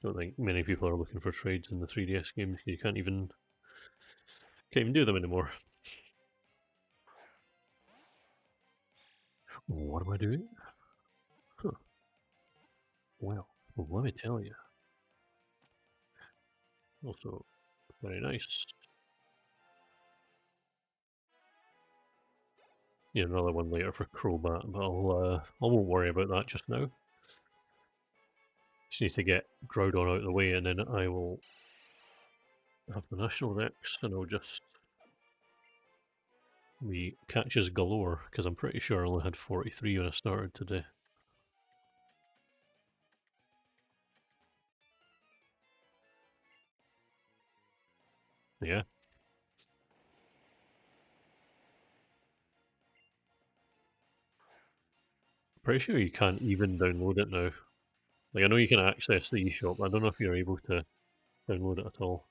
Speaker 1: don't think many people are looking for trades in the 3DS games. You can't even do them anymore. What am I doing? Huh. Well, let me tell you. Also, very nice. Yeah, another one later for Crobat, but I won't worry about that just now. Just need to get Groudon out of the way, and then I will have the national Dex, and I'll just be catches galore because I'm pretty sure I only had 43 when I started today. Yeah, pretty sure you can't even download it now. Like, I know you can access the eShop, but I don't know if you're able to download it at all.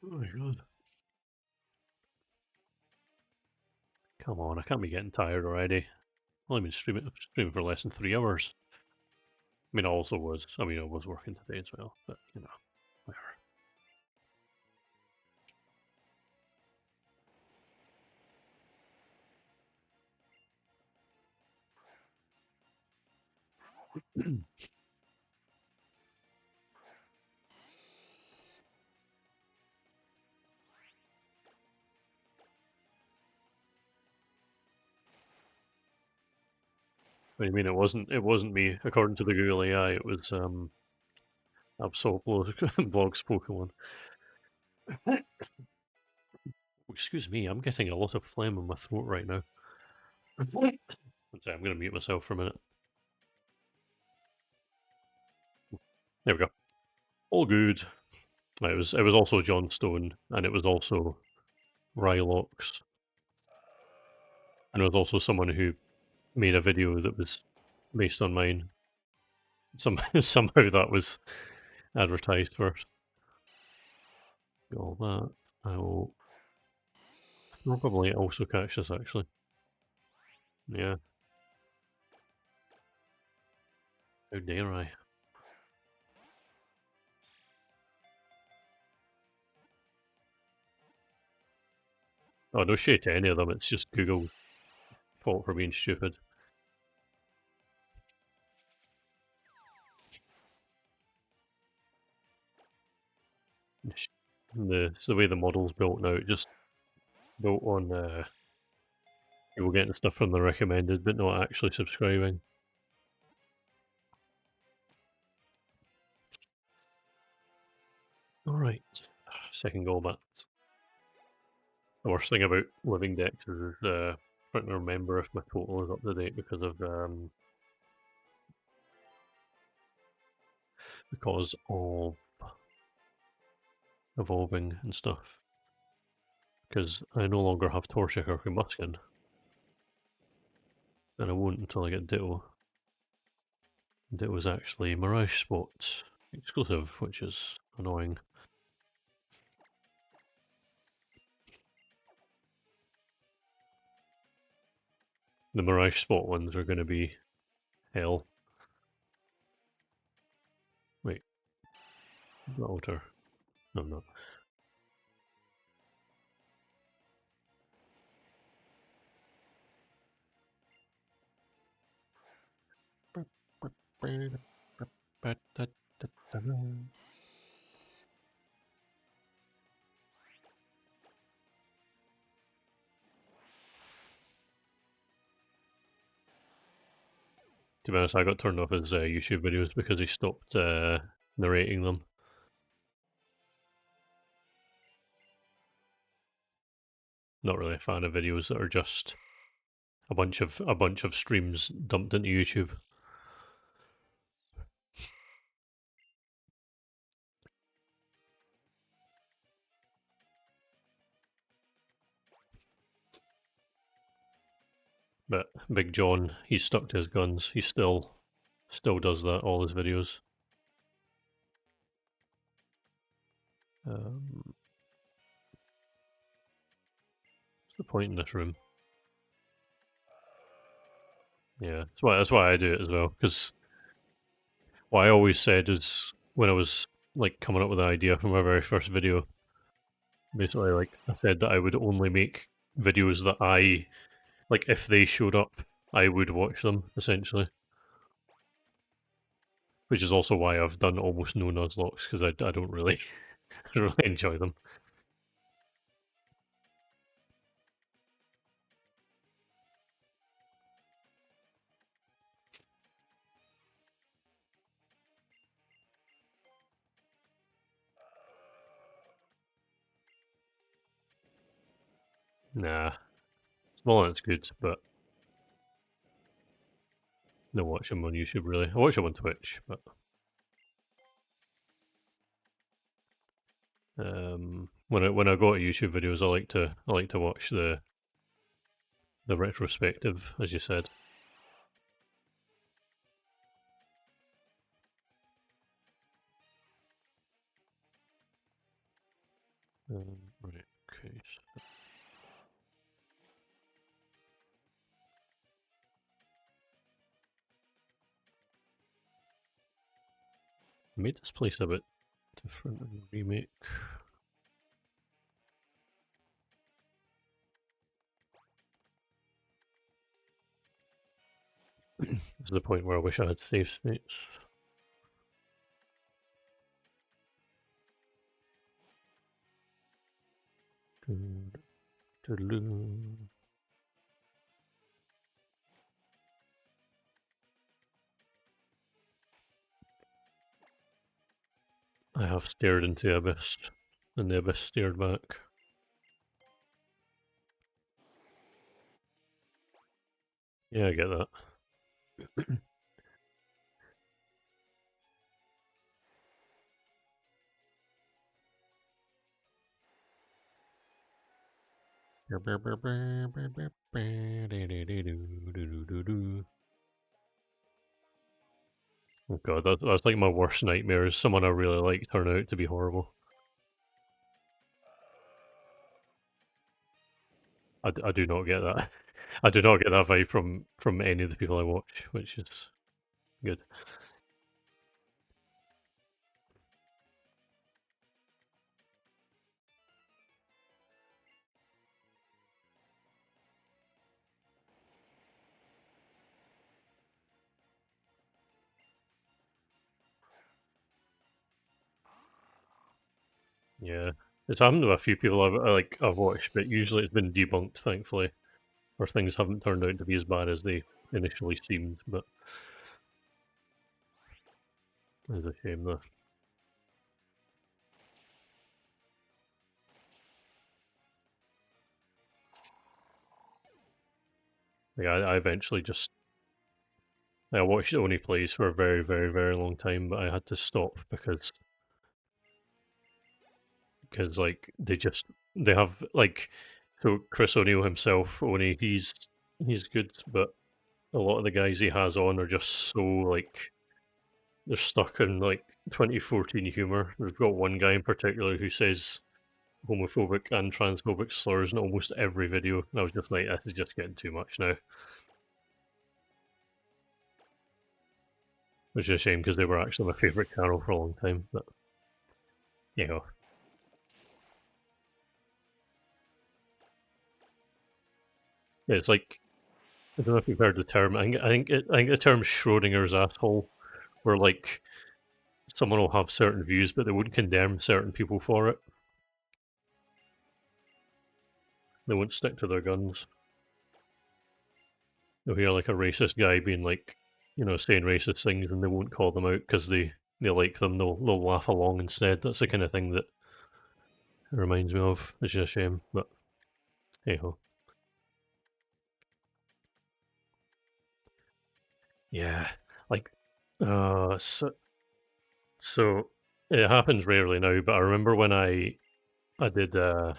Speaker 1: Oh my god. Come on, I can't be getting tired already. I've only been streaming for less than 3 hours. I mean, I was working today as well, but you know, whatever. What do you mean it wasn't? It wasn't me. According to the Google AI, it was Absol Blog's Pokemon. Excuse me, I'm getting a lot of phlegm in my throat right now. Sorry, I'm going to mute myself for a minute. There we go. All good. It was also John Stone, and it was also Rylox, and it was also someone who made a video that was based on mine. Somehow that was advertised first. All that. I will probably also catch this actually. Yeah. How dare I? Oh, no shade to any of them. It's just Google's fault for being stupid. It's the way the model's built now. It just built on people getting stuff from the recommended, but not actually subscribing. All right, second goal bat. The worst thing about living decks is trying to remember if my total is up to date because of evolving and stuff. Because I no longer have Torchic or Combustion, and I won't until I get Ditto. Ditto's actually Mirage Spot exclusive, which is annoying. The Mirage Spot ones are going to be hell. Wait, the altar. No, I'm not. To be honest, I got turned off his YouTube videos because he stopped narrating them. Not really a fan of videos that are just a bunch of streams dumped into YouTube. But Big John, he's stuck to his guns. He still does that all his videos. What's the point in this room? Yeah, that's why I do it as well. Because what I always said is when I was like coming up with an idea for my very first video, basically like I said that I would only make videos that I like if they showed up, I would watch them essentially. Which is also why I've done almost no Nuzlocks because I don't really I don't really enjoy them. Nah, Smollet's good, but don't watch him on YouTube really. I watch him on Twitch, but when I go to YouTube videos, I like to watch the retrospective, as you said. Right, okay. I made this place a bit different in the remake. This is the point where I wish I had save states. I have stared into the abyss, and the abyss stared back. Yeah, I get that. Oh god, that's like my worst nightmare is someone I really like turn out to be horrible. I do not get that. I do not get that vibe from any of the people I watch, which is good. Yeah, it's happened to a few people I've watched, but usually it's been debunked, thankfully, or things haven't turned out to be as bad as they initially seemed. But it's a shame though. Like I eventually just I watched Oni plays for a very, very, very long time, but I had to stop because like they have like so Chris O'Neill himself, Oni, he's good, but a lot of the guys he has on are just so like they're stuck in like 2014 humor. We've got one guy in particular who says homophobic and transphobic slurs in almost every video, and I was just like, this is just getting too much now. Which is a shame because they were actually my favourite channel for a long time. But you know, it's like I don't know if you've heard the term. I think the term Schrodinger's asshole, where like someone will have certain views, but they wouldn't condemn certain people for it. They won't stick to their guns. You'll hear like a racist guy being like, saying racist things, and they won't call them out because they like them. They'll laugh along instead. That's the kind of thing that it reminds me of. Which is a shame, but hey ho. Yeah, like uh, so, so it happens rarely now, but I remember when I did I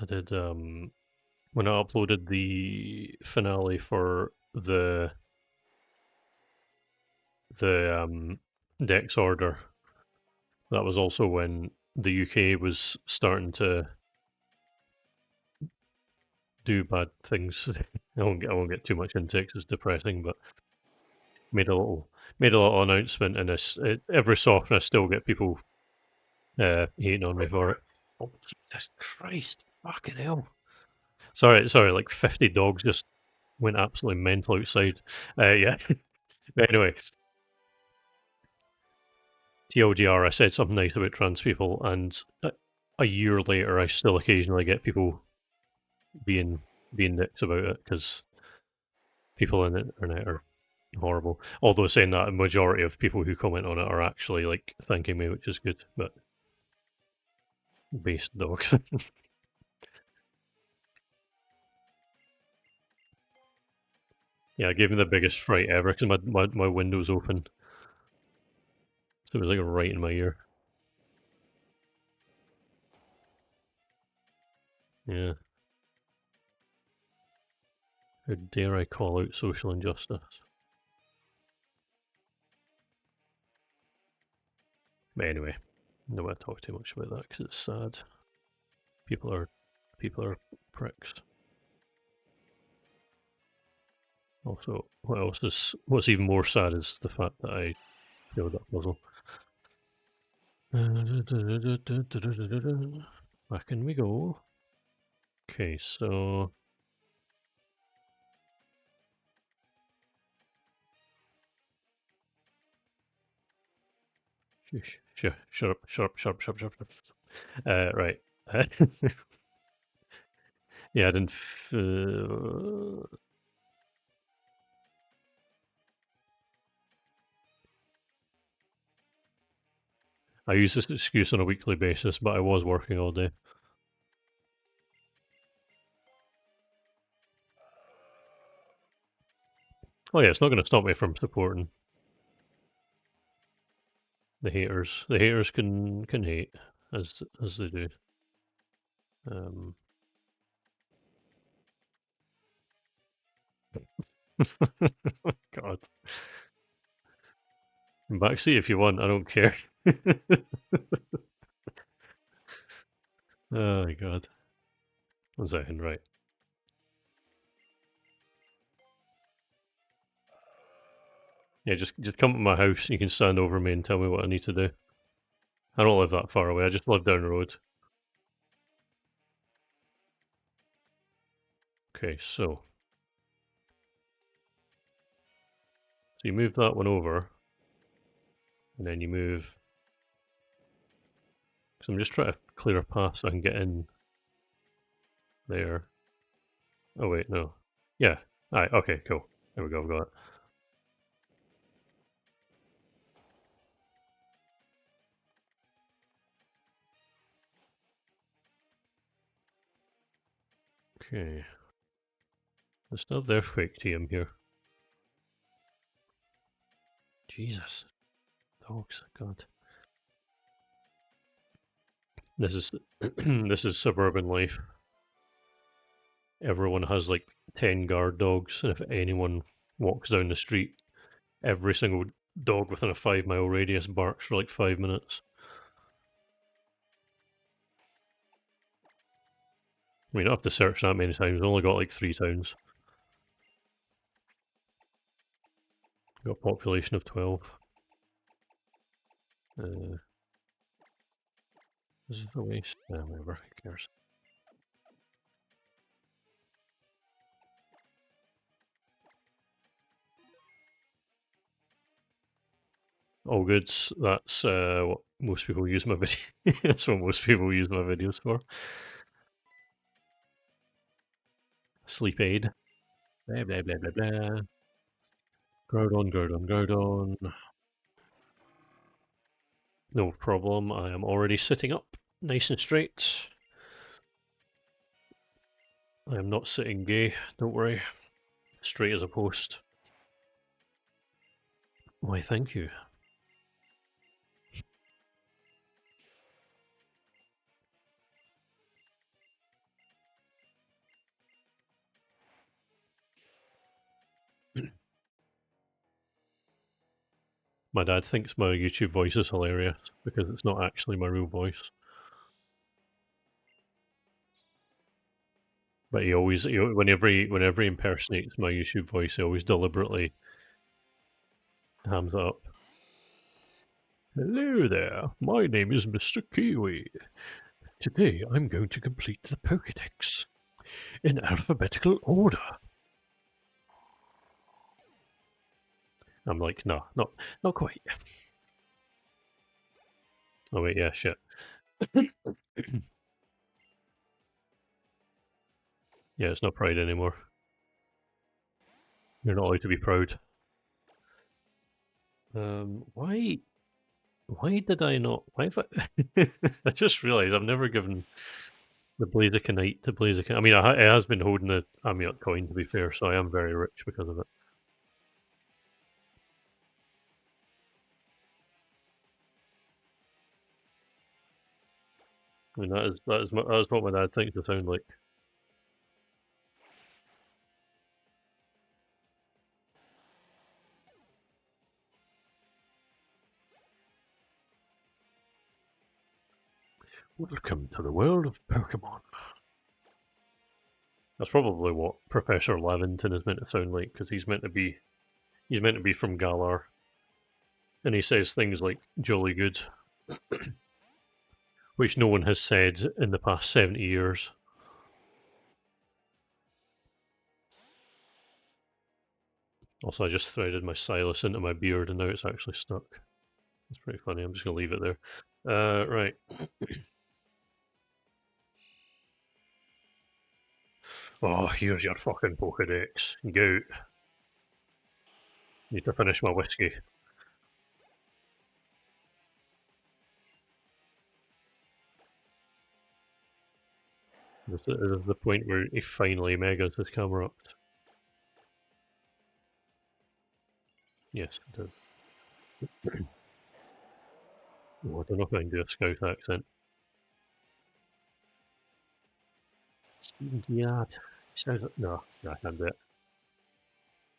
Speaker 1: did when I uploaded the finale for the Dex order. That was also when the UK was starting to do bad things. I won't get too much into it 'cause it's depressing, but made a little made a little announcement, and every so often I still get people hating on me for it. Oh Jesus Christ! Fucking hell! Sorry. Like 50 dogs just went absolutely mental outside. Yeah. But anyway, TLDR, I said something nice about trans people, and a year later, I still occasionally get people being dicks about it because people on the internet are horrible. Although saying that, a majority of people who comment on it are actually like thanking me, which is good. But based dogs. Yeah, I gave me the biggest fright ever because my window's open, so it was like right in my ear. Yeah, how dare I call out social injustice? But anyway, I don't want to talk too much about that because it's sad. People are people are pricks. Also, what's even more sad is the fact that I failed that puzzle. Back in we go. Okay, so shut up, right. Yeah, I didn't. I use this excuse on a weekly basis, but I was working all day. Oh yeah, it's not going to stop me from supporting the haters. The haters can hate as they do. God, backseat if you want. I don't care. Oh my god. 1 second, right. Yeah, just come to my house. You can stand over me and tell me what I need to do. I don't live that far away. I just live down the road. Okay, so you move that one over, and then you move. So I'm just trying to clear a path so I can get in there. Oh wait, no. Yeah. Alright, okay, cool. There we go, I've got it. Okay. Let's still have the earthquake team here. Jesus. Dogs, God. This is this is suburban life. Everyone has like 10 guard dogs, and if anyone walks down the street, every single dog within a 5 mile radius barks for like 5 minutes. I mean, you don't have to search that many times. We've only got like 3 towns. Got a population of 12. This is a waste. Whatever, who cares? All goods. That's what most people use my video. That's what most people use my videos for. Sleep aid. Blah blah blah blah blah. Groudon, Groudon, Groudon. No problem. I am already sitting up, nice and straight. I am not sitting gay. Don't worry. Straight as a post. Why, thank you. My dad thinks my YouTube voice is hilarious because it's not actually my real voice. But he always, whenever he impersonates my YouTube voice, he always deliberately hams it up. Hello there, my name is Mr. Kiwi. Today I'm going to complete the Pokédex in alphabetical order. I'm like, no, not quite. Oh wait, yeah, shit. Yeah, it's not pride anymore. You're not allowed to be proud. Why did I not? Why have I? I just realised I've never given the Blazikenite to Blaziken. I mean, it has been holding the Amiot coin, to be fair, so I am very rich because of it. I mean, that is what my dad thinks it sound like. Welcome to the world of Pokemon. That's probably what Professor Lavington is meant to sound like, because he's meant to be from Galar, and he says things like "jolly good," which no one has said in the past 70 years. Also, I just threaded my stylus into my beard, and now it's actually stuck. It's pretty funny. I'm just gonna leave it there. Right. Oh, here's your fucking Pokedex. Go out. Need to finish my whiskey. This is the point where he finally megas his camera up. Yes, it does. Oh, I don't know if I can do a Scout accent. Yeah, sounds like, no, I can't do it.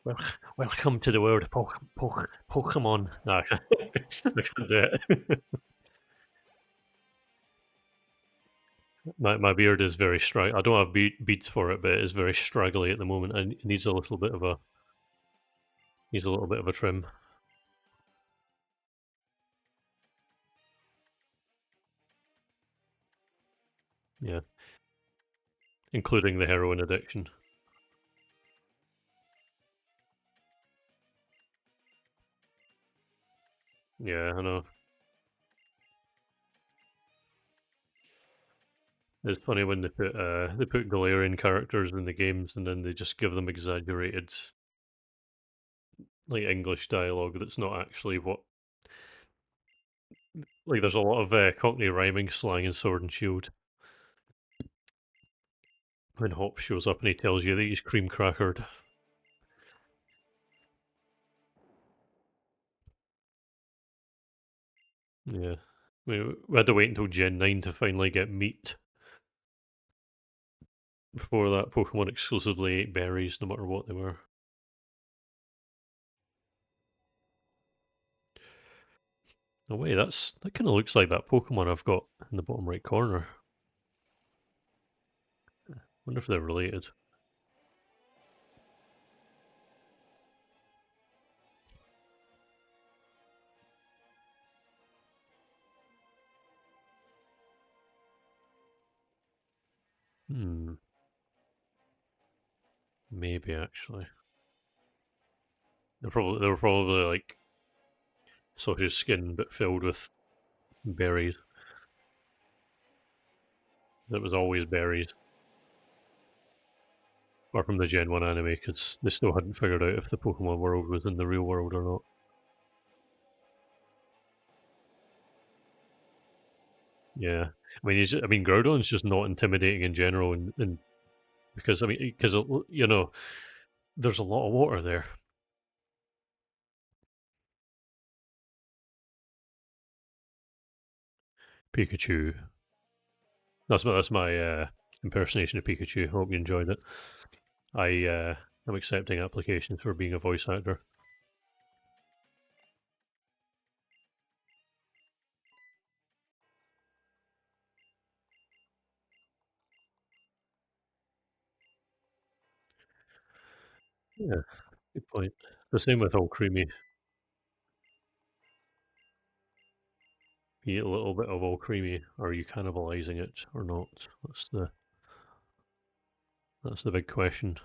Speaker 1: Well, welcome to the world of Pokemon. No, I can't, I can't do it. My beard is very I don't have beads for it, but it is very straggly at the moment, and it needs a little bit of a trim. Yeah, including the heroin addiction. Yeah, I know. It's funny when they put Galarian characters in the games, and then they just give them exaggerated like English dialogue that's not actually what. Like, there's a lot of Cockney rhyming slang in Sword and Shield. When Hop shows up and he tells you that he's cream crackered. Yeah. We had to wait until Gen 9 to finally get meat. Before that, Pokemon exclusively ate berries no matter what they were. No way, that kind of looks like that Pokemon I've got in the bottom right corner. Wonder if they're related. Hmm, maybe actually. They were probably like sausage skin but filled with berries. It was always berries. Or from the Gen 1 anime, because they still hadn't figured out if the Pokemon world was in the real world or not. Yeah. I mean, Groudon's just not intimidating in general, and because, I mean, because, there's a lot of water there. Pikachu. That's my impersonation of Pikachu. Hope you enjoyed it. I'm accepting applications for being a voice actor. Yeah, good point. The same with all creamy. You eat a little bit of all creamy. Are you cannibalizing it or not? That's the big question.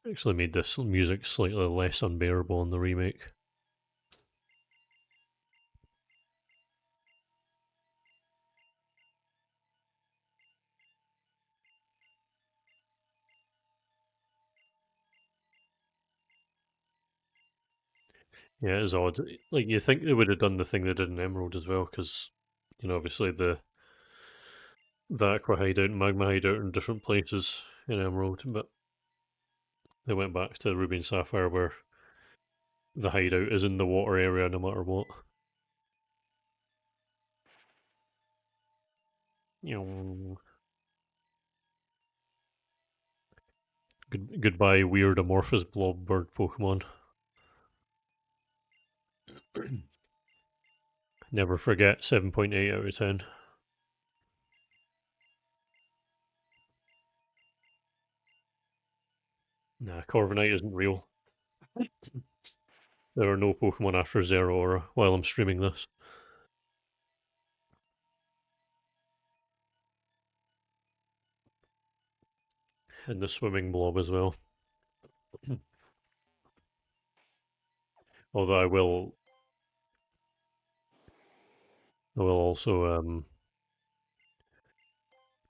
Speaker 1: Actually made this music slightly less unbearable in the remake. Yeah, it is odd. Like, you think they would have done the thing they did in Emerald as well, because obviously the Aqua hideout and Magma hideout are in different places in Emerald, but they went back to Ruby and Sapphire where the hideout is in the water area no matter what. You know, goodbye weird amorphous blob bird Pokemon. Never forget 7.8 out of 10. Nah, Corviknight isn't real. There are no Pokemon after Zeraora while I'm streaming this. And the swimming blob as well. Although I will also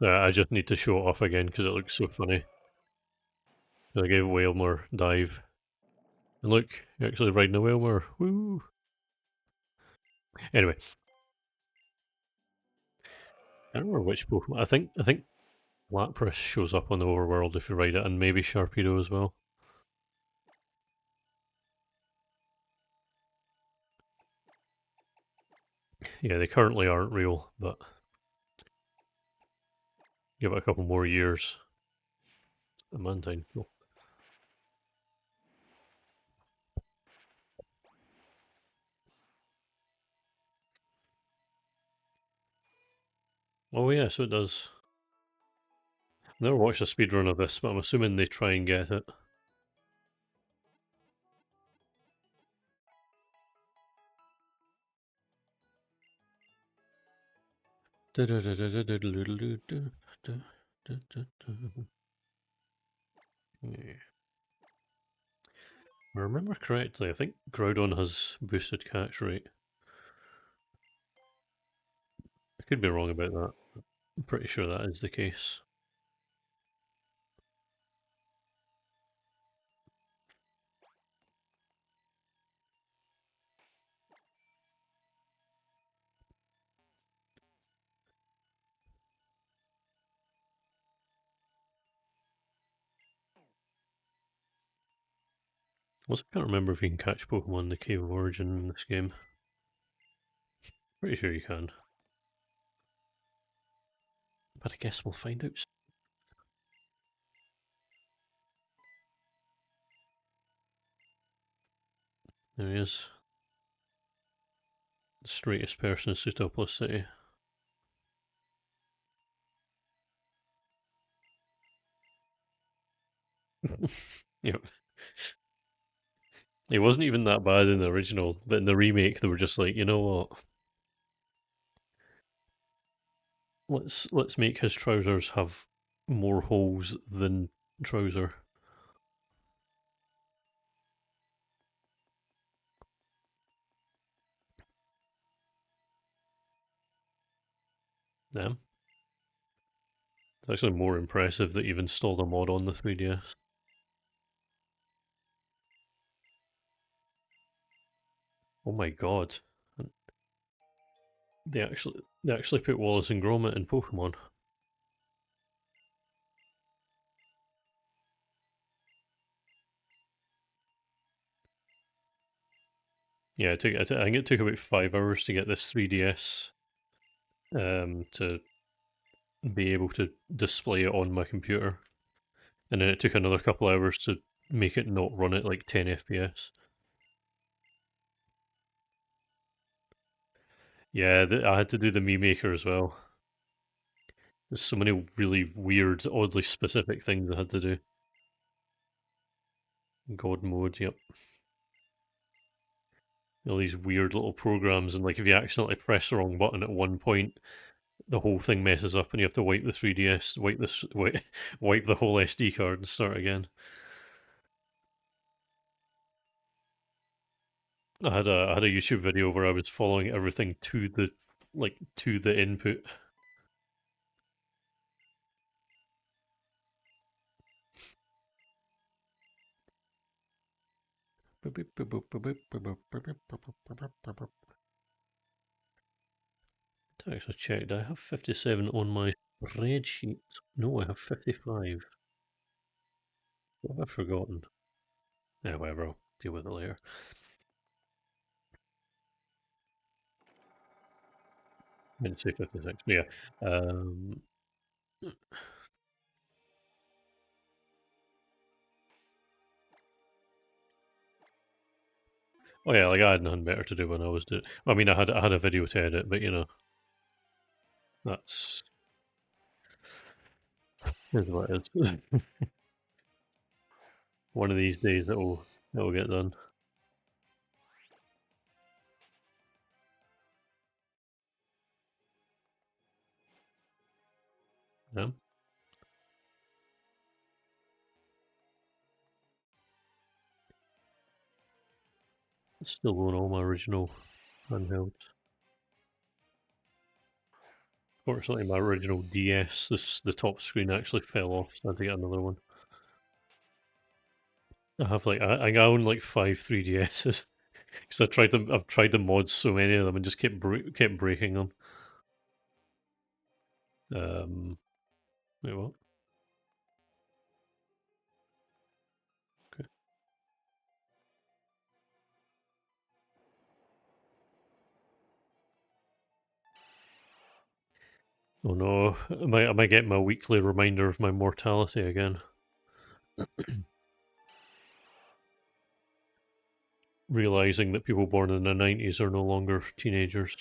Speaker 1: I just need to show it off again because it looks so funny. So I gave Whalmer dive. And look, you're actually riding a Whalmer. Woo! Anyway, I don't remember which Pokemon. I think Lapras shows up on the overworld if you ride it, and maybe Sharpedo as well. Yeah, they currently aren't real, but give it a couple more years. A Mantine. Cool. Oh yeah, so it does. Never watched a speedrun of this, but I'm assuming they try and get it. Yeah. If I remember correctly, I think Groudon has boosted catch rate. I could be wrong about that. I'm pretty sure that is the case. Also, I can't remember if you can catch Pokemon in the Cave of Origin in this game. Pretty sure you can. But I guess we'll find out. There he is. The straightest person in Sutopolis City. Yep. He wasn't even that bad in the original, but in the remake they were just like, you know what? Let's make his trousers have more holes than trouser. Yeah. It's actually more impressive that you've installed a mod on the 3DS. Oh my god. They actually put Wallace and Gromit in Pokemon. Yeah, I think it took about 5 hours to get this 3DS to be able to display it on my computer. And then it took another couple hours to make it not run at like 10 FPS. Yeah, I had to do the Mii Maker as well. There's so many really weird, oddly specific things I had to do. God mode, yep. All these weird little programs, and like if you accidentally press the wrong button at one point, the whole thing messes up, and you have to wipe the 3DS, wipe the whole SD card, and start again. I had a YouTube video where I was following everything to the input. I actually checked. I have 57 on my spreadsheet. No, I have 55. What have I forgotten? Yeah, whatever. I'll deal with it later. I didn't say 56, but yeah. Oh yeah, like I had nothing better to do when I was doing. I mean, I had a video to edit, but that's is what it is. One of these days it'll get done. Yeah, still on all my original handhelds. Fortunately, my original DS, the top screen actually fell off, so I had to get another one. I have like I own like 5 3DSs because I've tried the mods, so many of them, and just kept breaking them. Wait, what? Okay. Oh no, am I getting my weekly reminder of my mortality again? Realizing that people born in the 90s are no longer teenagers.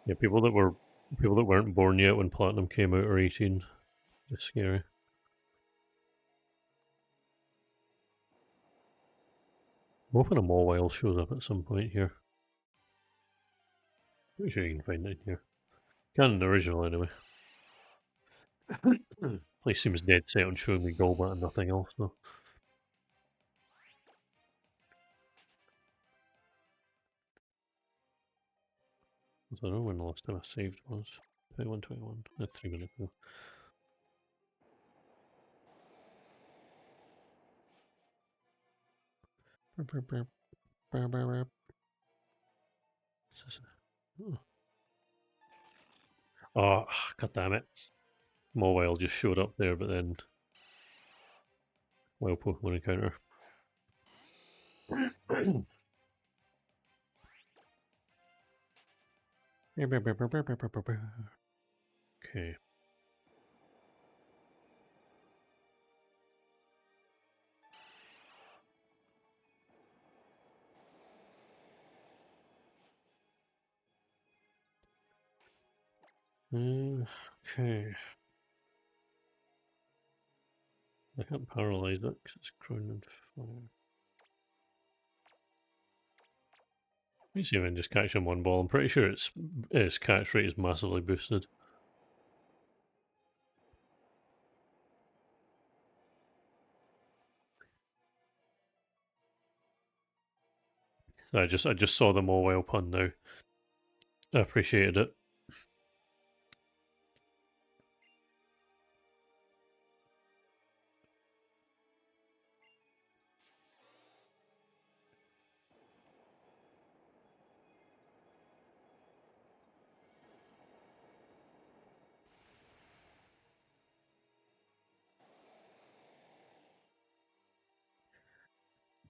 Speaker 1: Yeah, people that weren't born yet when Platinum came out are 18. It's scary. I'm hoping a Mawile shows up at some point here. Pretty sure you can find it here. Can in the original anyway. Place seems dead set on showing me Golbat and nothing else though. I don't know when the last time I saved was. 21. That's 3 minutes ago. Oh, god damn it. Mawile just showed up there, but then wild Pokemon encounter. Okay. Okay. I can't paralyze it because it's crowned in fire. Let me see if I can just catch him one ball. I'm pretty sure its catch rate is massively boosted. I just saw the Mawile pun now. I appreciated it.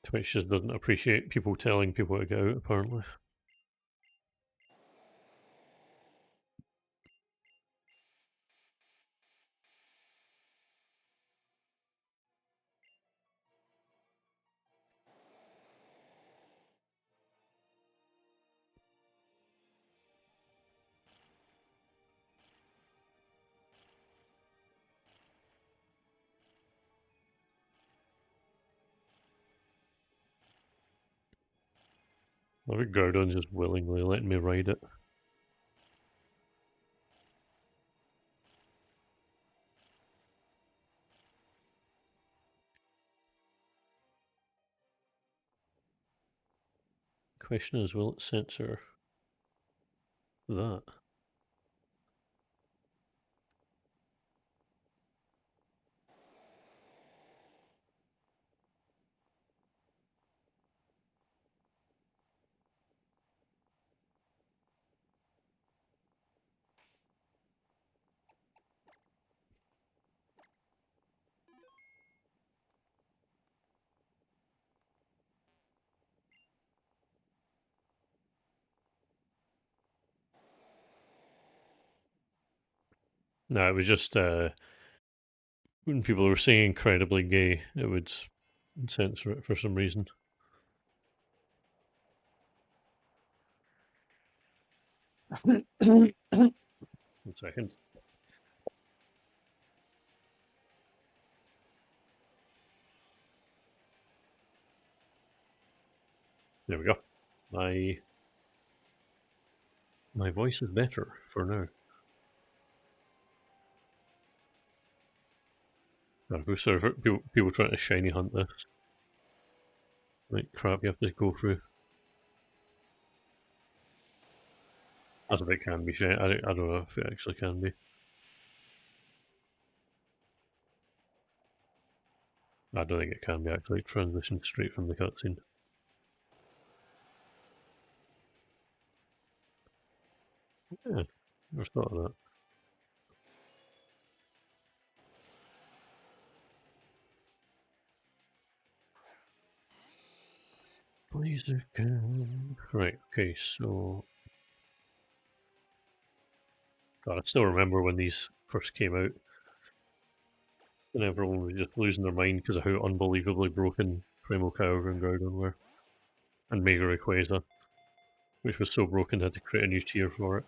Speaker 1: Twitch just doesn't appreciate people telling people to get out, apparently. I think Groudon's just willingly letting me ride it. Question is, will it censor that? No, it was just when people were saying incredibly gay, it would censor it for some reason. 1 second. There we go. My voice is better for now. I was sort of people trying to shiny hunt this. Like crap you have to go through. That's if it can be shit. I don't know if it actually can be. I don't think it can be actually transitioned straight from the cutscene. Yeah, never thought of that. Laser gun. Right, okay, so... God, I still remember when these first came out, and everyone was just losing their mind because of how unbelievably broken Primal Kyogre and Groudon were. And Mega Rayquaza, which was so broken they had to create a new tier for it.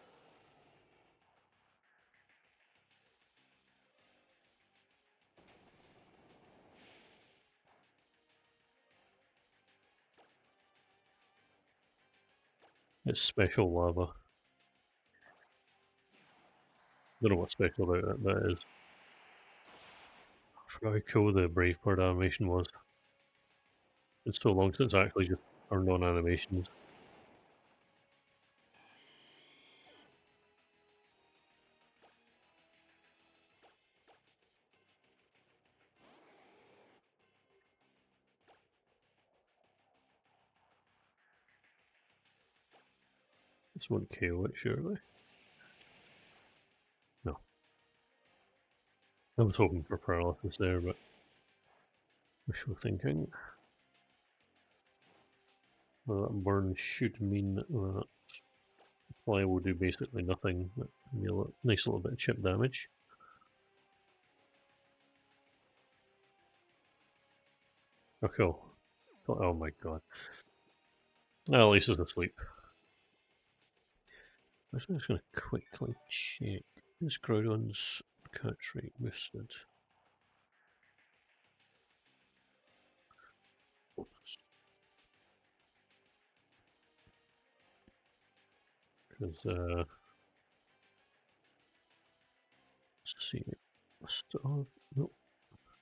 Speaker 1: It's special lava. Don't know what's special about it, but it is. I forgot how cool the Brave Bird animation was. It's so long since I actually just turned on animations. This won't KO it, surely. No. I was hoping for paralysis there, but wishful thinking. Well, that burn should mean that fly will do basically nothing, but a nice little bit of chip damage. Oh, cool. Oh my god. Well, at least it's asleep. I'm just going to quickly check. Is Groudon's catch rate boosted? Because, let's see. Oh, no.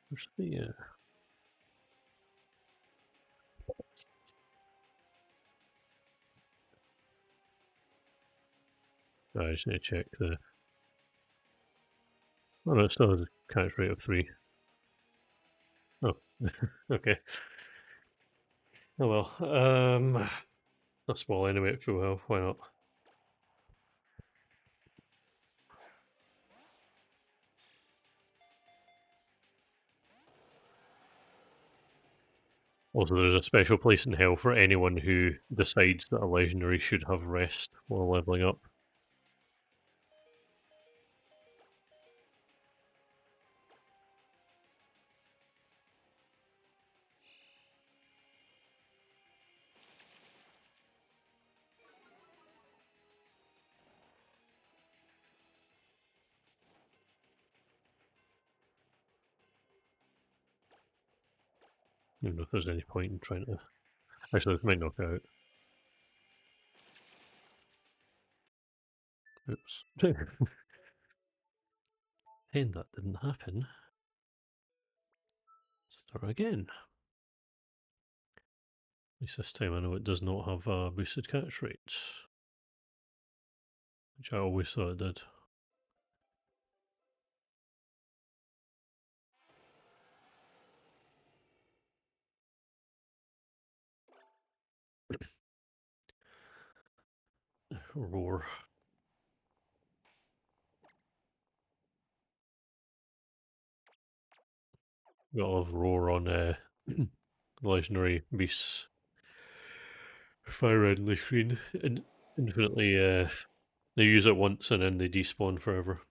Speaker 1: Where's the, I just need to check the... Oh no, it still has a catch rate of 3. Oh, okay. Oh well, that's small anyway at full health, why not? Also, there's a special place in hell for anyone who decides that a legendary should have rest while leveling up. I don't know if there's any point in trying to... Actually, it might knock it out. Oops. 10, that didn't happen. Start again. At least this time I know it does not have boosted catch rates, which I always thought it did. Roar. Got a lot of roar on legendary beasts. Fire Red and Leaf Green. Infinitely, they use it once and then they despawn forever.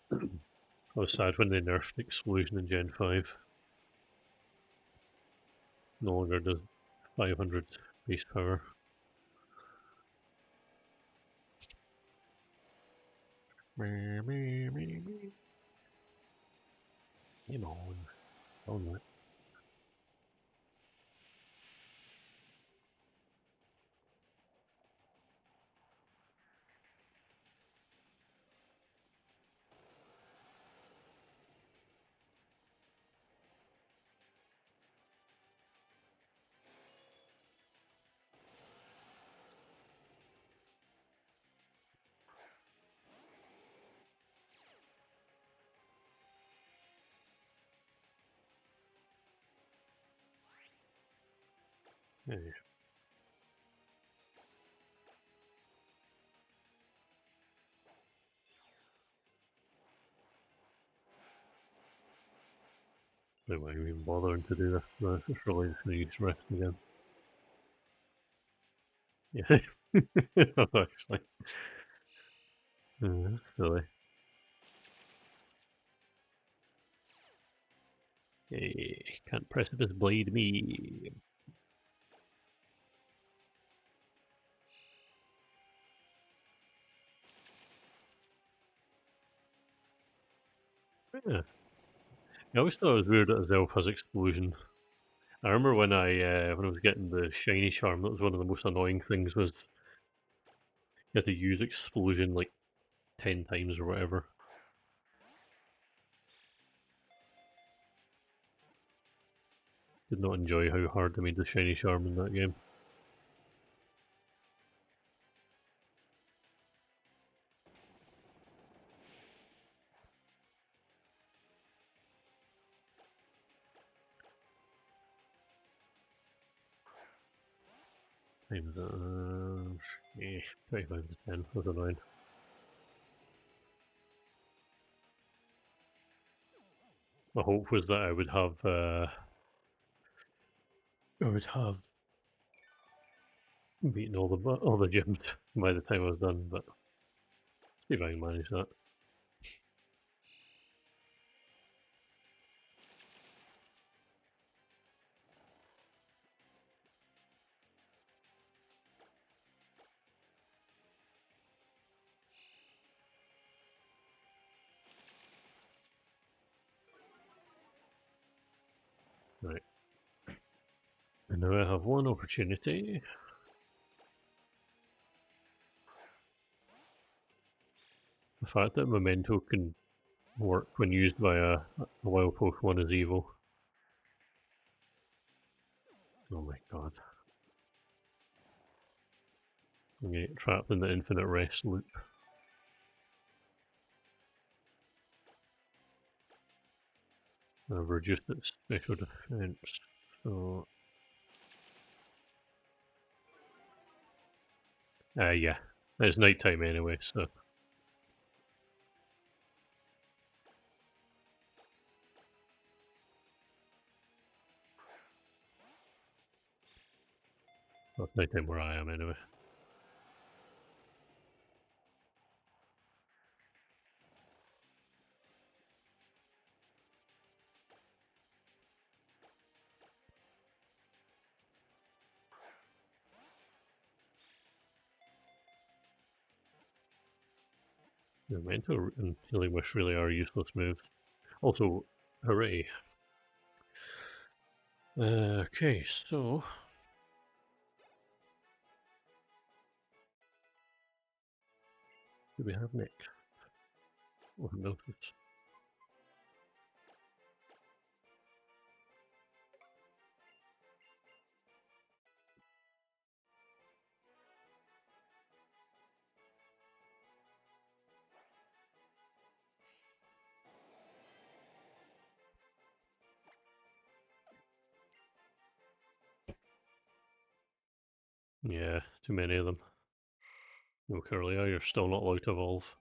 Speaker 1: I was sad when they nerfed Explosion in Gen 5. No longer does 500 base power. Come on, that. Yeah. Why are we even bothering to do this? No, it's just really just going to use rest again. Yeah. Actually. Silly. Hey, can't precipice blade me. Yeah. I always thought it was weird that Azelf has explosion. I remember when I was getting the shiny charm, that was one of the most annoying things was you had to use explosion like 10 times or whatever. Did not enjoy how hard they made the shiny charm in that game. Times 25 to 10, that's annoying. My hope was that I would have beaten all the gyms by the time I was done, but see if I can manage that. Right. And now I have one opportunity. The fact that Memento can work when used by a wild Pokemon is evil. Oh my god. I'm gonna get trapped in the infinite rest loop. I've reduced its special defense, so... yeah. It's night time anyway, so... Well, it's night time where I am anyway. Memento and Healing Wish really are useless moves. Also, hooray. Okay, so... What do we have next? Oh, notice. Yeah, too many of them. No, Curlia, you're still not allowed to evolve.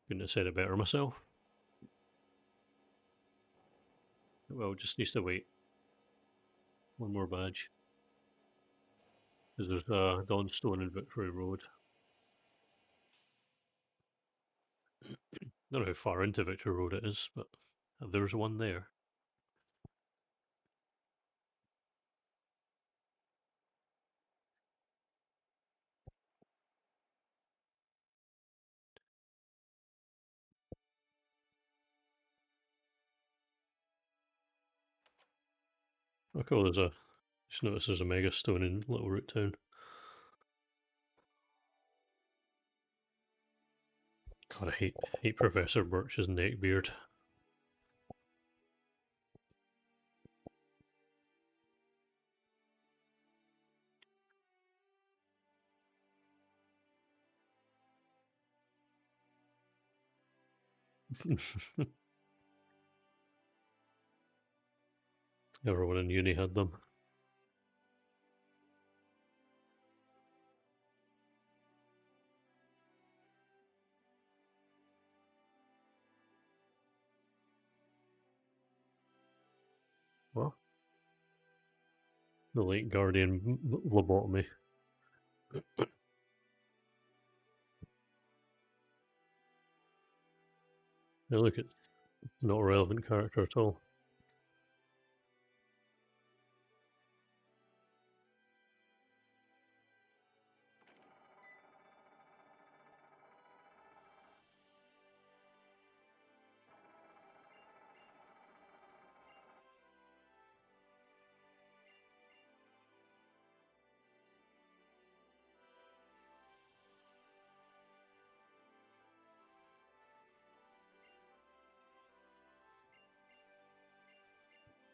Speaker 1: Couldn't have said it better myself. Well, just needs to wait. One more badge. Because there's Dawnstone in Victory Road. don't know how far into Victor Road it is, but there's one there. Oh, cool. Just noticed there's a Mega Stone in Little Root Town. God, I hate Professor Birch's neckbeard. Everyone in uni had them. What? The late Guardian lobotomy. Now look at not a relevant character at all.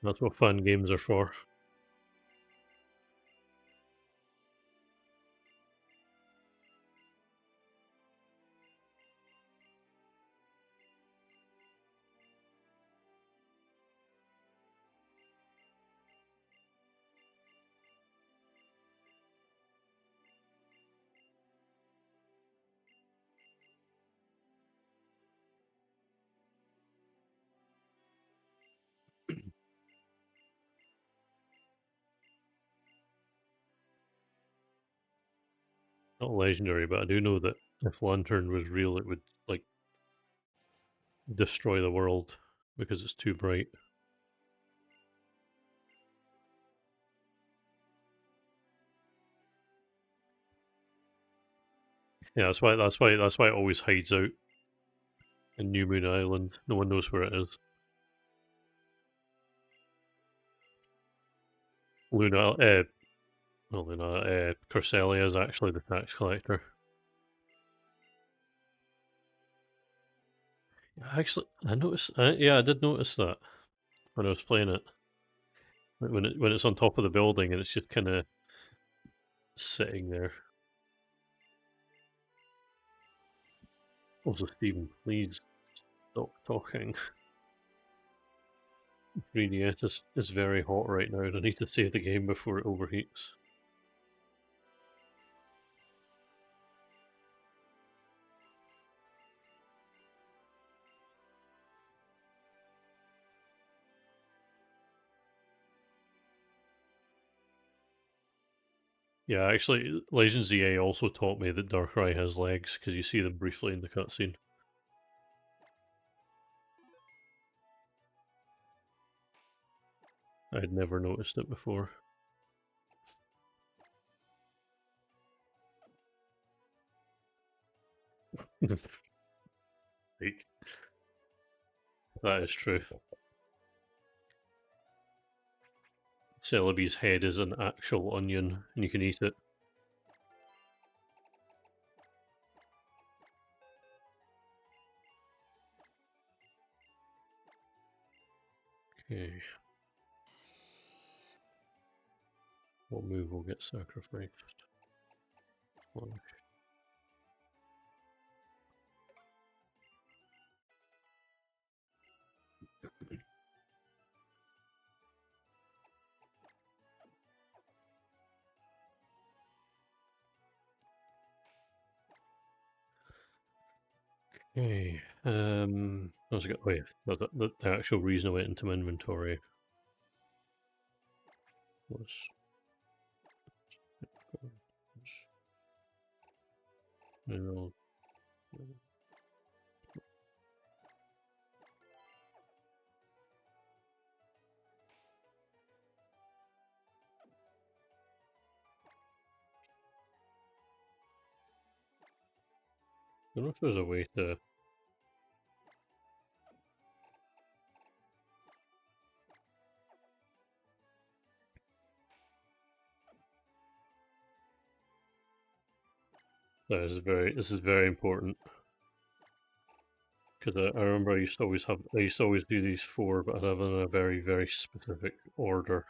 Speaker 1: That's what fan games are for. Not legendary, but I do know that if Lantern was real, it would like destroy the world because it's too bright. Yeah, that's why it always hides out in New Moon Island. No one knows where it is. Luna, not Luna, Corselia is actually the tax collector. Actually, I noticed. Yeah, I did notice that when I was playing it. Like, when it's on top of the building and it's just kind of sitting there. Also, Stephen, please stop talking. 3DS is very hot right now, and I need to save the game before it overheats. Yeah, actually, Legends EA also taught me that Darkrai has legs because you see them briefly in the cutscene. I had never noticed it before. Like, that is true. Celebi's head is an actual onion, and you can eat it. Okay. What move will get sacrificed? One. Okay. Let's go. Wait, the actual reason I went into my inventory was. Mineral. don't know if there's a way to... This is very important. Because I remember I used to always do these 4, but I'd have them in a very, very specific order.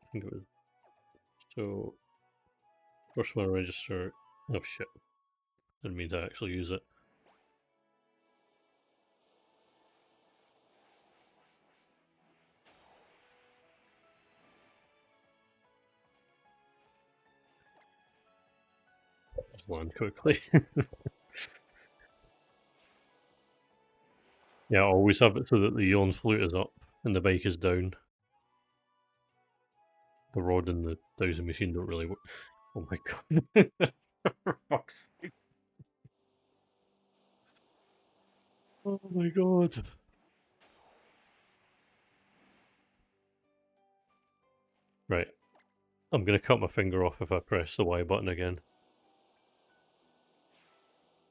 Speaker 1: I think it was... So, first one register... Oh shit. Didn't mean to actually use it. Just land quickly. Yeah, always have it so that the yawn flute is up and the bike is down. The rod and the dowsing machine don't really work. Oh my god. For fuck's sake. Oh my god. Right. I'm gonna cut my finger off if I press the Y button again.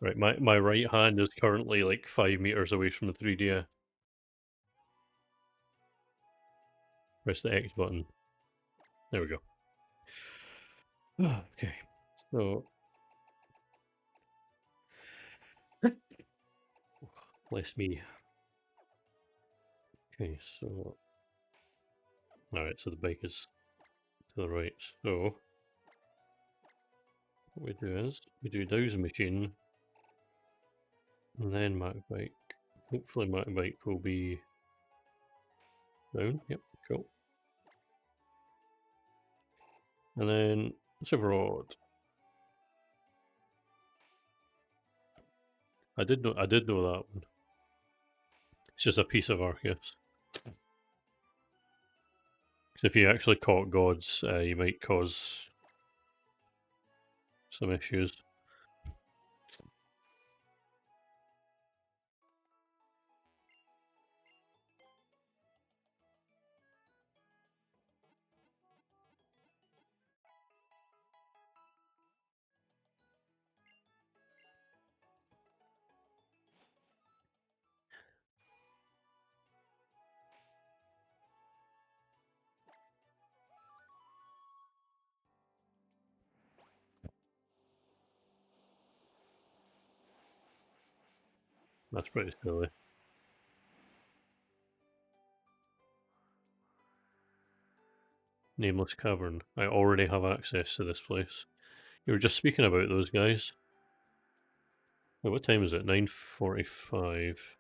Speaker 1: Right, my right hand is currently like 5 meters away from the 3D. Press the X button. There we go. Okay, so... Bless me. Okay, so... Alright, so the bike is to the right. So... What we do is, we do dowsing machine, and then Mac bike. Hopefully Mac bike will be down. Yep, cool. And then super rod. I did know that one. It's just a piece of Arceus. Because if you actually caught gods, you might cause some issues. That's pretty silly. Nameless Cavern. I already have access to this place. You were just speaking about those guys. Wait, what time is it? 9:45.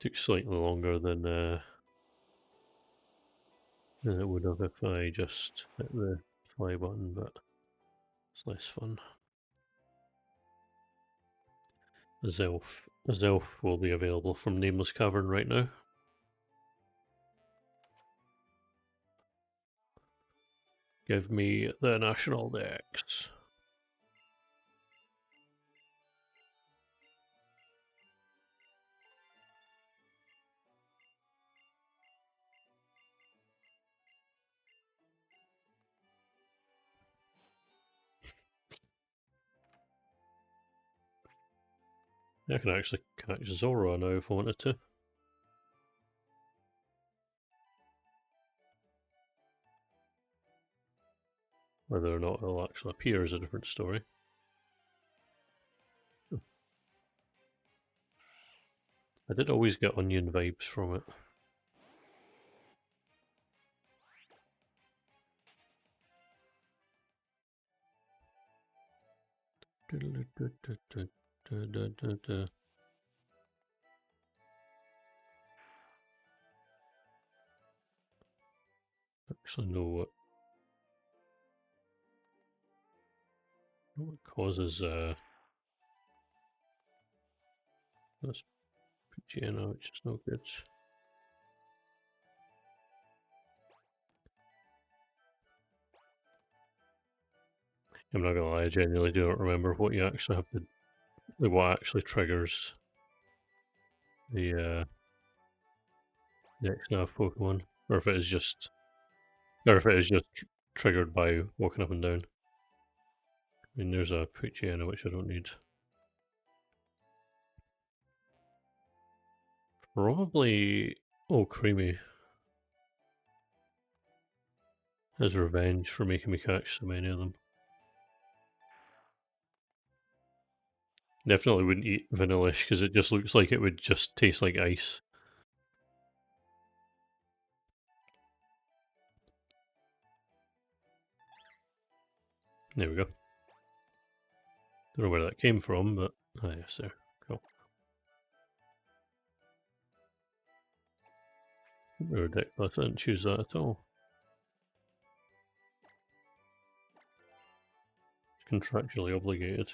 Speaker 1: Took slightly longer than it would have if I just hit the fly button, but it's less fun. Azelf. Azelf will be available from Nameless Cavern right now. Give me the National Dex. I can actually catch Zora now if I wanted to. Whether or not it'll actually appear is a different story. I did always get onion vibes from it. Actually know what causes this PGNO, which is no good. I'm not gonna lie, I genuinely do not remember what you actually have to, what actually triggers the next nav Pokemon, or if it is just, triggered by walking up and down. I mean, there's a Poochyena which I don't need. Probably, oh, Creamy. His revenge for making me catch so many of them. Definitely wouldn't eat Vanillish because it just looks like it would just taste like ice. There we go. Don't know where that came from, but ah, yes, there. Cool. Ridiculous. I didn't choose that at all. It's contractually obligated.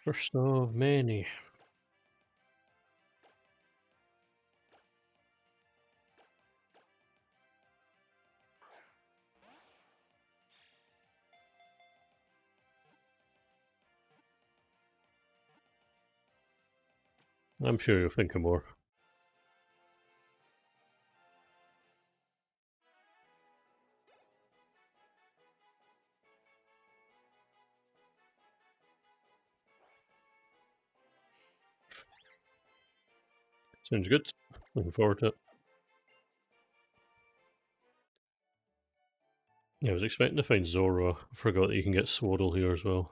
Speaker 1: First of many. I'm sure you'll think of more. Sounds good. Looking forward to it. Yeah, I was expecting to find Zoro. I forgot that you can get Swaddle here as well.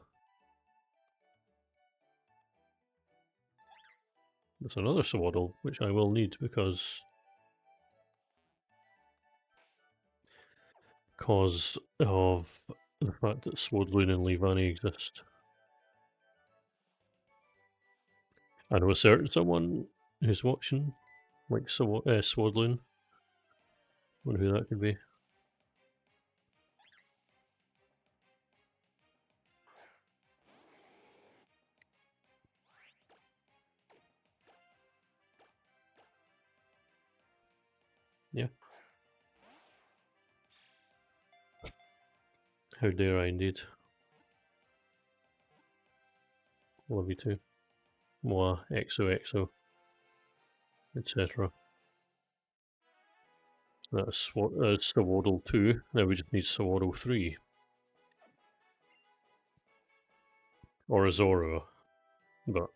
Speaker 1: There's another Swaddle, which I will need because of the fact that Swadloon and Leavanny exist. I know a certain someone who's watching, like Swadloon. Wonder who that could be. Yeah. How dare I indeed. Love you too. Moi, XOXO, etc. That's Swaddle 2. Now we just need Swaddle 3. Or a Zoro. But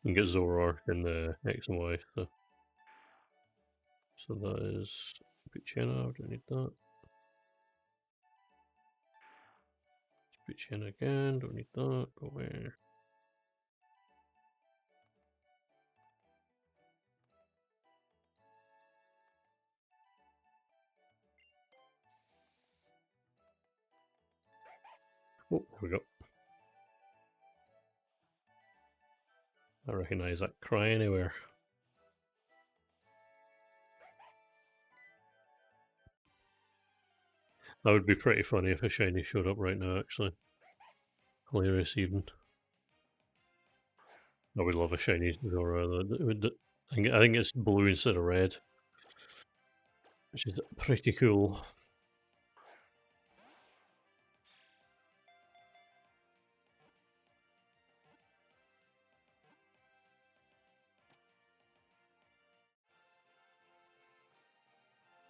Speaker 1: you can get Zoroark in the X and Y. So that is Poochyena. I don't need that. Poochyena again. Don't need that. Go away. Oh, there we go. I recognise that cry anywhere. That would be pretty funny if a shiny showed up right now, actually. Hilarious, even. I would love a shiny Zoro. I think it's blue instead of red, which is pretty cool.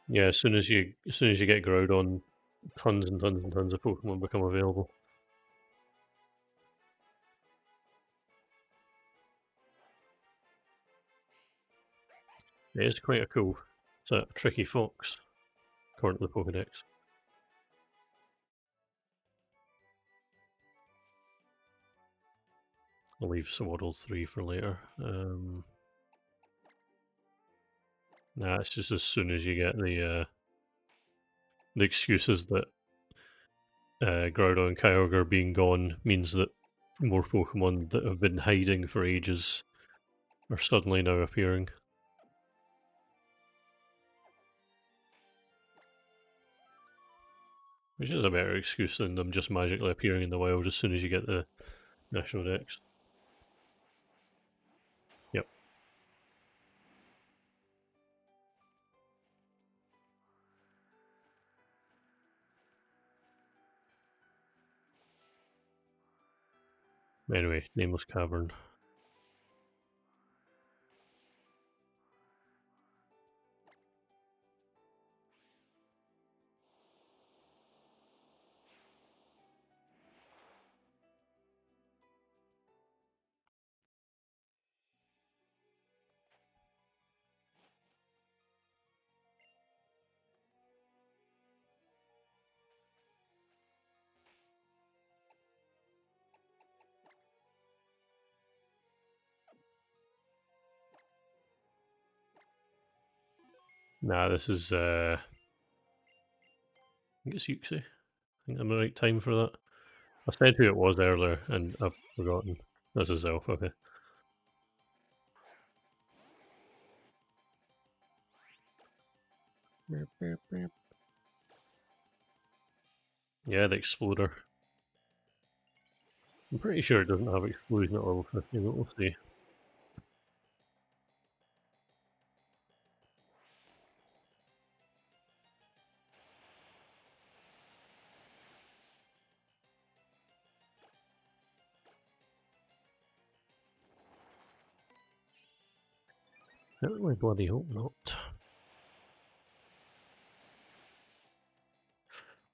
Speaker 1: Yeah, as soon as you get Groudon, tons and tons and tons of Pokemon become available. It is quite a cool. It's a tricky fox, according to the Pokedex. I'll leave Swaddle 3 for later. Nah, it's just as soon as you get the excuses that Groudon and Kyogre being gone means that more Pokemon that have been hiding for ages are suddenly now appearing. Which is a better excuse than them just magically appearing in the wild as soon as you get the national dex. Yep. Anyway, Nameless Cavern. Nah, this is I think it's Yuxi. I think I'm the right time for that. I said who it was earlier and I've forgotten. That's Azelf, okay. Yeah, the Exploder. I'm pretty sure it doesn't have Explosion at level 50, but we'll see. I really bloody hope not.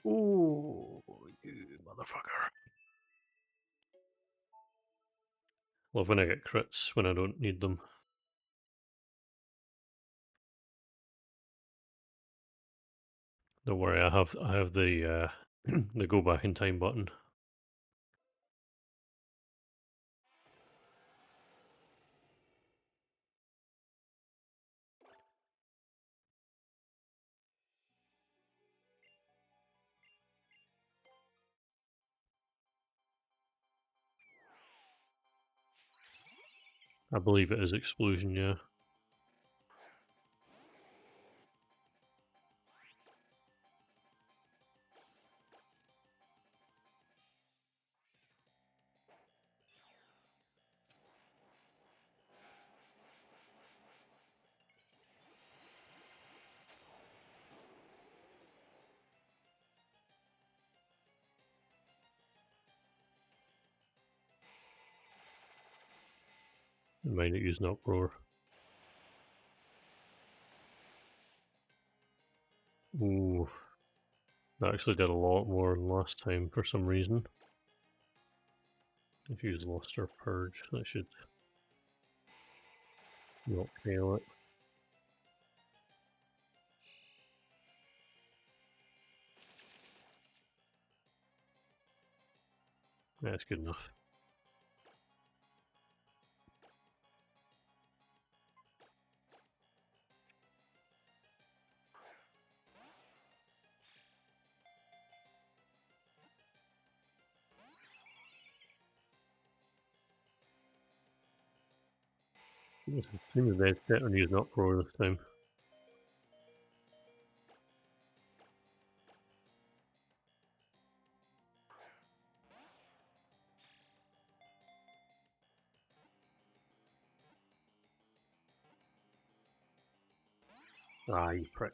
Speaker 1: Ooh, you motherfucker. Love when I get crits when I don't need them. Don't worry, I have the the go back in time button. I believe it is Explosion, yeah. Mind it using Uproar. Ooh, that actually did a lot more than last time for some reason. If you use Luster Purge, that should not fail it. That's good enough. Seems they're set on using Uproar this time. Ah, you prick.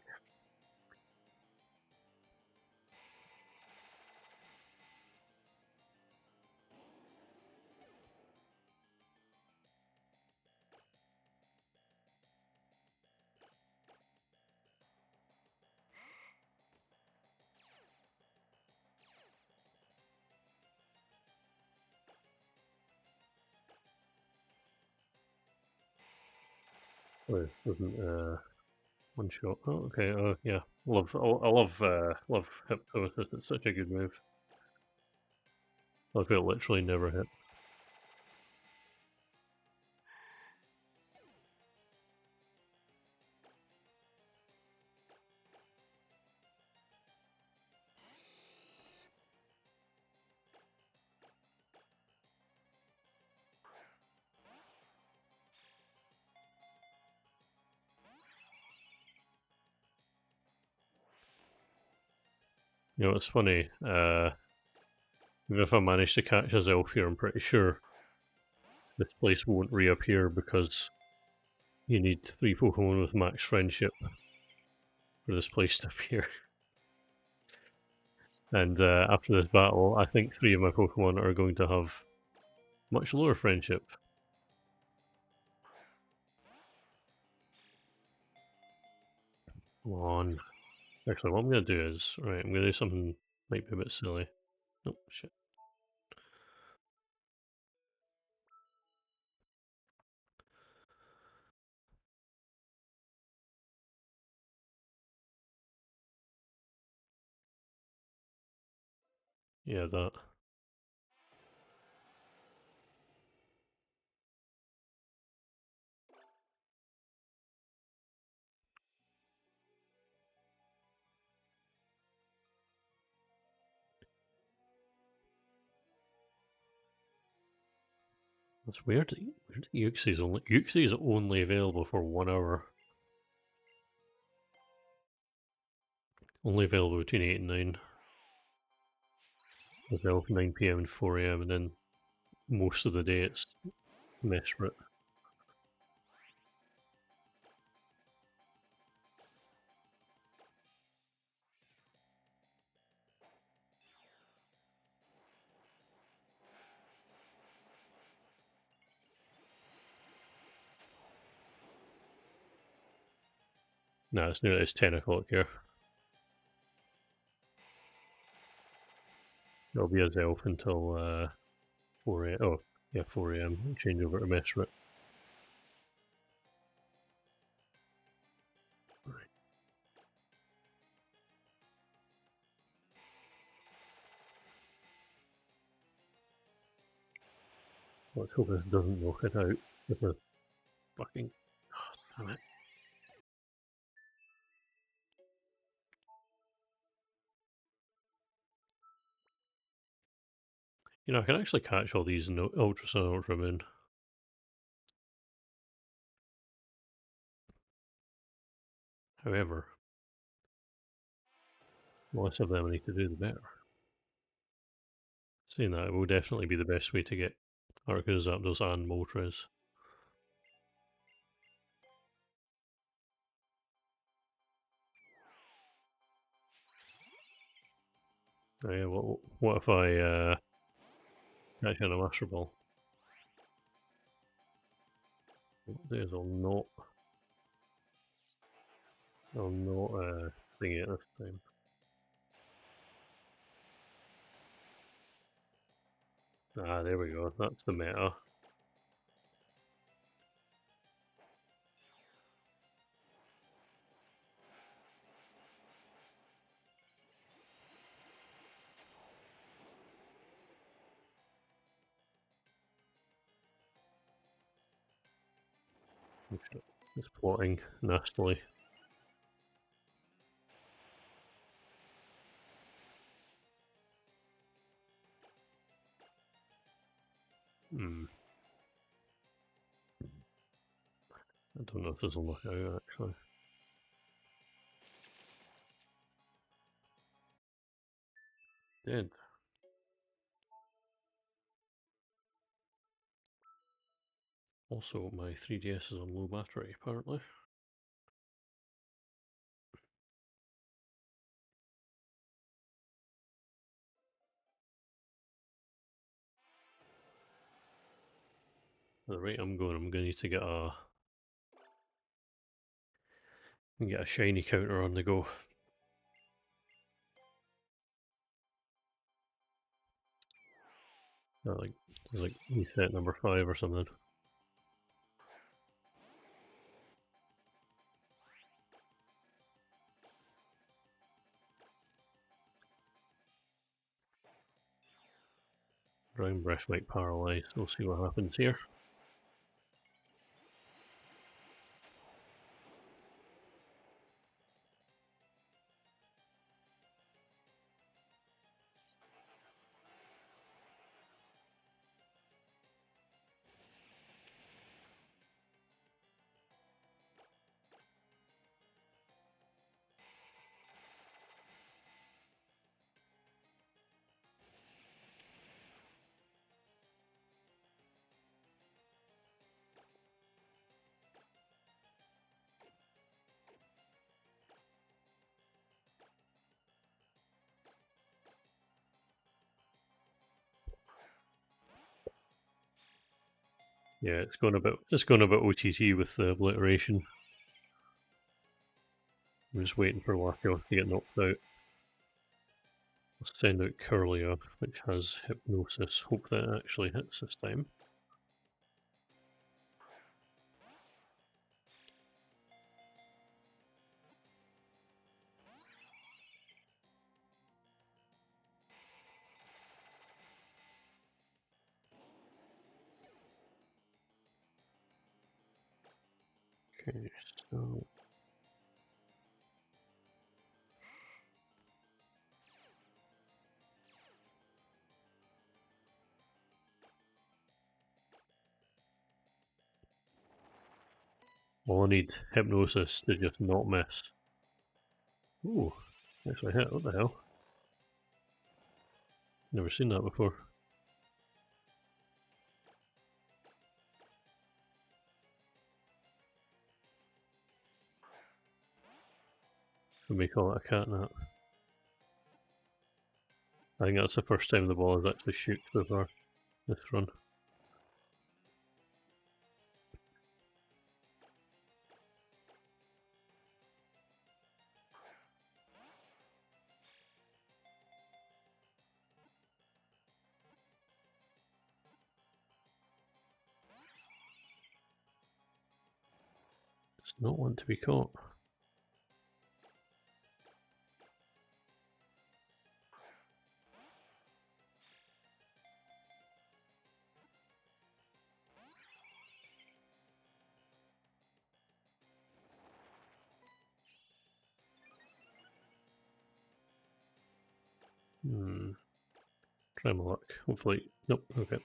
Speaker 1: Oh, it doesn't one shot. Oh, okay. Yeah. Love Hypnosis. It's such a good move. Love it literally never hit. You know, it's funny. Even if I manage to catch Azelf here, I'm pretty sure this place won't reappear because you need 3 Pokemon with max friendship for this place to appear. And after this battle, I think 3 of my Pokemon are going to have much lower friendship. Come on. Actually, what I'm going to do is, right, I'm going to do something might be a bit silly. Oh, shit. Yeah, that. That's weird. Uxie's only available for 1 hour. Only available between 8 and 9. Available 9 PM and 4 AM, and then most of the day it's Mesprit. Nah, it's 10 o'clock here. It'll be Azelf until 4 AM. Oh, yeah, 4 AM. Change over to Mesprit. Let's hope this doesn't knock it out with a fucking. Oh, damn it. You know, I can actually catch all these in Ultra Sun, Ultra Moon. However, the less of them I need to do, the better. Saying that, it will definitely be the best way to get Arceus, Zapdos, and Moltres. Oh, yeah, what if I catch in a Master Ball? What I'll do is I'll not thing it this time. Ah, there we go. That's the meta. It's plotting nastily. Hmm. I don't know if this will work out actually. Dead. Also, my 3DS is on low battery apparently. At the rate I'm going to need to get a shiny counter on the go. Like reset number 5 or something. Drown Breath might paralyze. We'll see what happens here. Yeah, it's going a bit OTT with the obliteration. I'm just waiting for Wacko to get knocked out. I'll send out Curlia, which has Hypnosis. Hope that actually hits this time. Okay, so well, I need Hypnosis to just not miss. Ooh, actually hit. What the hell? Never seen that before. We may call it a catnap. I think that's the first time the ball has actually shook so far this run. It's not one to be caught. Try my luck. Hopefully. Nope, okay.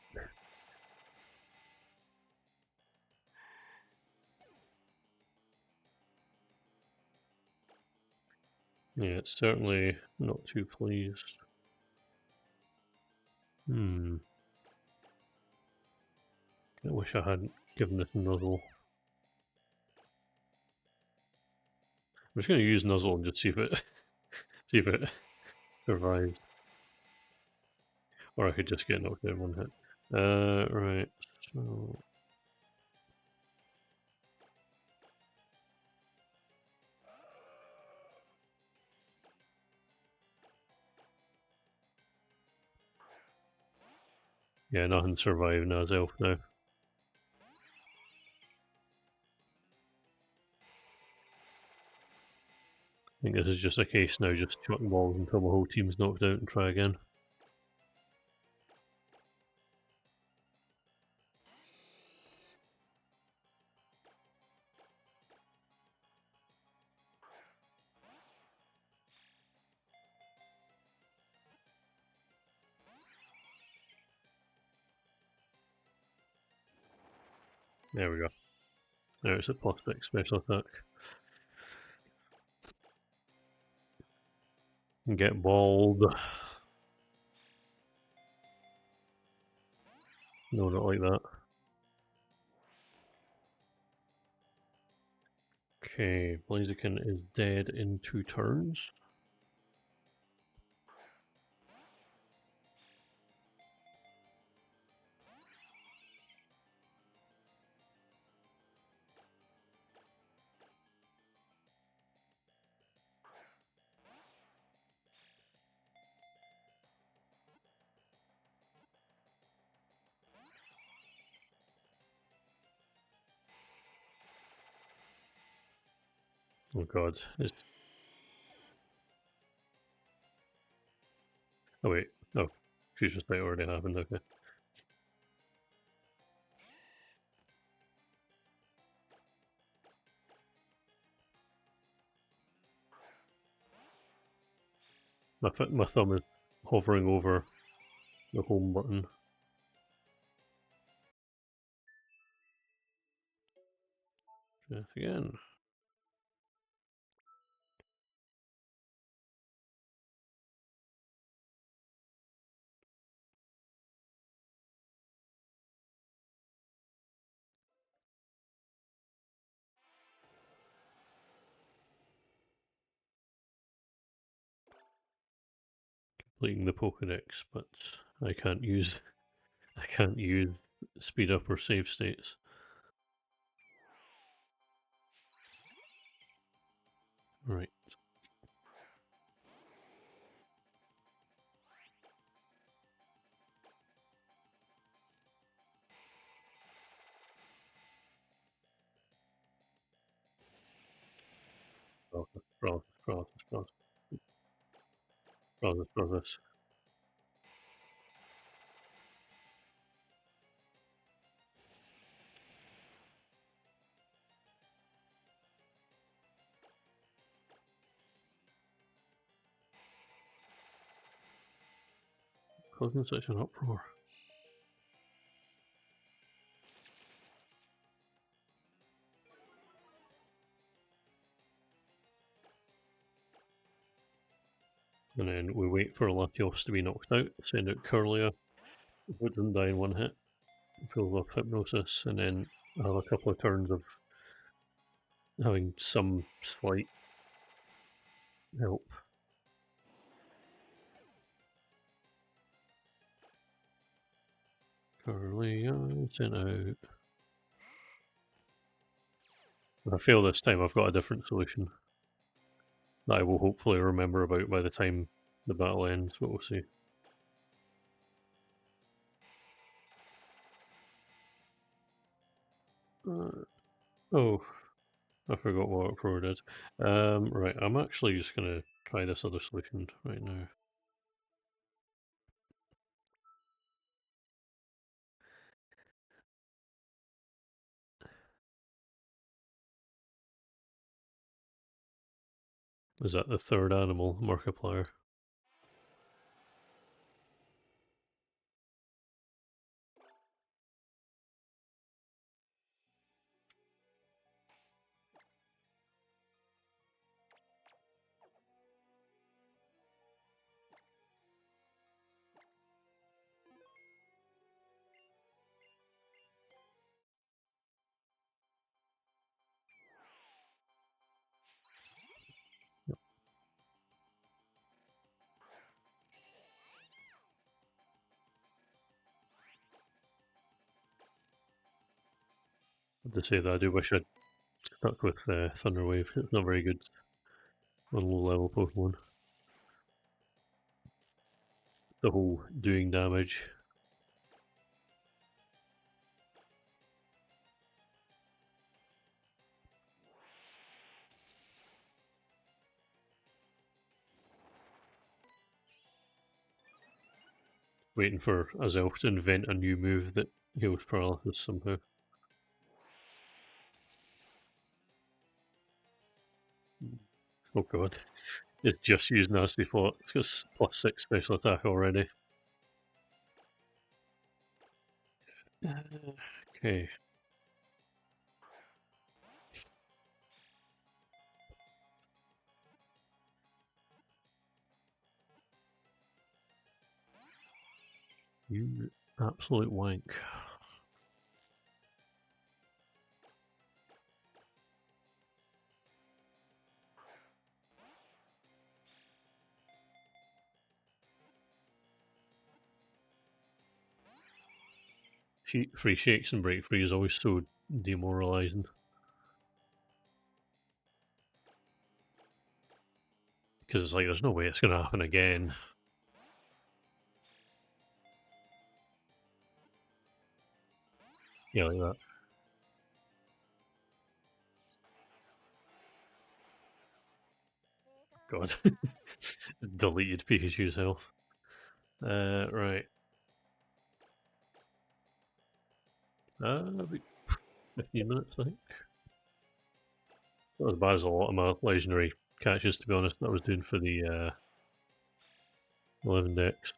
Speaker 1: Yeah, it's certainly not too pleased. I wish I hadn't given this Nuzzle. I'm just going to use Nuzzle and just see if it survives. Or I could just get knocked out in one hit. Right. So yeah, nothing survived Azelf now. I think this is just a case now, just chuck balls until the whole team's knocked out and try again. There we go. Now it's a +6 special attack. Get balled. No, not like that. Okay, Blaziken is dead in 2 turns. Oh god. Oh wait. Oh. Fusion Spite already happened, okay. My thumb is hovering over the home button. Yes, again. Completing the Pokédex, but I can't use speed up our save states. Right. Process. Causing such an uproar. And then we wait for Latios to be knocked out, send out Curlia, who doesn't die in one hit, pulls off Hypnosis, and then have a couple of turns of having some slight help. Curlia, sent out. If I fail this time, I've got a different solution that I will hopefully remember about by the time the battle ends, but we'll see. Oh, I forgot what Pro did. Right, I'm actually just going to try this other solution right now. Is that the third animal, Markiplier? To say that I do wish I'd stuck with Thunder Wave. It's not very good on low level Pokemon. The whole doing damage. Waiting for Azelf to invent a new move that heals paralysis somehow. Oh god. It's just used Nasty Plot. It's got +6 special attack already. Okay. You absolute wank. Free shakes and break free is always so demoralizing. Because it's like, there's no way it's going to happen again. Yeah, like that. God. Deleted Pikachu's health. Right. About 15 minutes, I think. Not as bad as a lot of my legendary catches, to be honest, that I was doing for the 11 decks.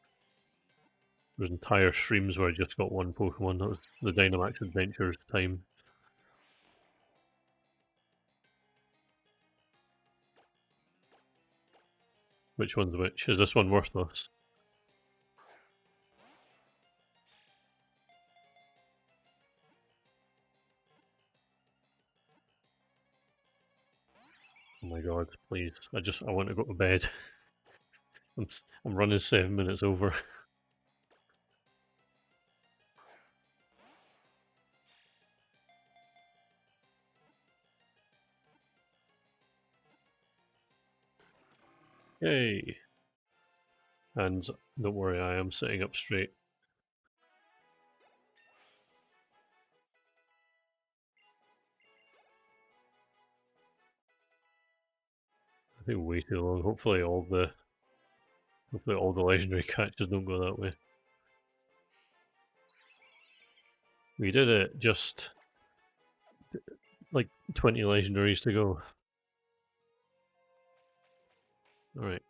Speaker 1: There's entire streams where I just got one Pokemon. That was the Dynamax Adventures time. Which one's which? Is this one worthless? Oh my god, please. I want to go to bed. I'm running 7 minutes over. Yay! And don't worry, I am sitting up straight. I think way too long. Hopefully all the legendary catches don't go that way. We did it, just like 20 legendaries to go. Alright.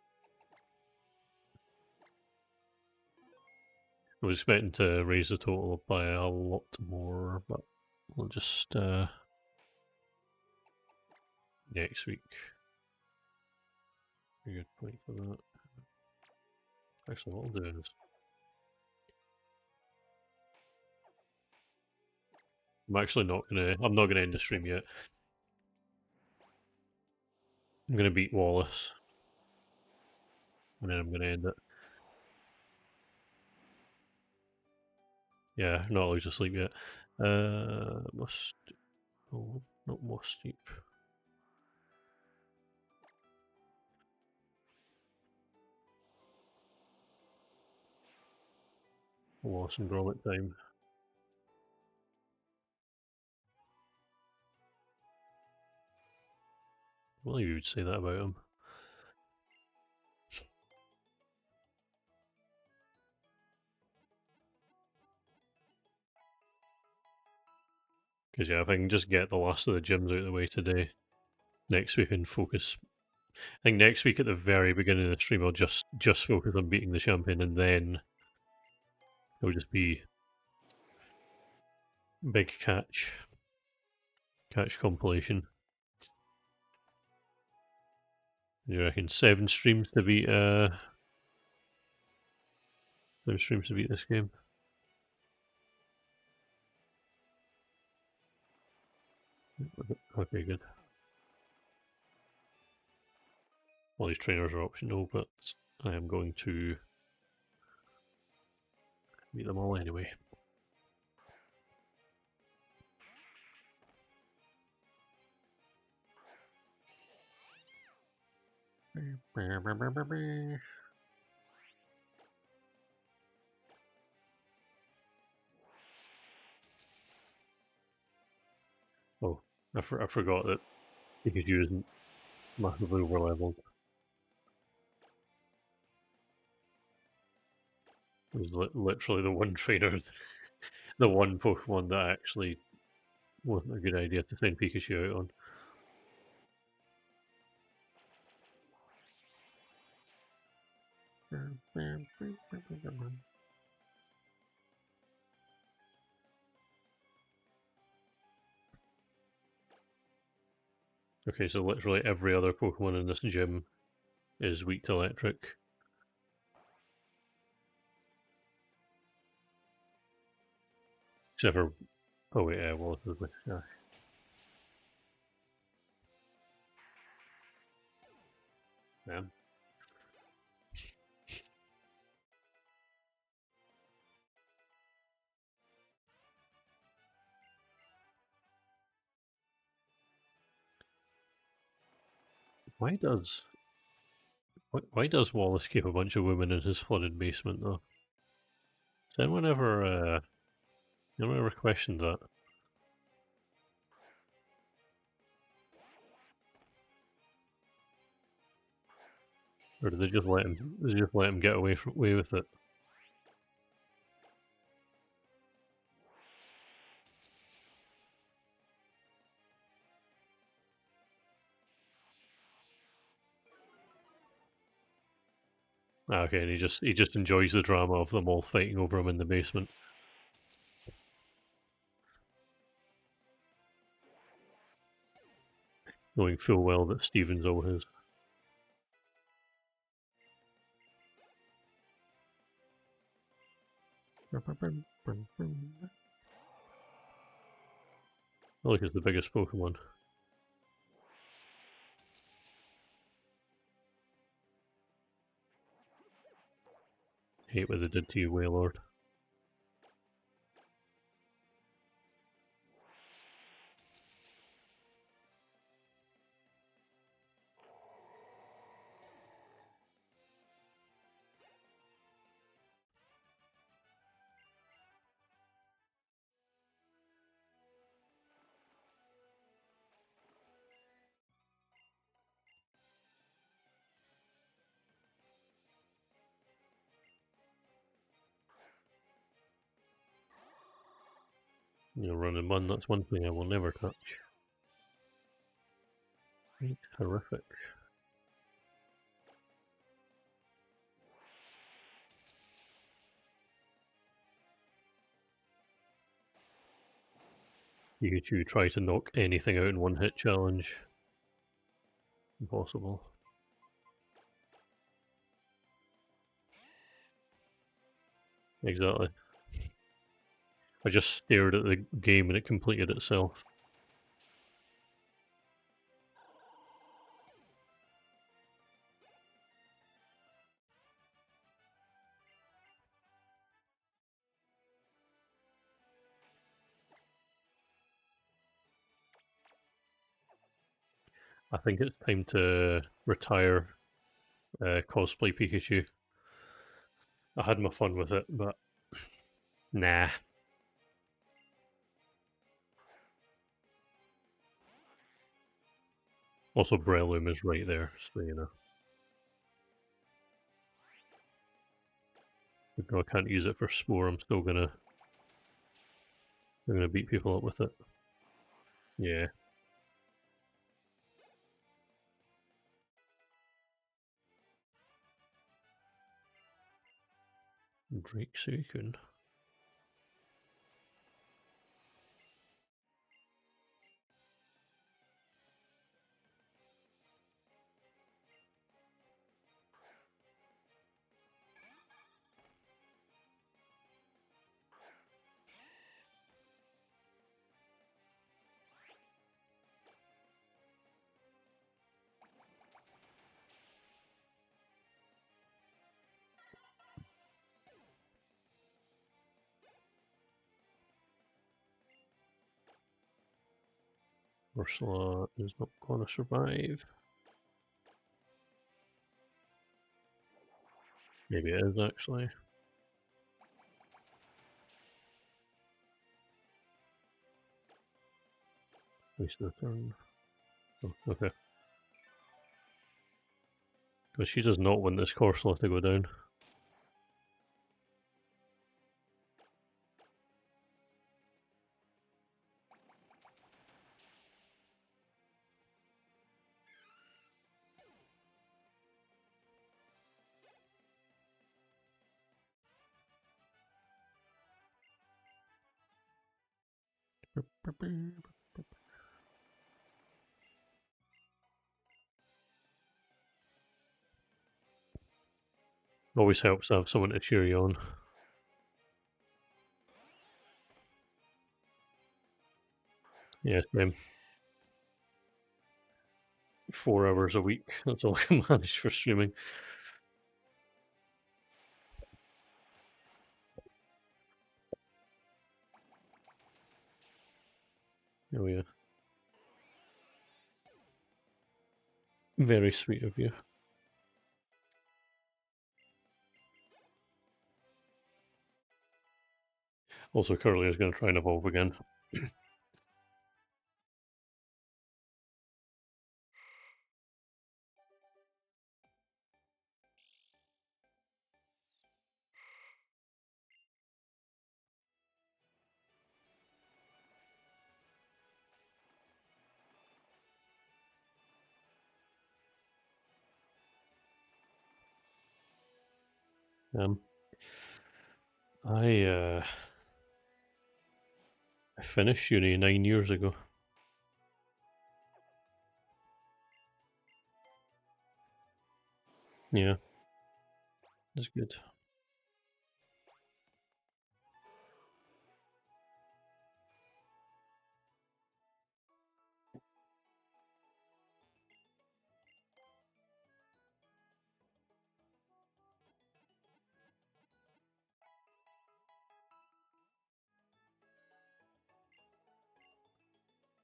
Speaker 1: I was expecting to raise the total by a lot more, but we'll just next week. A good point for that. Actually, what I'll do is I'm not gonna end the stream yet. I'm gonna beat Wallace. And then I'm gonna end it. Yeah, not lose asleep yet. Must oh, not more steep. Wallace and Gromit time. Well, you would say that about him. Because yeah, if I can just get the last of the gyms out of the way today, next week and focus. I think next week at the very beginning of the stream, I'll just focus on beating the champion, and then it'll just be big catch compilation. You reckon 7 streams to beat 7 streams to beat this game? Okay, good. All these trainers are optional, but I am going to meet them all anyway. Oh, I forgot that Pikachu isn't massively overleveled. It was literally the one trainer, the one Pokemon that actually wasn't a good idea to send Pikachu out on. Okay, so literally every other Pokemon in this gym is weak to electric. Except for... Oh wait, yeah, well, yeah. Man. Why does Wallace keep a bunch of women in his flooded basement though? Has anyone ever questioned that? Or did they just let him get away with it? Ah, okay, and he just enjoys the drama of them all fighting over him in the basement. Knowing full well that Steven's all his. I like it's the biggest Pokemon. Hate what they did to you, Wailord. You know, run and run, that's one thing I will never touch. Right, horrific. Pikachu try to knock anything out in one hit challenge. Impossible. Exactly. I just stared at the game and it completed itself. I think it's time to retire cosplay Pikachu. I had my fun with it, but nah. Also, Breloom is right there, so you know. Even though I can't use it for Spore, I'm still gonna beat people up with it. Yeah. Drake Suicune. Ursula is not gonna survive. Maybe it is actually. Wasting a turn. Oh, okay. Because she does not want this Corsola to go down. Always helps to have someone to cheer you on. Yeah, same. 4 hours a week. That's all I can manage for streaming. Oh yeah. Very sweet of you. Also, Curly is going to try and evolve again. Um, I finished uni 9 years ago. Yeah, that's good.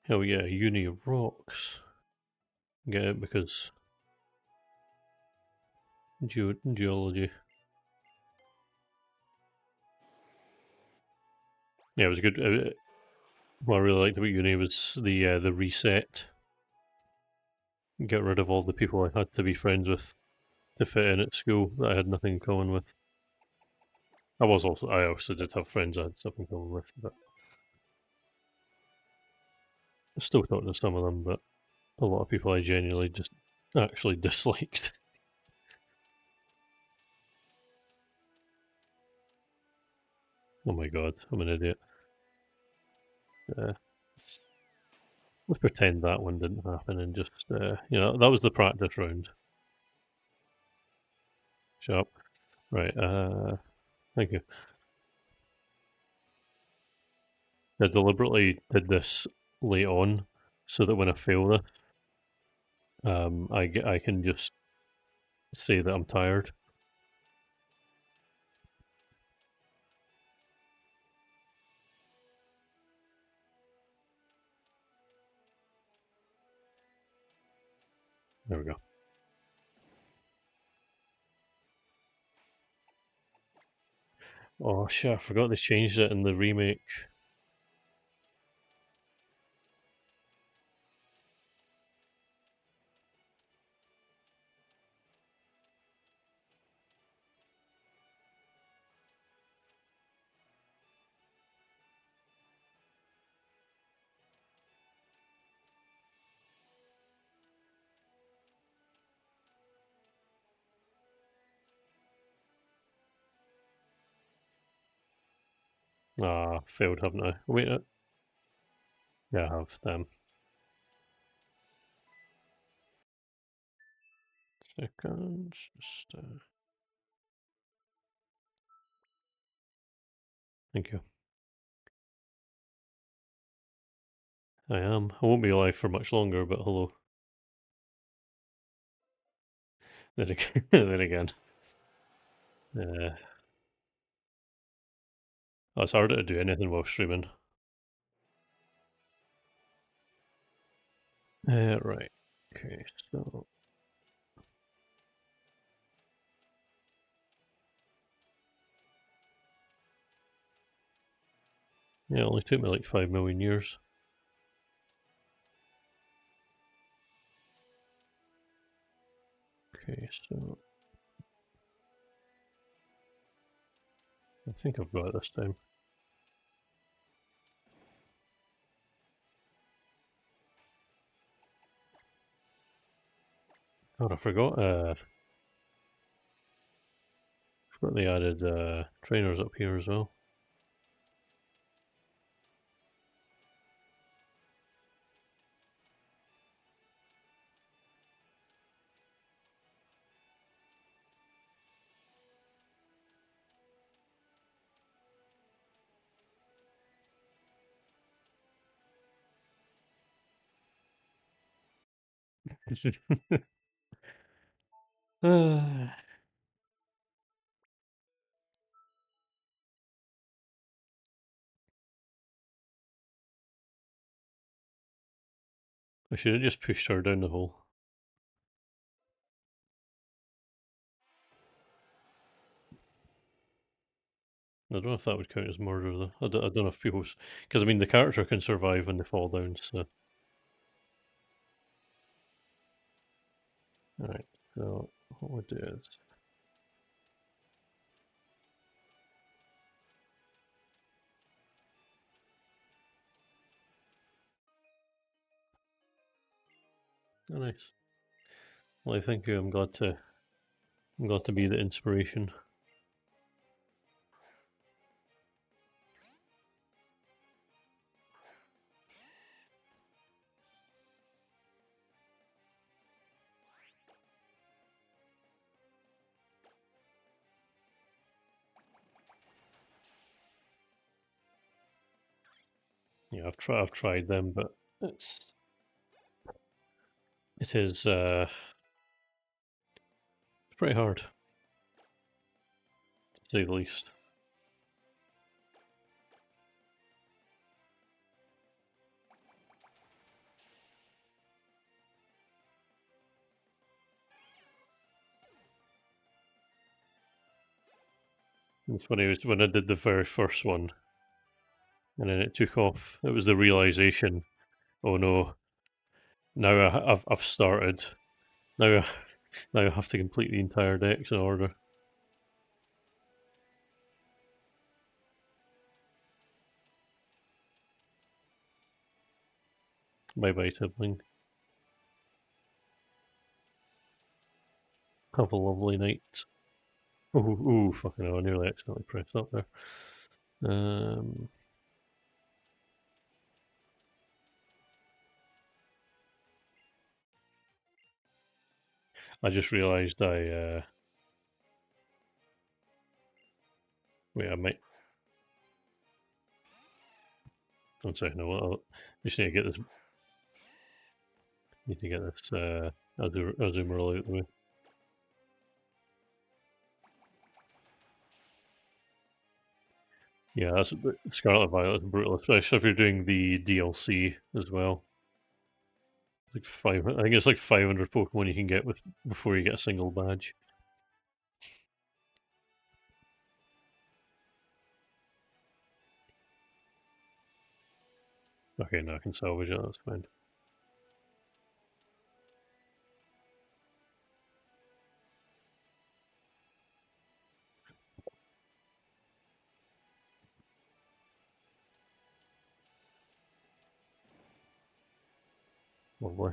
Speaker 1: Hell yeah, uni rocks. Get it because geology. Yeah, it was good. What I really liked about uni was the reset. Get rid of all the people I had to be friends with to fit in at school that I had nothing in common with. I also did have friends I had stuff in common with, but still talk to some of them, but a lot of people I genuinely just actually disliked. Oh my god, I'm an idiot. Let's pretend that one didn't happen and just, that was the practice round. Shut up. Right, thank you. I deliberately did this late on so that when I fail this, I can just say that I'm tired. There we go. Oh shit, I forgot they changed it in the remake. Ah, failed, haven't I? Wait, yeah, I have. Damn. Seconds. Just, thank you. I am. I won't be alive for much longer, but hello. Then again, then again. Oh, it's harder to do anything while streaming. Right. Okay, so yeah, it only took me like 5 million years. Okay, so I think I've got it this time. God, I forgot. Forgot they added trainers up here as well. I should have just pushed her down the hole. I don't know if that would count as murder though. I don't know if people's because I mean the character can survive when they fall down. So all right. So what we do is oh, nice. Well, I thank you. I'm glad to be the inspiration. Yeah, I've tried them, but it's it is it's pretty hard to say the least. It's funny was when I did the very first one, and then it took off. It was the realization. Oh no! Now I've started. Now now I have to complete the entire decks in order. Bye bye, Tibbling. Have a lovely night. Ooh, fucking hell, I nearly accidentally pressed up there. I just realised wait, I might. One second, I'll just need to get this. Need to get this Azumarill out the way. Yeah, that's Scarlet Violet is brutal, especially if you're doing the DLC as well. Like I think it's like 500 Pokemon you can get with before you get a single badge. Okay, now I can salvage it. That's fine. Lovely.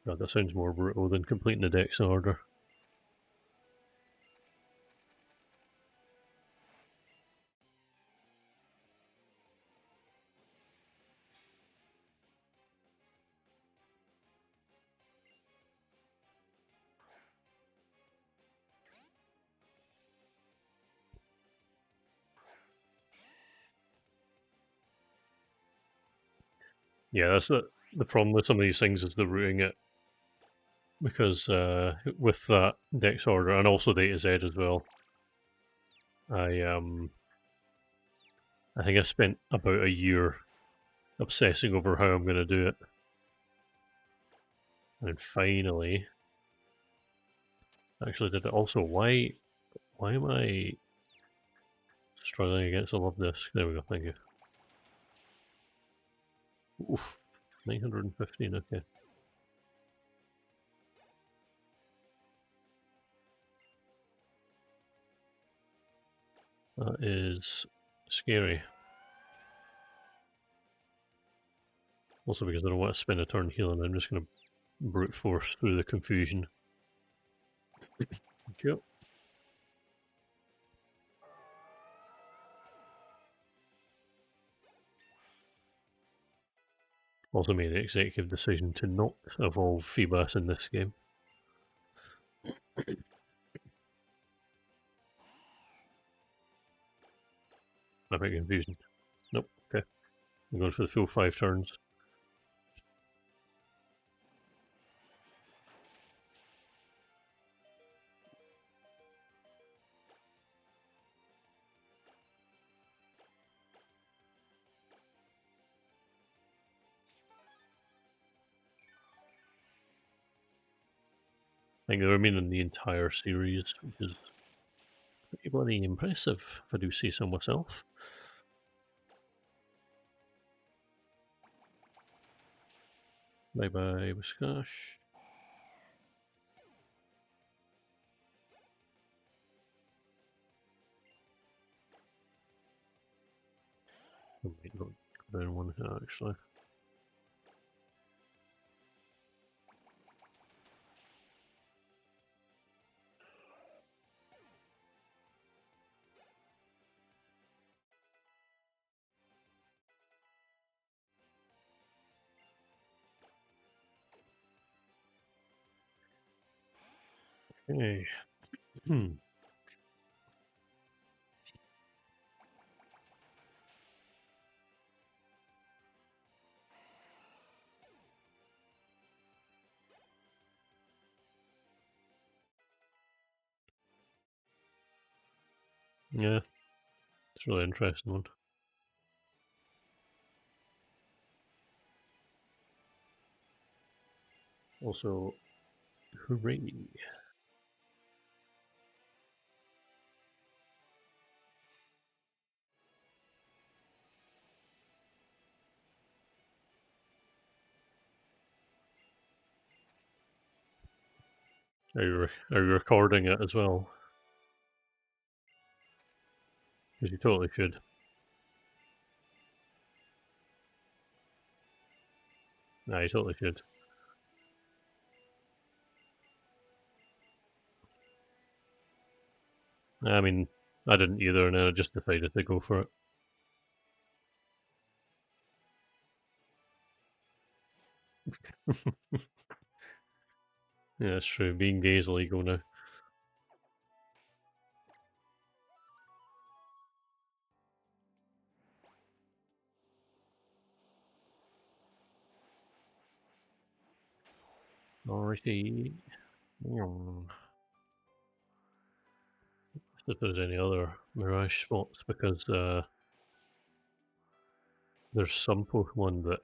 Speaker 1: God, that sounds more brutal than completing the Dex order. Yeah, that's the problem with some of these things is the routing it. Because with that Dex order and also the A to Z as well, I think I spent about a year obsessing over how I'm going to do it, and finally, actually did it. Also, why am I struggling against all of this? There we go. Thank you. Oof, 915. Okay, that is scary. Also, because I don't want to spend a turn healing, I'm just going to brute force through the confusion. Thank you. Also made the executive decision to not evolve Feebas in this game. Epic confusion. Nope. Okay. I'm going for the full 5 turns. I think they remain in the entire series, which is pretty bloody impressive, if I do say so myself. Bye bye, Whiskash. I might not go down one hit, actually. Okay. Yeah, it's a really interesting one. Also, hooray. Are you recording it as well? Because you totally should. Nah, you totally should. I mean, I didn't either, and then I just decided to go for it. Yeah, it's true. Being gay is illegal now. Alrighty. If there's any other mirage spots, because there's some Pokemon that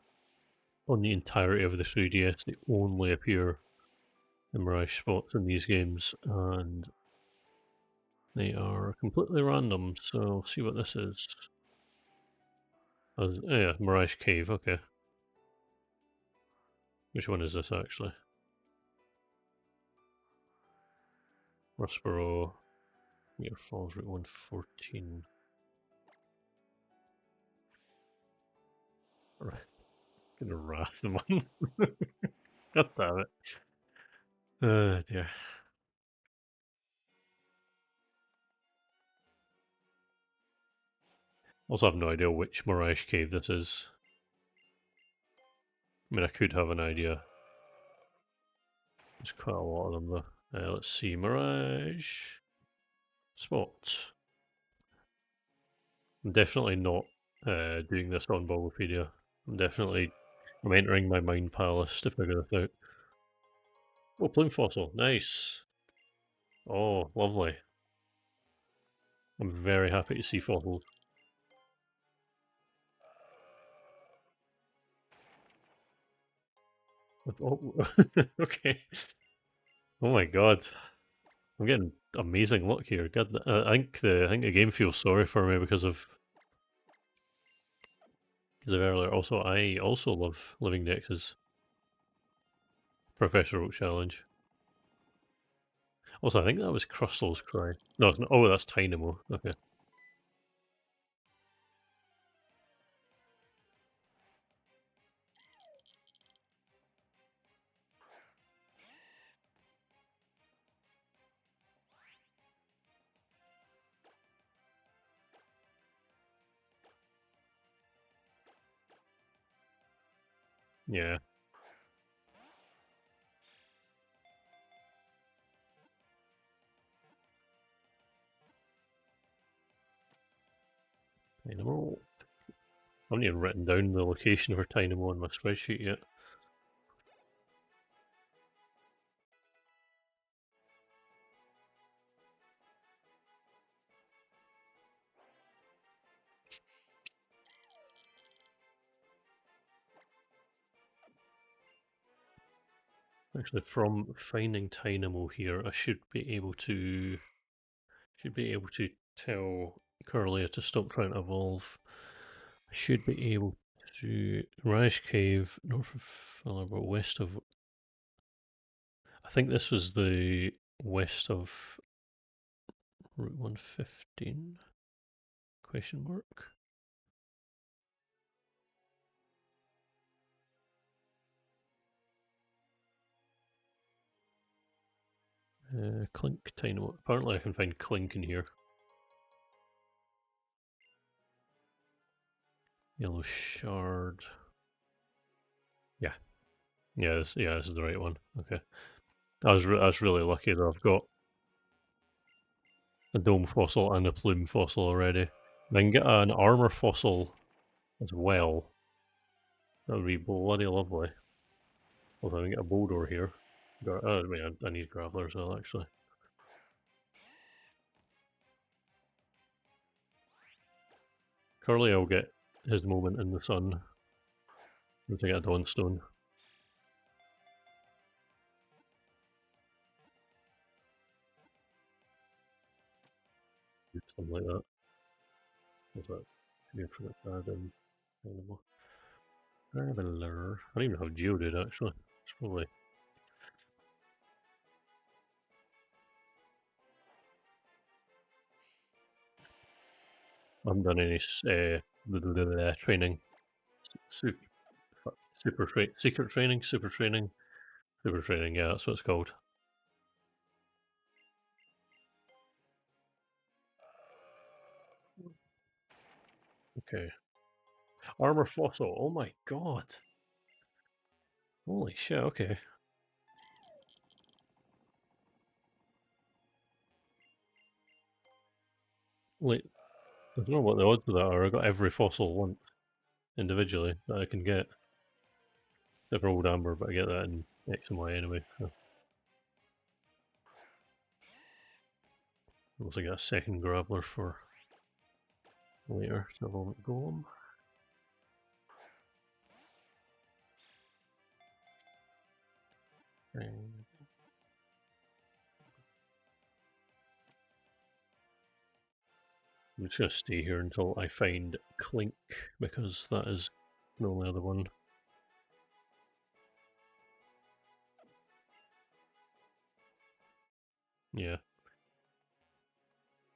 Speaker 1: on the entirety of the 3DS they only appear in mirage spots in these games, and they are completely random. So we'll see what this is. Yeah, Mirage Cave. Okay, which one is this actually? Rustboro, Muir Falls, Route 114. Right, gonna wrath them on. God damn it. Dear. Also, have no idea which Mirage Cave this is. I mean, I could have an idea. There's quite a lot of them though. Let's see, Mirage spots. I'm definitely not doing this on Bulbapedia. I'm entering my mind palace to figure this out. Oh, plume fossil, nice. Oh, lovely. I'm very happy to see fossils. Oh, okay. Oh my god, I'm getting amazing luck here. God, I think the game feels sorry for me because of earlier. Also, I also love Living Dex's Professor Oak challenge. Also, I think that was Crustal's cry. No, it's not. Oh, that's Tynamo. Okay. Yeah. Tynamo. I haven't even written down the location for Tynamo on my spreadsheet yet. Actually, from finding Tynamo here, I should be able to tell Curlia to stop trying to evolve. I should be able to Mirage Cave, north of Filler, but west of. I think this was the west of Route 115? Question mark. Clink Tynamo. Apparently, I can find Clink in here. Yellow Shard. Yeah, this is the right one. Okay, I was really lucky that I've got a dome fossil and a plume fossil already. If I can get an armor fossil as well, that would be bloody lovely. Although I can get a Boldor here. I mean, I need Graveler as well, actually. Curly will get his moment in the sun once I get a Dawnstone. Something like that. What's that? Here for that animal. Graveler. I don't even have Geodude, actually. It's probably I haven't done any training. Super, secret training, super training, super training. Yeah, that's what it's called. Okay. Armor fossil. Oh my god. Holy shit. Okay. Wait. I don't know what the odds of that are. I got every fossil once individually that I can get. Except for old amber, but I get that in X and Y anyway. So. Unless I get a second grappler for later. So I won't golem. And I'm just going to stay here until I find Clink, because that is the only other one. Yeah.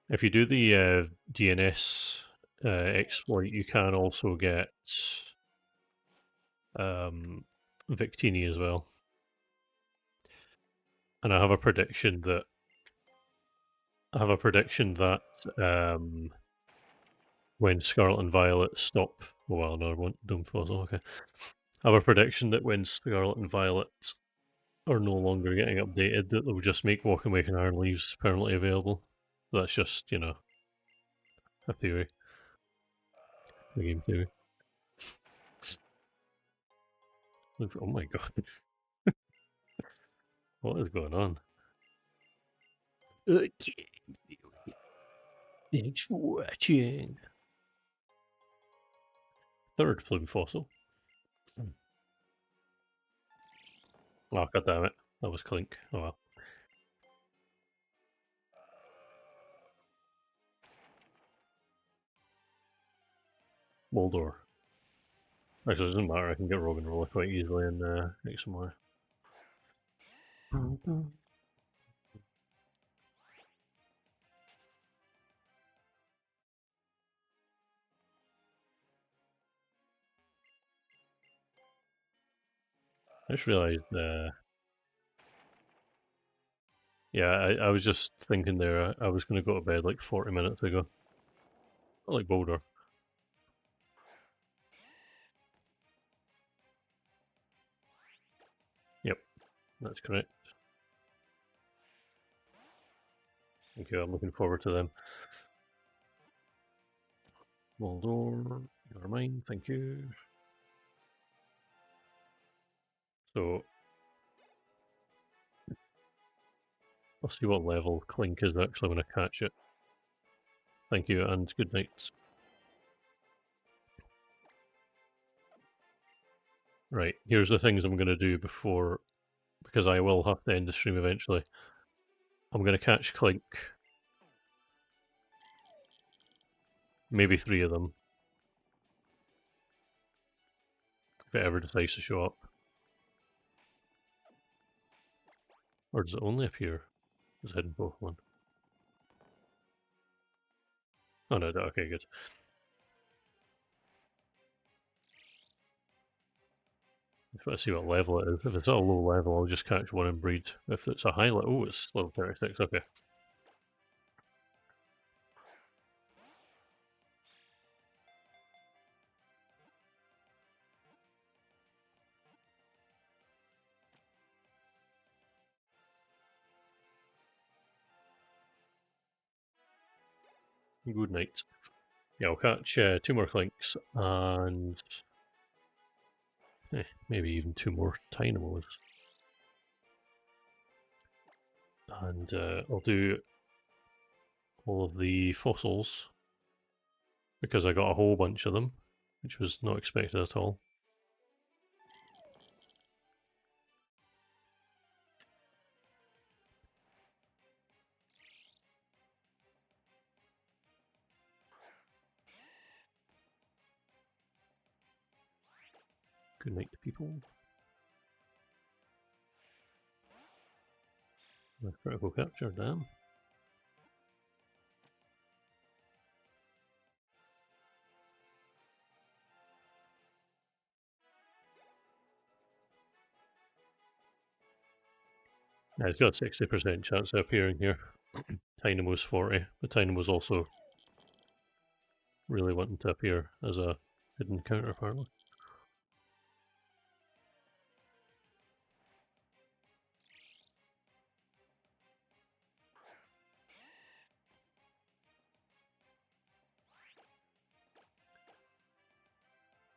Speaker 1: If you do the DNS exploit, you can also get Victini as well. And I have a prediction that when Scarlet and Violet stop, well, no, I won't. Don't fossil. Okay. I have a prediction that when Scarlet and Violet are no longer getting updated, that they'll just make Walk and Wake and Iron Leaves permanently available. That's just, a theory. A game theory. Oh my god. What is going on? Thanks for watching. Third plume fossil. Oh, god damn it. That was Clink. Oh well. Moldor. Actually, it doesn't matter. I can get Rogue and Roller quite easily in X and Y. I just realised, yeah, I was just thinking there, I was going to go to bed like 40 minutes ago. I like Boulder. Yep, that's correct. Thank you, I'm looking forward to them. Moldor, you're mine, thank you. So, I'll see what level Clink is actually when I catch it. Thank you, and good night. Right, here's the things I'm going to do before, because I will have to end the stream eventually. I'm going to catch Clink. Maybe 3 of them. If it ever decides to show up. Or does it only appear as a hidden Pokemon? Oh no, okay, good. Just want to see what level it is. If it's at a low level, I'll just catch one and breed. If it's a high level, oh, it's level 36, okay. Good night. Yeah, I'll catch 2 more Clinks and maybe even 2 more Tynamos. And I'll do all of the fossils because I got a whole bunch of them, which was not expected at all. Good night, people. Critical capture, damn. Yeah, it's got a 60% chance of appearing here. Dynamo's 40, but Dynamo's also really wanting to appear as a hidden counterpart.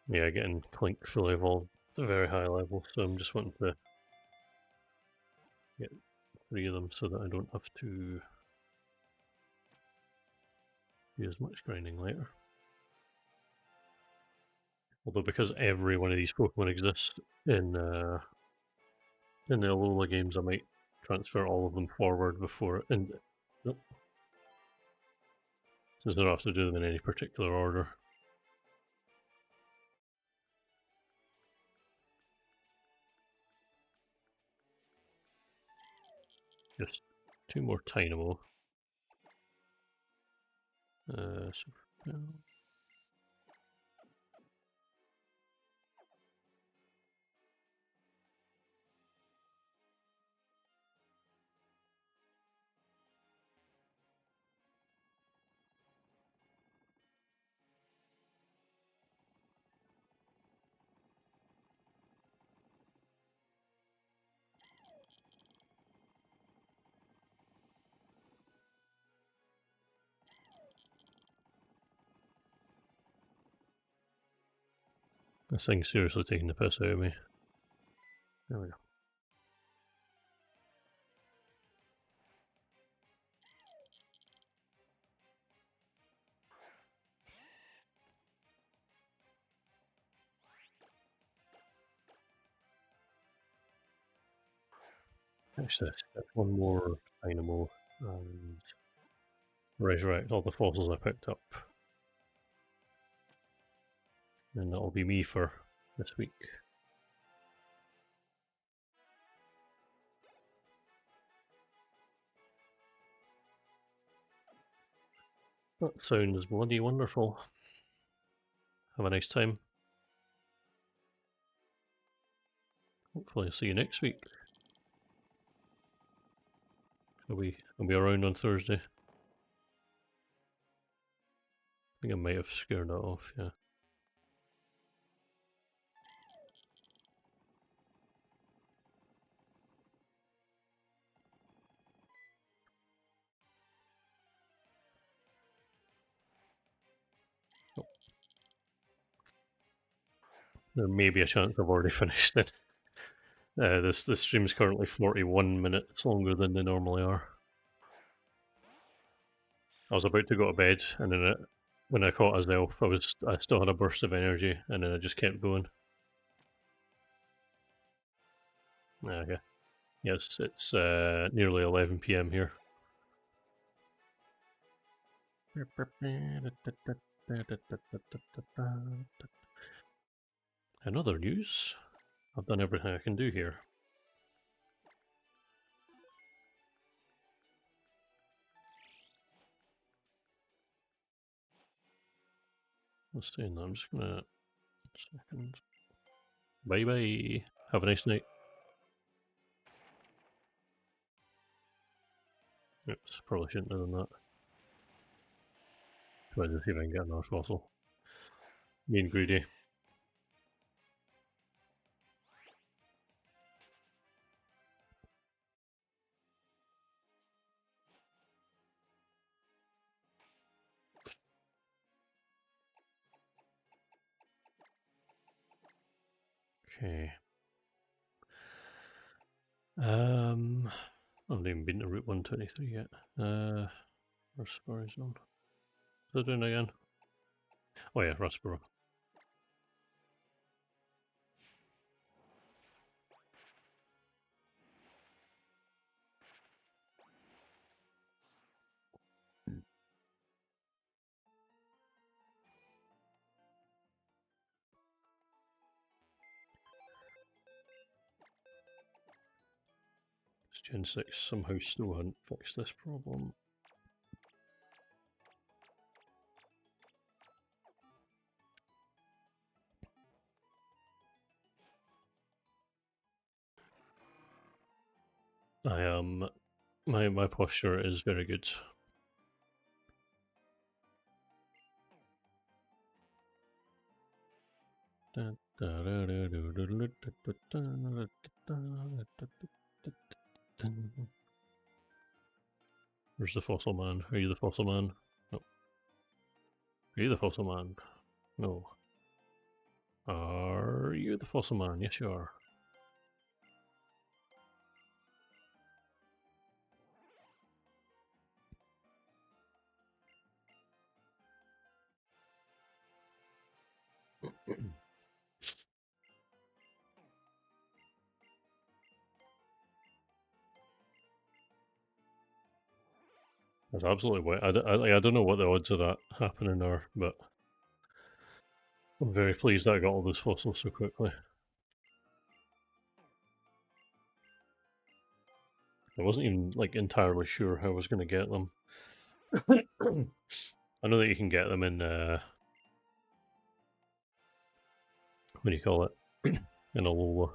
Speaker 1: Yeah, getting Clink fully evolved at a very high level, so I'm just wanting to get 3 of them so that I don't have to do as much grinding later. Although because every one of these Pokemon exists in the Alola games, I might transfer all of them forward before and nope. Since I don't have to do them in any particular order. Just 2 more Tynamo. This thing's seriously taking the piss out of me. There we go. Actually, let's get 1 more Dynamo and resurrect all the fossils I picked up. And that'll be me for this week. That sounds bloody wonderful. Have a nice time. Hopefully I'll see you next week. I'll be around on Thursday. I think I might have scared that off, yeah. Oh. There may be a chance I've already finished it. This stream's currently 41 minutes longer than they normally are. I was about to go to bed, and then when I caught Azelf, I still had a burst of energy, and then I just kept going. Okay. Yes, it's nearly 11 PM here. In other news, I've done everything I can do here. Let's stay in there. I'm just gonna... Second. Bye bye. Have a nice night. Oops, probably shouldn't have done that. Try to see if I can get another fossil. Being greedy. Okay. I haven't even been to Route 123 yet. Where's Spurrizon? What's it doing again? Oh yeah, Rustboro. Gen 6 somehow still hadn't fixed this problem. I am. My posture is very good. Where's the fossil man? Are you the fossil man? No. Are you the fossil man? No. Are you the fossil man? Yes, you are. That's absolutely wet. I don't know what the odds of that happening are, but I'm very pleased that I got all those fossils so quickly. I wasn't even like entirely sure how I was going to get them. I know that you can get them in what do you call it? In Alola.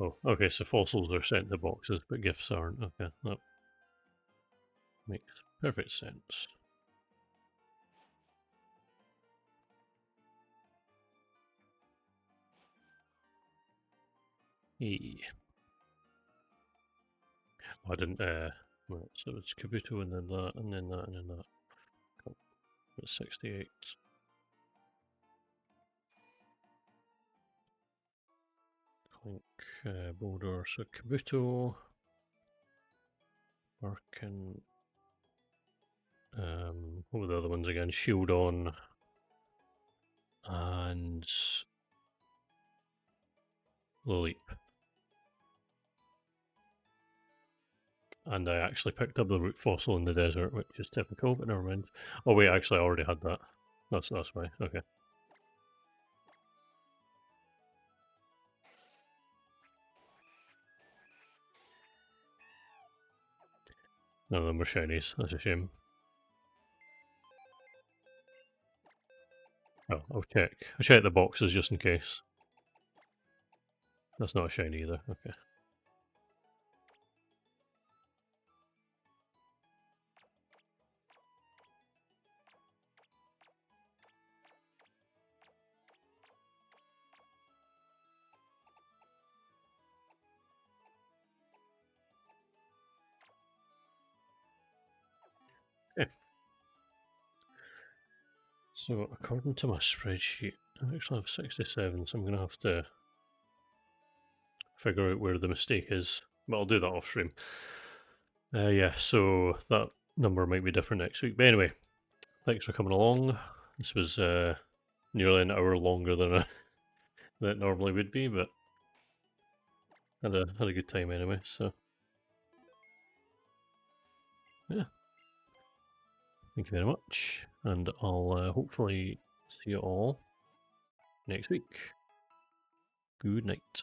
Speaker 1: Oh, okay, so fossils are sent to boxes, but gifts aren't. Okay, that makes perfect sense. Hey. I didn't, right, so it's Kabuto and then that, and then that, and then that. Cool. It's 68. Clink, Boulder, so Kabuto, Barkin, what were the other ones again? Shieldon, and Lilleep. And I actually picked up the root fossil in the desert, which is typical, but never mind. Oh wait, actually I already had that. That's why, okay. None of them were shinies, that's a shame. Oh, I'll check. I'll check the boxes just in case. That's not a shiny either, okay. Okay. So according to my spreadsheet, I actually have 67, so I'm going to have to figure out where the mistake is. But I'll do that off stream. Yeah, so that number might be different next week. But anyway, thanks for coming along. This was nearly an hour longer than than it normally would be, but had a good time anyway. So yeah, thank you very much, and I'll hopefully see you all next week. Good night.